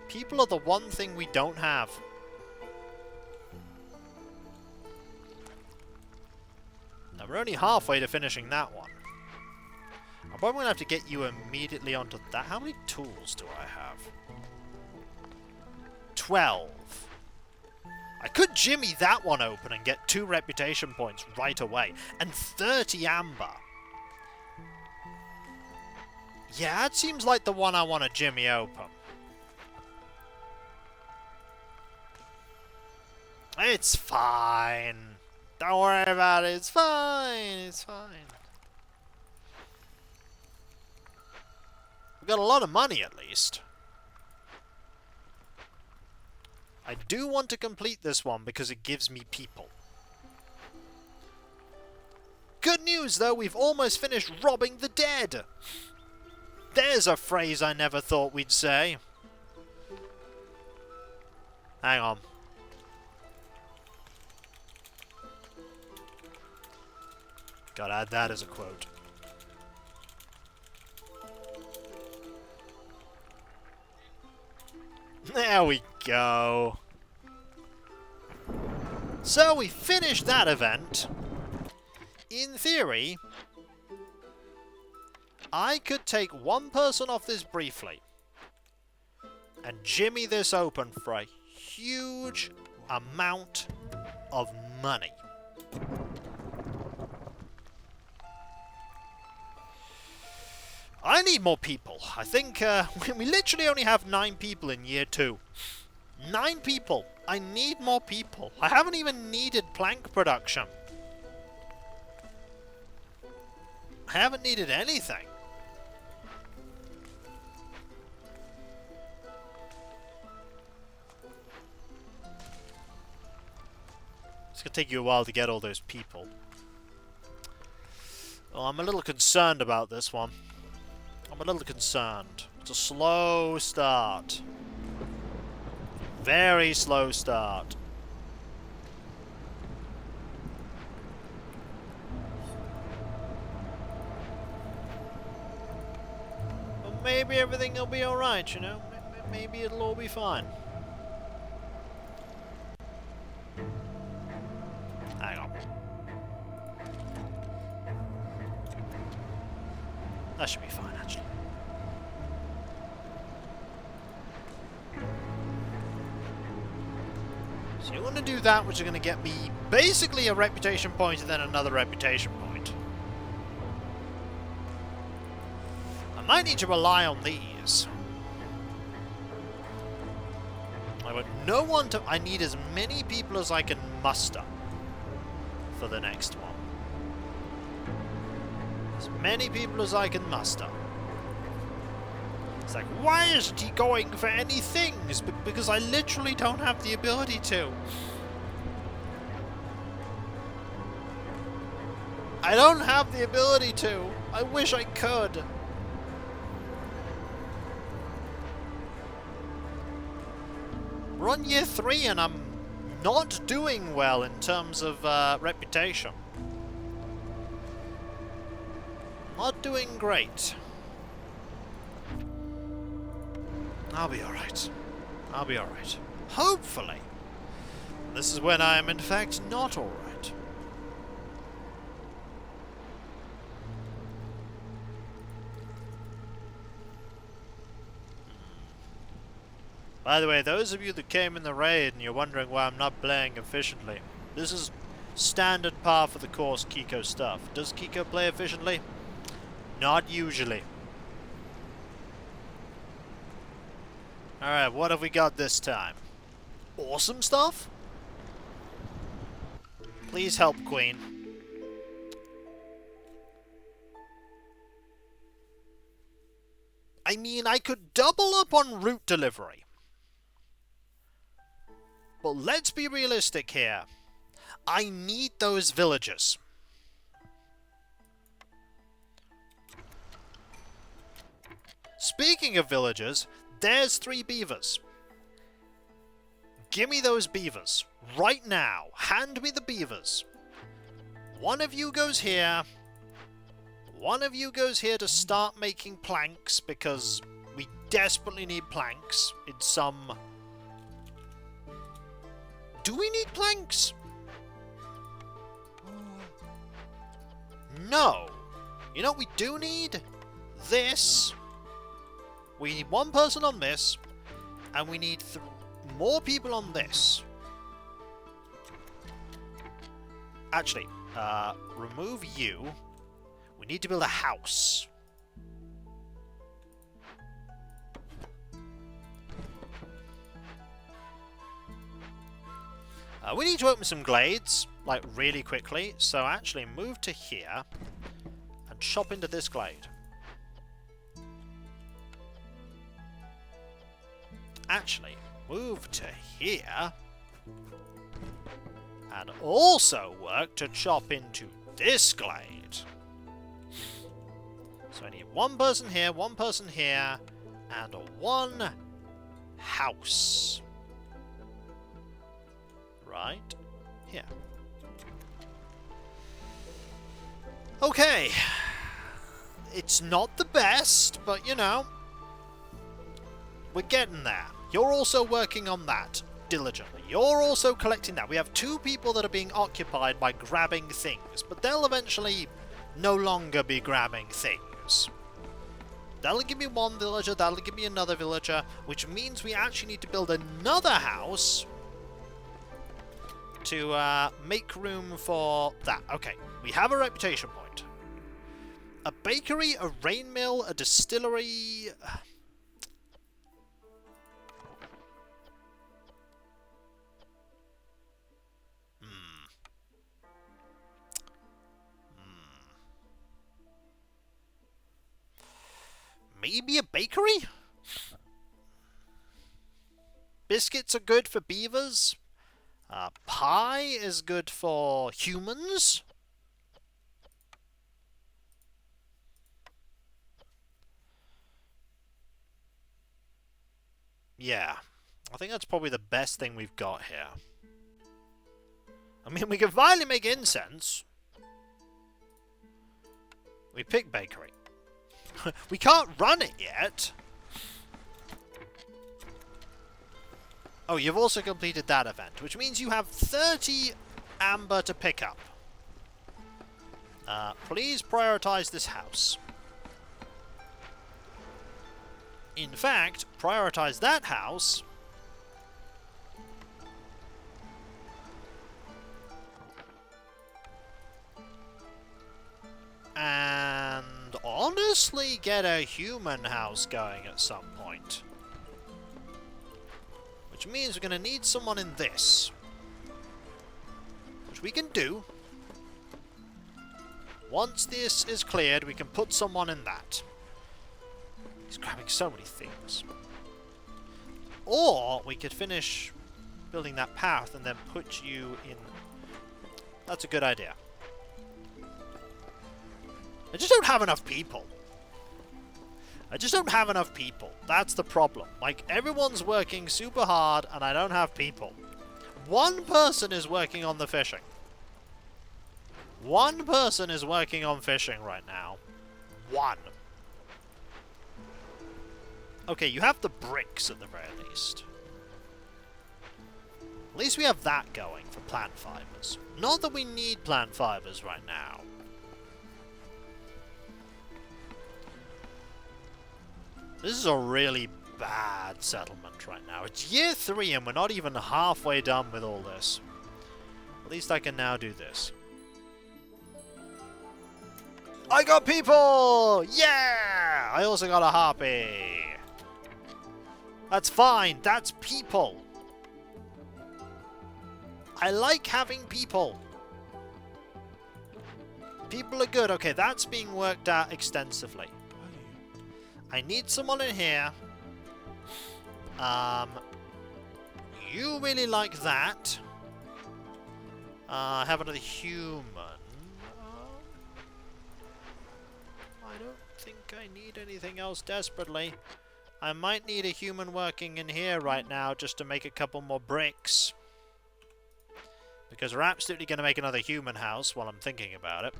People are the one thing we don't have. Now, we're only halfway to finishing that one. I'm probably going to have to get you immediately onto that. How many tools do I have? 12. I could jimmy that one open and get 2 reputation points right away. And 30 amber. Yeah, it seems like the one I want to jimmy open. It's fine. Don't worry about it. It's fine. It's fine. We've got a lot of money, at least. I do want to complete this one because it gives me people. Good news, though, we've almost finished robbing the dead. There's a phrase I never thought we'd say. Hang on. Gotta add that as a quote. There we go. So we finished that event. In theory, I could take one person off this briefly and jimmy this open for a huge amount of money. I need more people. I think we literally only have 9 people in year 2. 9 people. I need more people. I haven't even needed plank production. I haven't needed anything. It's going to take you a while to get all those people. Well, I'm a little concerned about this one. I'm a little concerned. It's a slow start. Very slow start. But maybe everything will be alright, you know? Maybe it'll all be fine. Hang on. That should be fine, actually. So you want to do that, which is going to get me basically a reputation point and then another reputation point. I might need to rely on these. I want no one to... I need as many people as I can muster for the next one. As many people as I can muster. It's like, why isn't he going for any things? Because I literally don't have the ability to. I don't have the ability to. I wish I could. We're on year 3 and I'm not doing well in terms of reputation. Not doing great. I'll be alright. I'll be alright. Hopefully. This is when I am in fact not alright. By the way, those of you that came in the raid and you're wondering why I'm not playing efficiently, this is standard par for the course Kiko stuff. Does Kiko play efficiently? Not usually. Alright, what have we got this time? Awesome stuff? Please help, Queen. I mean, I could double up on route delivery. But let's be realistic here. I need those villagers. Speaking of villagers, there's 3 beavers. Give me those beavers. Right now. Hand me the beavers. One of you goes here. One of you goes here to start making planks, because we desperately need planks in some... Do we need planks? No. You know what we do need? This. We need 1 person on this, and we need more people on this. Actually, remove you. We need to build a house. We need to open some glades, like, really quickly. So actually move to here and chop into this glade. Actually, move to here. And also work to chop into this glade. So I need one person here, and one house. Right here. Okay. It's not the best, but you know, we're getting there. You're also working on that diligently. You're also collecting that. We have 2 people that are being occupied by grabbing things, but they'll eventually no longer be grabbing things. That'll give me 1 villager, that'll give me another villager, which means we actually need to build another house to make room for that. Okay, we have a reputation point. A bakery, a rain mill, a distillery. Maybe a bakery? Biscuits are good for beavers. Pie is good for humans. Yeah, I think that's probably the best thing we've got here. I mean, we can finally make incense. We pick bakery. We can't run it yet. Oh, you've also completed that event, which means you have 30 amber to pick up. Please prioritize this house. In fact, prioritize that house. And honestly, get a human house going at some point. Which means we're going to need someone in this. Which we can do. Once this is cleared, we can put someone in that. He's grabbing so many things. Or we could finish building that path and then put you in. That's a good idea. I just don't have enough people. That's the problem. Like, everyone's working super hard and I don't have people. 1 person is working on the fishing. 1 person is working on fishing right now. 1. Okay, you have the bricks at the very least. At least we have that going for plant fibers. Not that we need plant fibers right now. This is a really bad settlement right now. It's year 3 and we're not even halfway done with all this. At least I can now do this. I got people! Yeah! I also got a harpy. That's fine. That's people. I like having people. People are good. Okay, that's being worked out extensively. I need someone in here. You really like that. I have another human. I don't think I need anything else desperately. I might need a human working in here right now just to make a couple more bricks. Because we're absolutely going to make another human house while I'm thinking about it.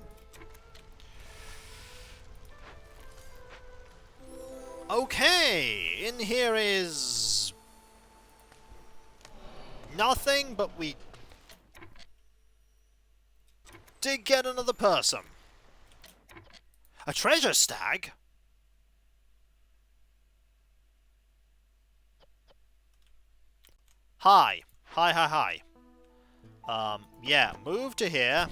Okay, in here is nothing, but we did get another person. A treasure stag? Hi. Hi. Yeah, move to here.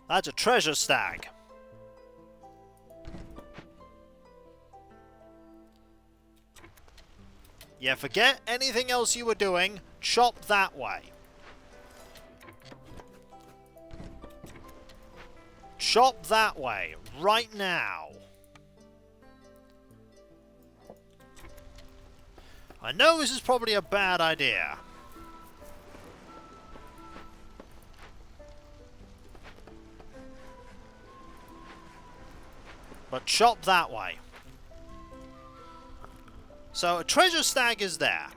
That's a treasure stag. Yeah, forget anything else you were doing. Chop that way. Chop that way, right now. I know this is probably a bad idea. But chop that way. So a treasure stag is there.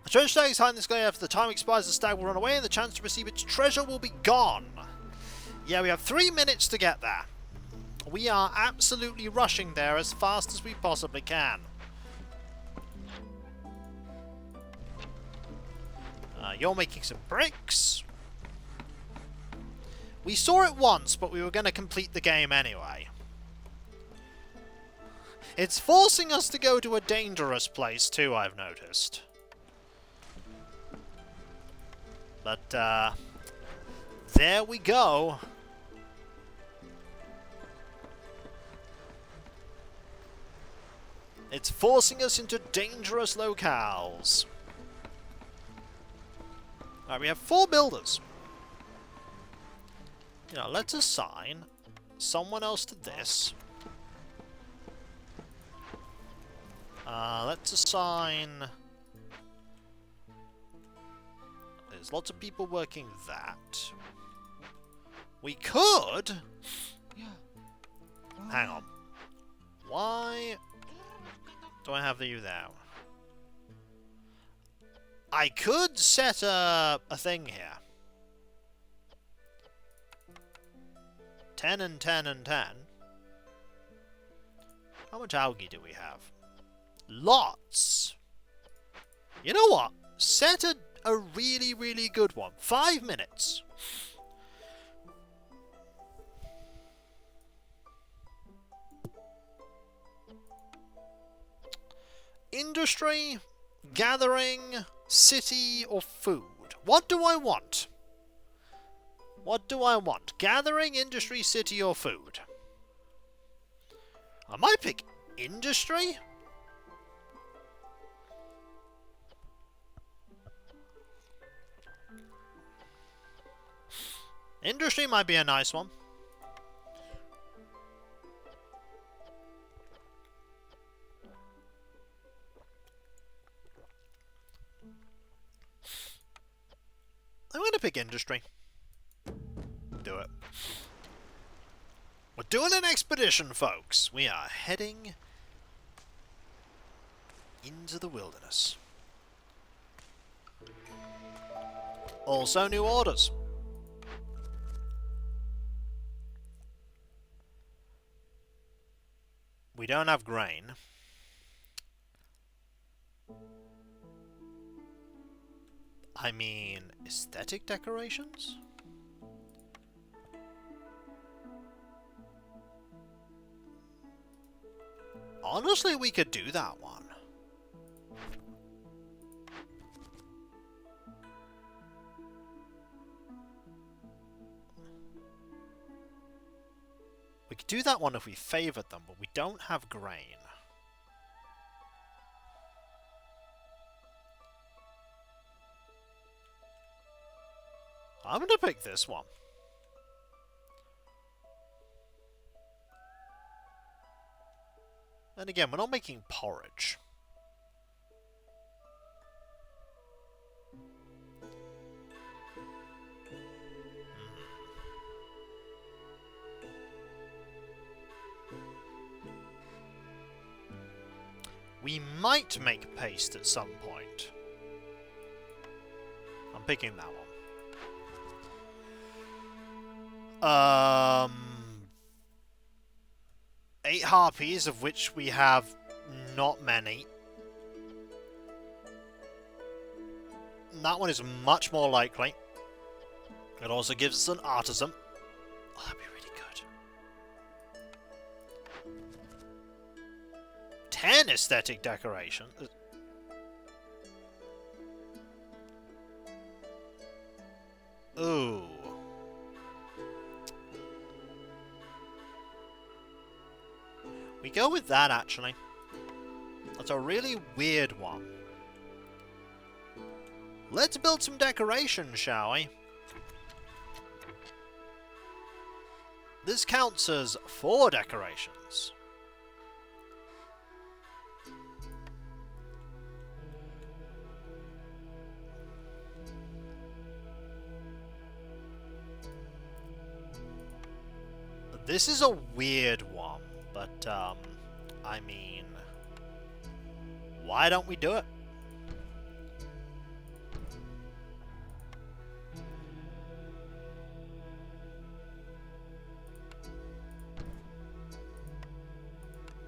The treasure stag is hiding in the sky. After the time expires, the stag will run away and the chance to receive its treasure will be gone. Yeah, we have 3 minutes to get there. We are absolutely rushing there as fast as we possibly can. You're making some bricks. We saw it once, but we were going to complete the game anyway. It's forcing us to go to a dangerous place too, I've noticed. But, there we go. It's forcing us into dangerous locales. Alright, we have 4 builders. You know, let's assign someone else to this. Let's assign... There's lots of people working that. We could... Hang on. Why do I have you there? I could set a thing here. 10 and 10 and 10. How much algae do we have? Lots! You know what? Set a really, really good one. 5 minutes. Industry, gathering, city, or food? What do I want? What do I want? Gathering, industry, city, or food? I might pick industry. Industry might be a nice one. I'm going to pick industry. Do it. We're doing an expedition, folks. We are heading into the wilderness. Also new orders. We don't have grain. I mean, aesthetic decorations? Honestly, we could do that one. We could do that one if we favoured them, but we don't have grain. I'm going to pick this one. And again, we're not making porridge. We might make paste at some point. I'm picking that one. 8 harpies, of which we have not many. That one is much more likely. It also gives us an artisan. Oh, that'd be really good. 10 aesthetic decoration. Ooh. We go with that, actually. That's a really weird one. Let's build some decorations, shall we? This counts as 4 decorations. This is a weird one, but, I mean, why don't we do it?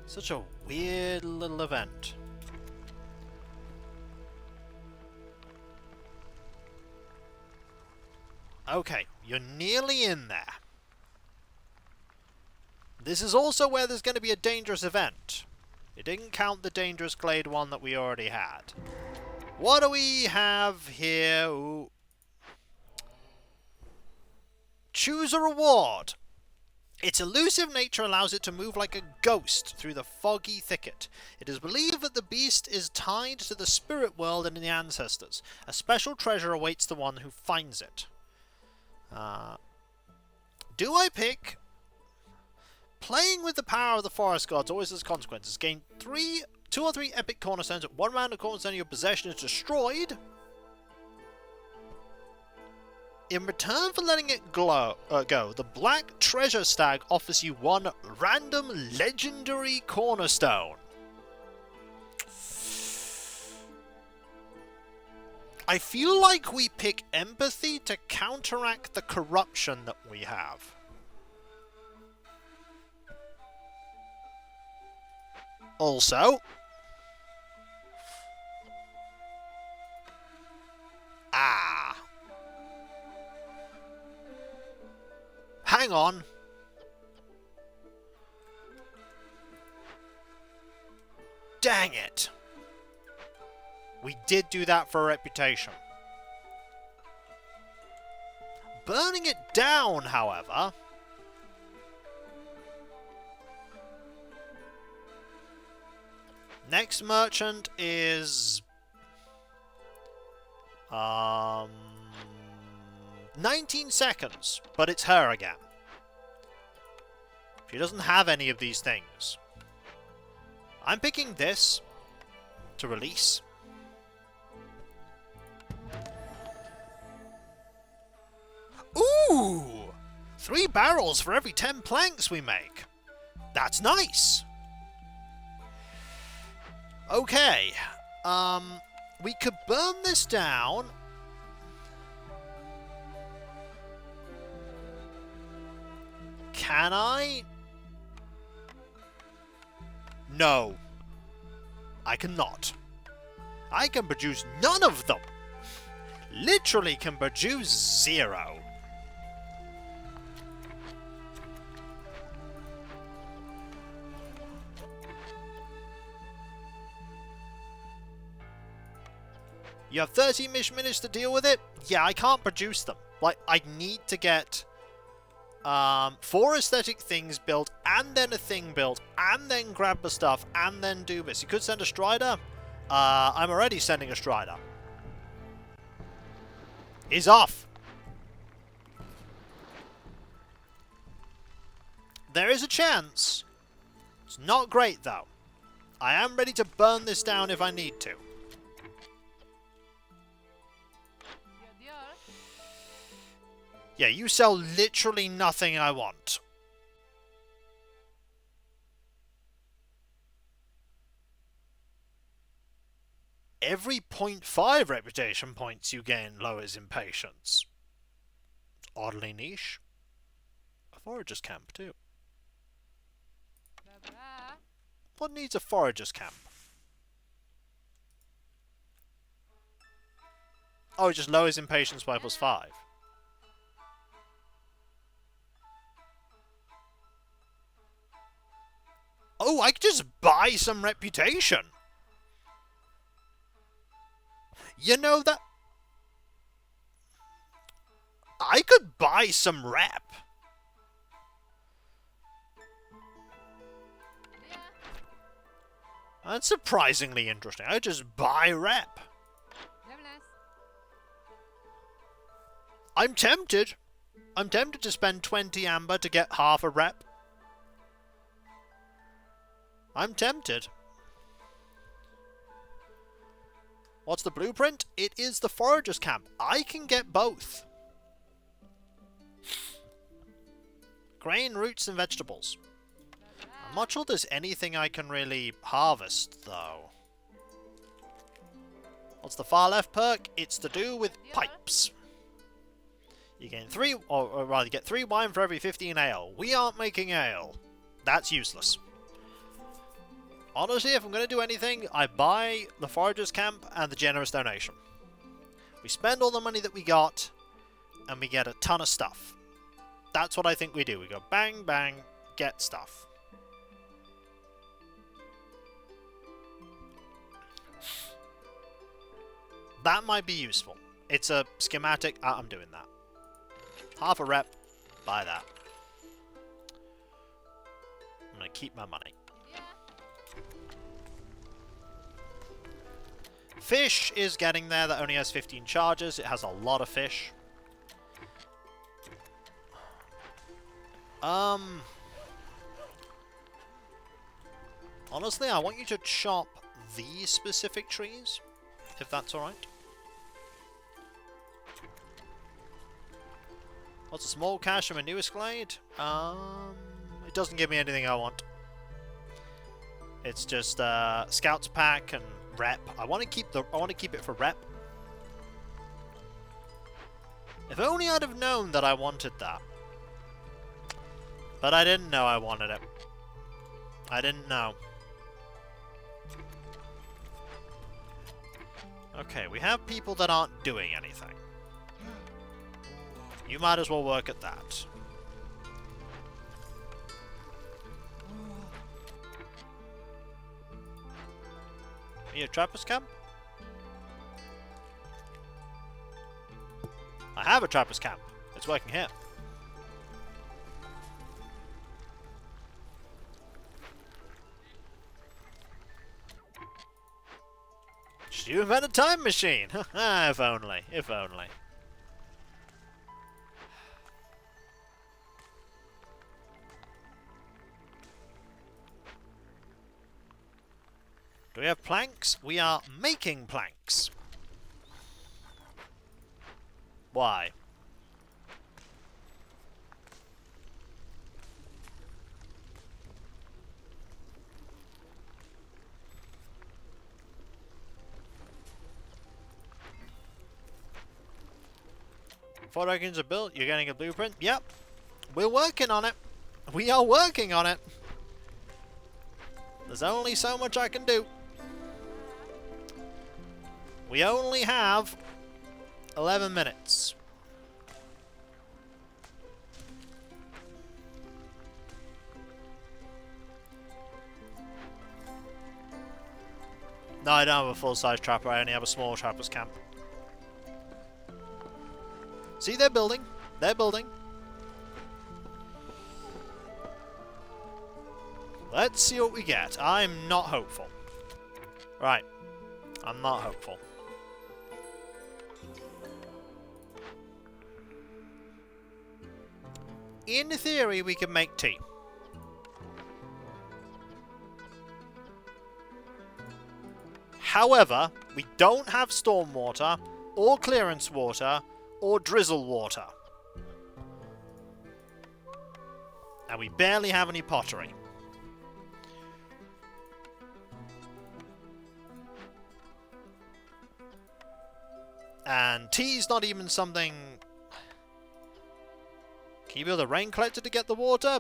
Such a weird little event. Okay, you're nearly in there. This is also where there's going to be a dangerous event. It didn't count the dangerous glade one that we already had. What do we have here? Ooh. Choose a reward. Its elusive nature allows it to move like a ghost through the foggy thicket. It is believed that the beast is tied to the spirit world and the ancestors. A special treasure awaits the one who finds it. Do I pick... Playing with the power of the forest gods always has consequences. Gain 2 or 3 epic cornerstones. At 1 round, a cornerstone of your possession is destroyed. In return for letting it go, the Black Treasure Stag offers you 1 random legendary cornerstone. I feel like we pick empathy to counteract the corruption that we have. Also, hang on. Dang it. We did do that for a reputation. Burning it down, however... Next merchant is... 19 seconds, but it's her again. She doesn't have any of these things. I'm picking this to release. Ooh! 3 barrels for every 10 planks we make. That's nice. Okay. We could burn this down. Can I? No. I cannot. I can produce none of them. Literally can produce 0. You have 30 minutes to deal with it? Yeah, I can't produce them. Like, I need to get 4 aesthetic things built, and then a thing built, and then grab the stuff, and then do this. You could send a Strider. I'm already sending a Strider. He's off. There is a chance. It's not great, though. I am ready to burn this down if I need to. Yeah, you sell literally nothing I want. Every 0.5 reputation points you gain lowers impatience. It's oddly niche. A forager's camp, too. What needs a forager's camp? Oh, it just lowers impatience by +5. Oh, I could just buy some reputation. You know that... I could buy some rep. That's surprisingly interesting. I just buy rep. I'm tempted. I'm tempted to spend 20 amber to get half a rep. I'm tempted. What's the blueprint? It is the forager's camp. I can get both. Grain, roots, and vegetables. I'm not sure there's anything I can really harvest, though. What's the far left perk? It's to do with pipes. You gain 3, or rather, you get 3 wine for every 15 ale. We aren't making ale. That's useless. Honestly, if I'm going to do anything, I buy the forager's camp and the generous donation. We spend all the money that we got, and we get a ton of stuff. That's what I think we do. We go bang, bang, get stuff. That might be useful. It's a schematic. I'm doing that. Half a rep. Buy that. I'm going to keep my money. Fish is getting there. That only has 15 charges. It has a lot of fish. Honestly, I want you to chop these specific trees, if that's alright. What's a small cache from a new Escalade? It doesn't give me anything I want. It's just Scouts pack and rep. I want to keep it for rep. If only I'd have known that I wanted that. But I didn't know I wanted it. I didn't know. Okay, we have people that aren't doing anything. You might as well work at that. Are you a trapper's camp? I have a trapper's camp. It's working here. Should you invent a time machine? If only. If only. Do we have planks? We are making planks. Why? Four dragons are built. You're getting a blueprint? Yep. We're working on it. We are working on it. There's only so much I can do. We only have 11 minutes. No, I don't have a full-size trapper. I only have a small trapper's camp. See, they're building. They're building. Let's see what we get. I'm not hopeful. Right. I'm not hopeful. In theory, we can make tea. However, we don't have stormwater, or clearance water, or drizzle water. And we barely have any pottery. And tea's not even something... Can you build a rain collector to get the water?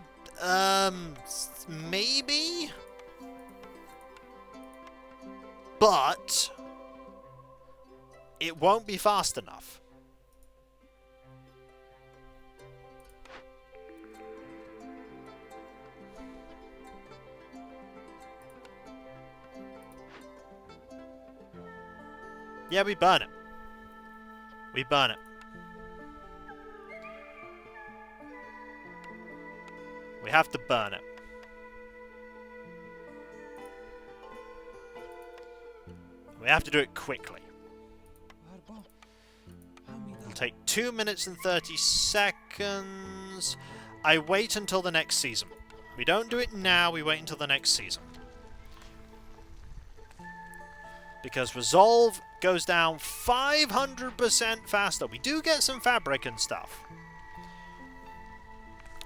Maybe? But... it won't be fast enough. Yeah, we burn it. We burn it. We have to burn it. We have to do it quickly. It'll take 2 minutes and 30 seconds. I wait until the next season. We don't do it now, we wait until the next season. Because Resolve goes down 500% faster. We do get some fabric and stuff.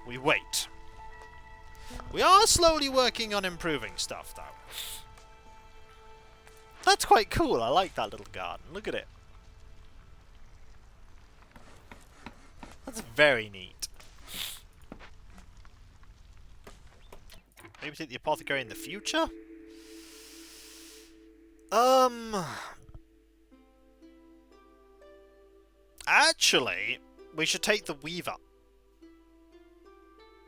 We wait. We are slowly working on improving stuff, though. That's quite cool. I like that little garden. Look at it. That's very neat. Maybe take the apothecary in the future? Actually, we should take the weaver.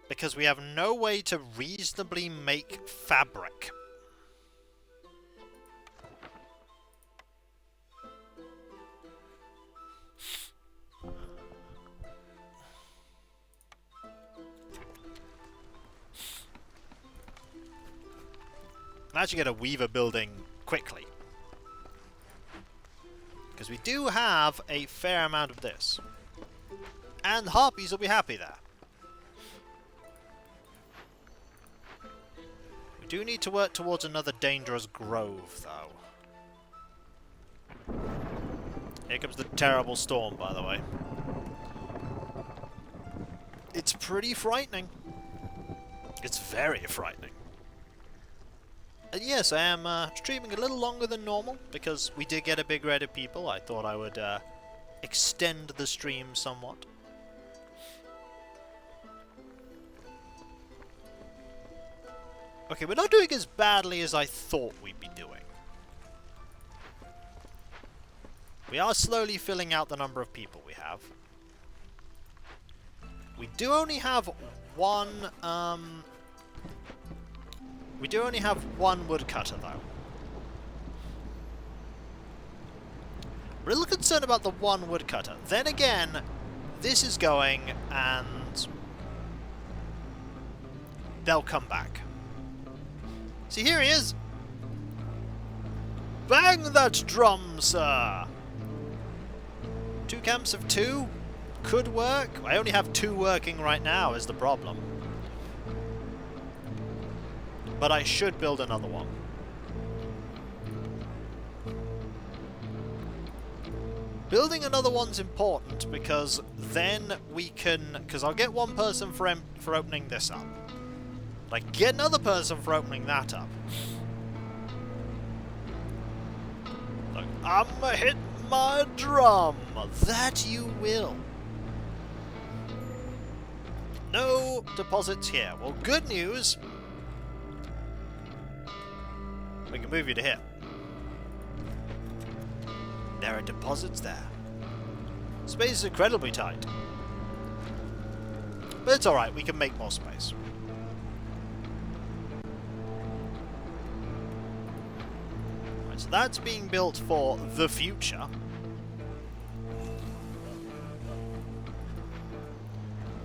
Because we have no way to reasonably make fabric. Let's actually get a weaver building quickly. Because we do have a fair amount of this. And harpies will be happy there. We do need to work towards another dangerous grove, though. Here comes the terrible storm, by the way. It's pretty frightening. It's very frightening. And yes, I am streaming a little longer than normal, because we did get a big raid of people. I thought I would extend the stream somewhat. Okay, we're not doing as badly as I thought we'd be doing. We are slowly filling out the number of people we have. We do only have one, we do only have one woodcutter, though. I'm a little concerned about the one woodcutter. Then again, this is going, and they'll come back. See, here he is! Bang that drum, sir! 2 camps of 2? Could work. I only have 2 working right now, is the problem. But I should build another one. Building another one's important because then we can... Because I'll get one person for opening this up. Like, get another person for opening that up. Look, I'ma hit my drum. That you will. No deposits here. Well, good news. We can move you to here. There are deposits there. Space is incredibly tight. But it's alright, we can make more space. Right, so that's being built for the future.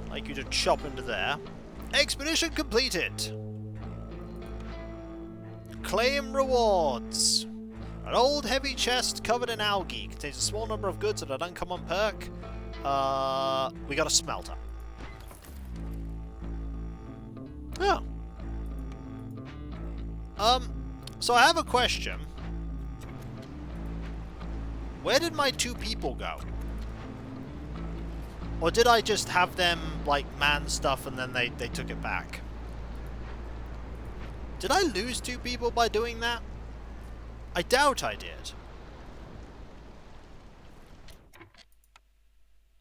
I'd like you to chop into there. Expedition completed! Claim rewards. An old heavy chest covered in algae contains a small number of goods at an uncommon perk. We got a smelter. Oh. So I have a question. Where did my 2 people go? Or did I just have them, like, man stuff and then they took it back? Did I lose 2 people by doing that? I doubt I did.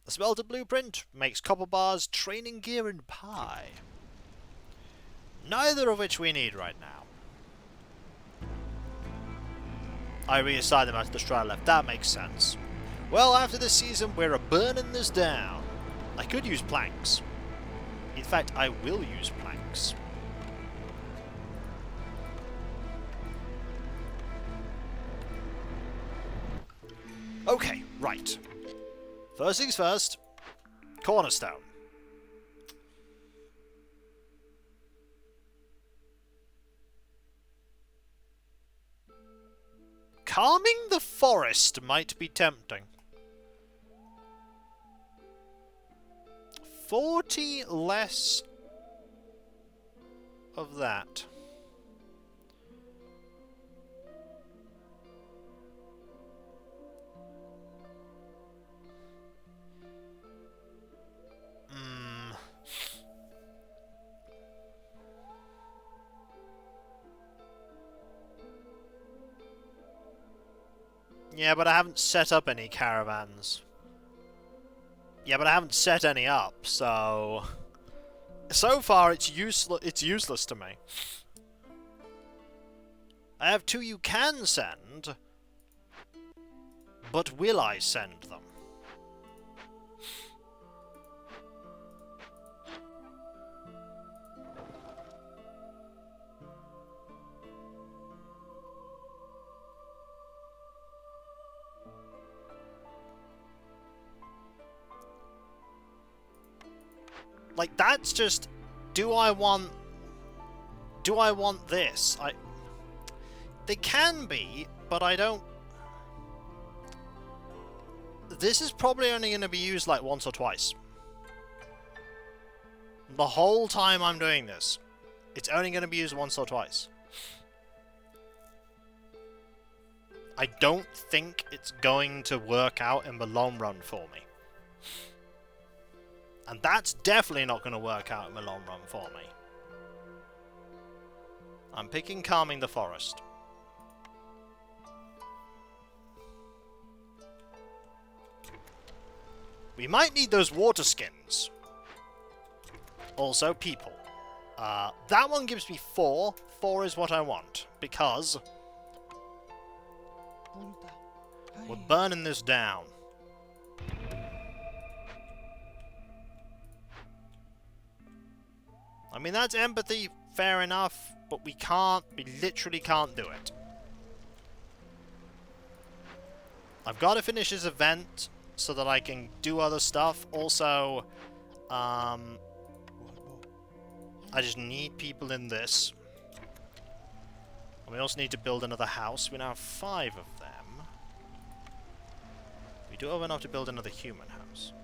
The smelter blueprint makes copper bars, training gear, and pie. Neither of which we need right now. I reassign them after the strata left. That makes sense. Well, after this season, we're burning this down. I could use planks. In fact, I will use planks. Okay, right. First things first. Cornerstone. Calming the forest might be tempting. 40 less of that. Yeah, but I haven't set up any caravans. Yeah, but I haven't set any up, so... So far, it's useless to me. I have 2 you can send, but will I send them? Like, that's just... Do I want this? They can be, but I don't... This is probably only going to be used, like, once or twice. The whole time I'm doing this. It's only going to be used once or twice. I don't think it's going to work out in the long run for me. And that's definitely not going to work out in the long run for me. I'm picking Calming the Forest. We might need those water skins. Also, people. That one gives me 4. 4 is what I want. Because we're burning this down. I mean, that's empathy, fair enough, but we literally can't do it. I've got to finish this event so that I can do other stuff. Also, I just need people in this. And we also need to build another house. We now have 5 of them. We do have enough to build another human house.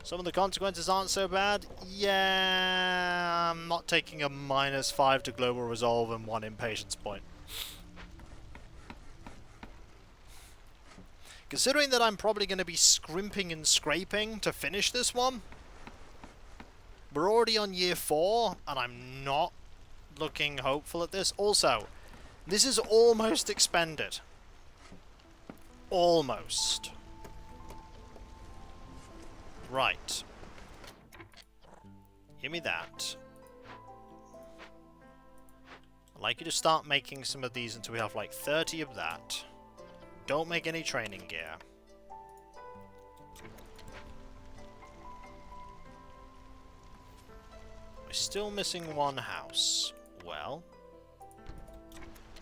Some of the consequences aren't so bad. Yeah, I'm not taking a -5 to global resolve and 1 impatience point. Considering that I'm probably going to be scrimping and scraping to finish this one, we're already on year 4, and I'm not looking hopeful at this. Also, this is almost expended. Almost. Right. Give me that. I'd like you to start making some of these until we have like 30 of that. Don't make any training gear. We're still missing 1 house. Well.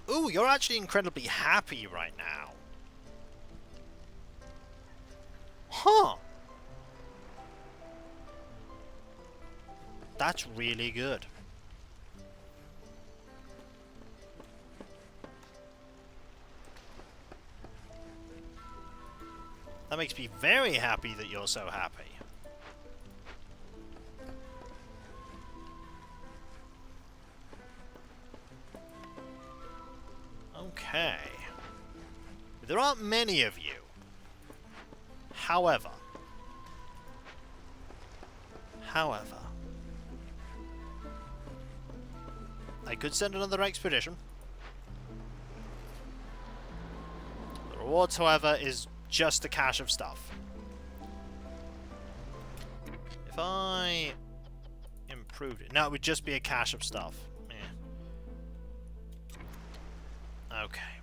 Ooh, you're actually incredibly happy right now. Huh. That's really good. That makes me very happy that you're so happy. Okay. There aren't many of you. However. I could send another expedition. The rewards, however, is just a cache of stuff. If I improved it... No, it would just be a cache of stuff. Yeah. Okay.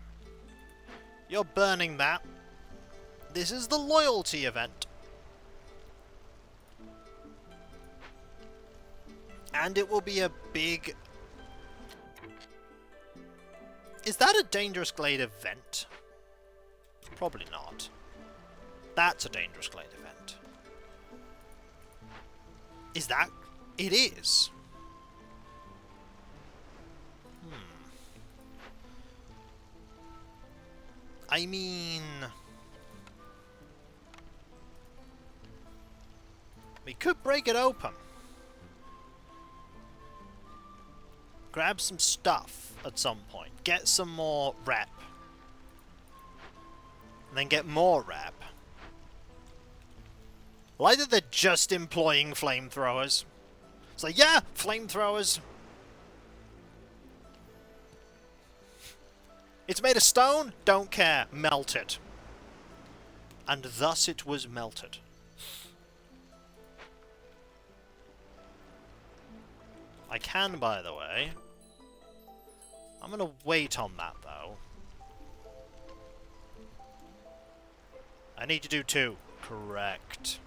You're burning that. This is the loyalty event. And it will be a big... Is that a Dangerous Glade event? Probably not. That's a Dangerous Glade event. Is that... It is. I mean... we could break it open. Grab some stuff at some point. Get some more rep. And then get more rep. I like that they're just employing flamethrowers. It's like, yeah, flamethrowers. It's made of stone? Don't care. Melt it. And thus it was melted. I can, by the way. I'm going to wait on that, though. I need to do 2. Correct.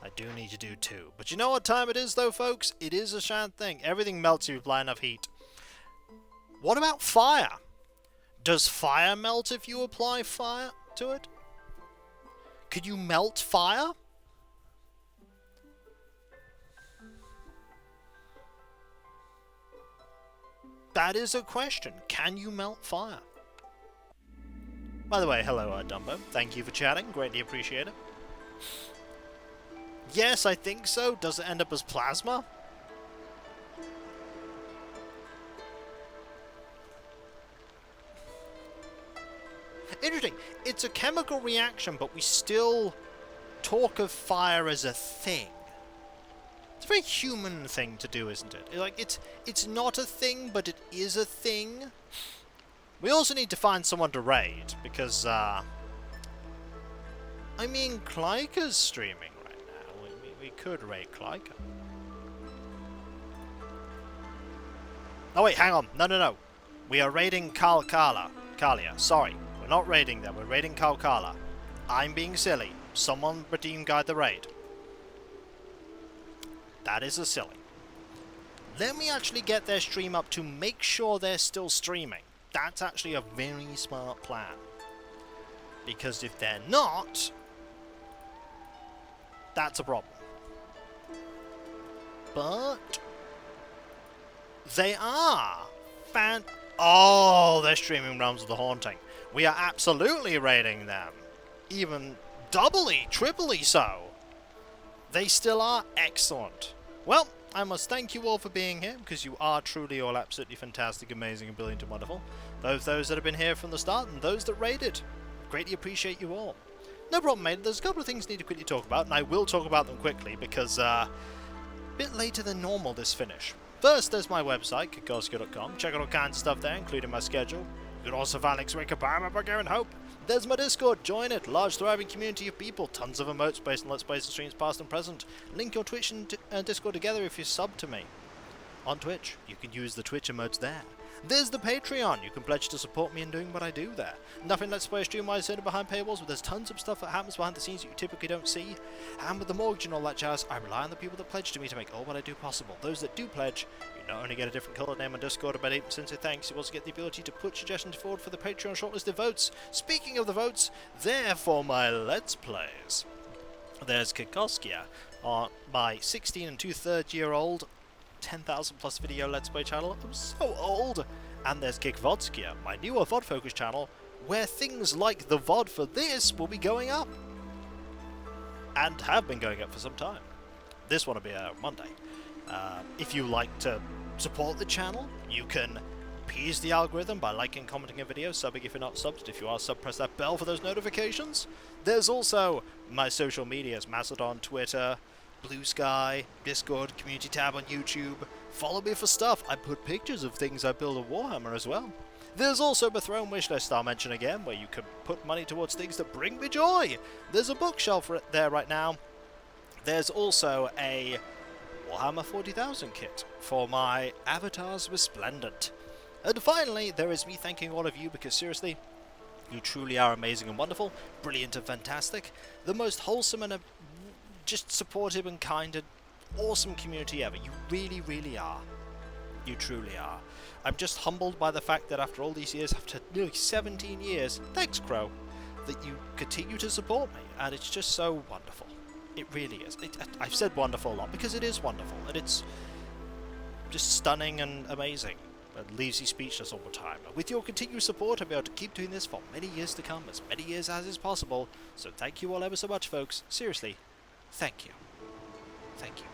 I do need to do 2. But you know what time it is, though, folks? It is a shan't thing. Everything melts if you apply enough heat. What about fire? Does fire melt if you apply fire to it? Could you melt fire? That is a question. Can you melt fire? By the way, hello, Dumbo. Thank you for chatting. Greatly appreciate it. Yes, I think so. Does it end up as plasma? Interesting. It's a chemical reaction, but we still talk of fire as a thing. It's a very human thing to do, isn't it? Like, it's not a thing, but it is a thing. We also need to find someone to raid, because, I mean, Kleika's streaming right now. We could raid Kleika. Oh wait, hang on. No. We are raiding Kalia. Sorry. We're not raiding them. We're raiding Kala. I'm being silly. Someone redeem guide the raid. That is a silly. Let me actually get their stream up to make sure they're still streaming. That's actually a very smart plan. Because if they're not, that's a problem. But they are. Oh, they're streaming Realms of the Haunting. We are absolutely raiding them. Even doubly, triply so. They still are excellent. Well, I must thank you all for being here, because you are truly all absolutely fantastic, amazing, and brilliant and wonderful. Both those that have been here from the start and those that raided. Greatly appreciate you all. No problem, mate. There's a couple of things I need to quickly talk about, and I will talk about them quickly, because a bit later than normal this finish. First, there's my website, kikoska.com. Check out all kinds of stuff there, including my schedule. You can also find links where you can buy my book, Hope. There's my Discord, join it. Large thriving community of people, tons of emotes based on Let's Plays and streams past and present. Link your Twitch and Discord together if you sub to me. On Twitch, you can use the Twitch emotes there. There's the Patreon, you can pledge to support me in doing what I do there. Nothing Let's Play stream-wise hidden behind paywalls, but there's tons of stuff that happens behind the scenes that you typically don't see. And with the mortgage and all that jazz, I rely on the people that pledge to me to make all what I do possible. Those that do pledge, you not only get a different colour name on Discord, about 8% of thanks, you also get the ability to put suggestions forward for the Patreon shortlisted votes. Speaking of the votes, there for my Let's Plays. There's Kikoskia, my 16 and 2/3 year old 10,000 plus video Let's Play channel. I'm so old! And there's Kikvodskia, my newer VOD focused channel, where things like the VOD for this will be going up. And have been going up for some time. This one will be out Monday. If you like to support the channel, you can appease the algorithm by liking, commenting a video, subbing if you're not subbed. If you are subbed, press that bell for those notifications. There's also my social medias, Mastodon, Twitter, Blue Sky, Discord, community tab on YouTube. Follow me for stuff. I put pictures of things I build a Warhammer as well. There's also the Throne Wishlist I'll mention again, where you can put money towards things that bring me joy. There's a bookshelf there right now. There's also a Warhammer 40,000 kit for my Avatars Resplendent. And finally, there is me thanking all of you, because seriously, you truly are amazing and wonderful, brilliant and fantastic, the most wholesome and just supportive and kind and awesome community ever. You really, really are. You truly are. I'm just humbled by the fact that after all these years, after nearly 17 years, thanks Crow, that you continue to support me, and it's just so wonderful. It really is. I've said wonderful a lot, because it is wonderful, and it's just stunning and amazing It leaves you speechless all the time. With your continued support, I'll be able to keep doing this for many years to come, as many years as is possible. So thank you all ever so much, folks. Seriously, thank you. Thank you.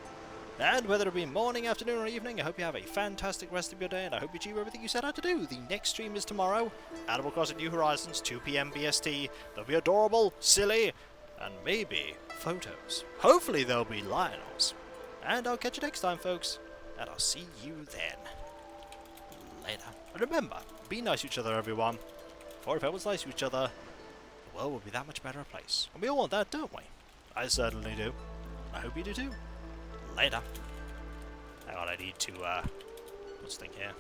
And whether it be morning, afternoon, or evening, I hope you have a fantastic rest of your day, and I hope you achieve everything you set out to do. The next stream is tomorrow, Animal Crossing New Horizons, 2 PM BST. They'll be adorable, silly, and maybe photos. Hopefully there'll be Lionels. And I'll catch you next time, folks, and I'll see you then. Later. And remember, be nice to each other, everyone. For if everyone's nice to each other, the world will be that much better a place. And we all want that, don't we? I certainly do. I hope you do too. Later. Hang on, I need to, what's the thing here?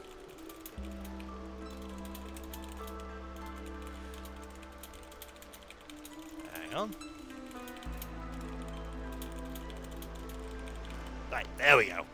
Hang on. Right, there we go.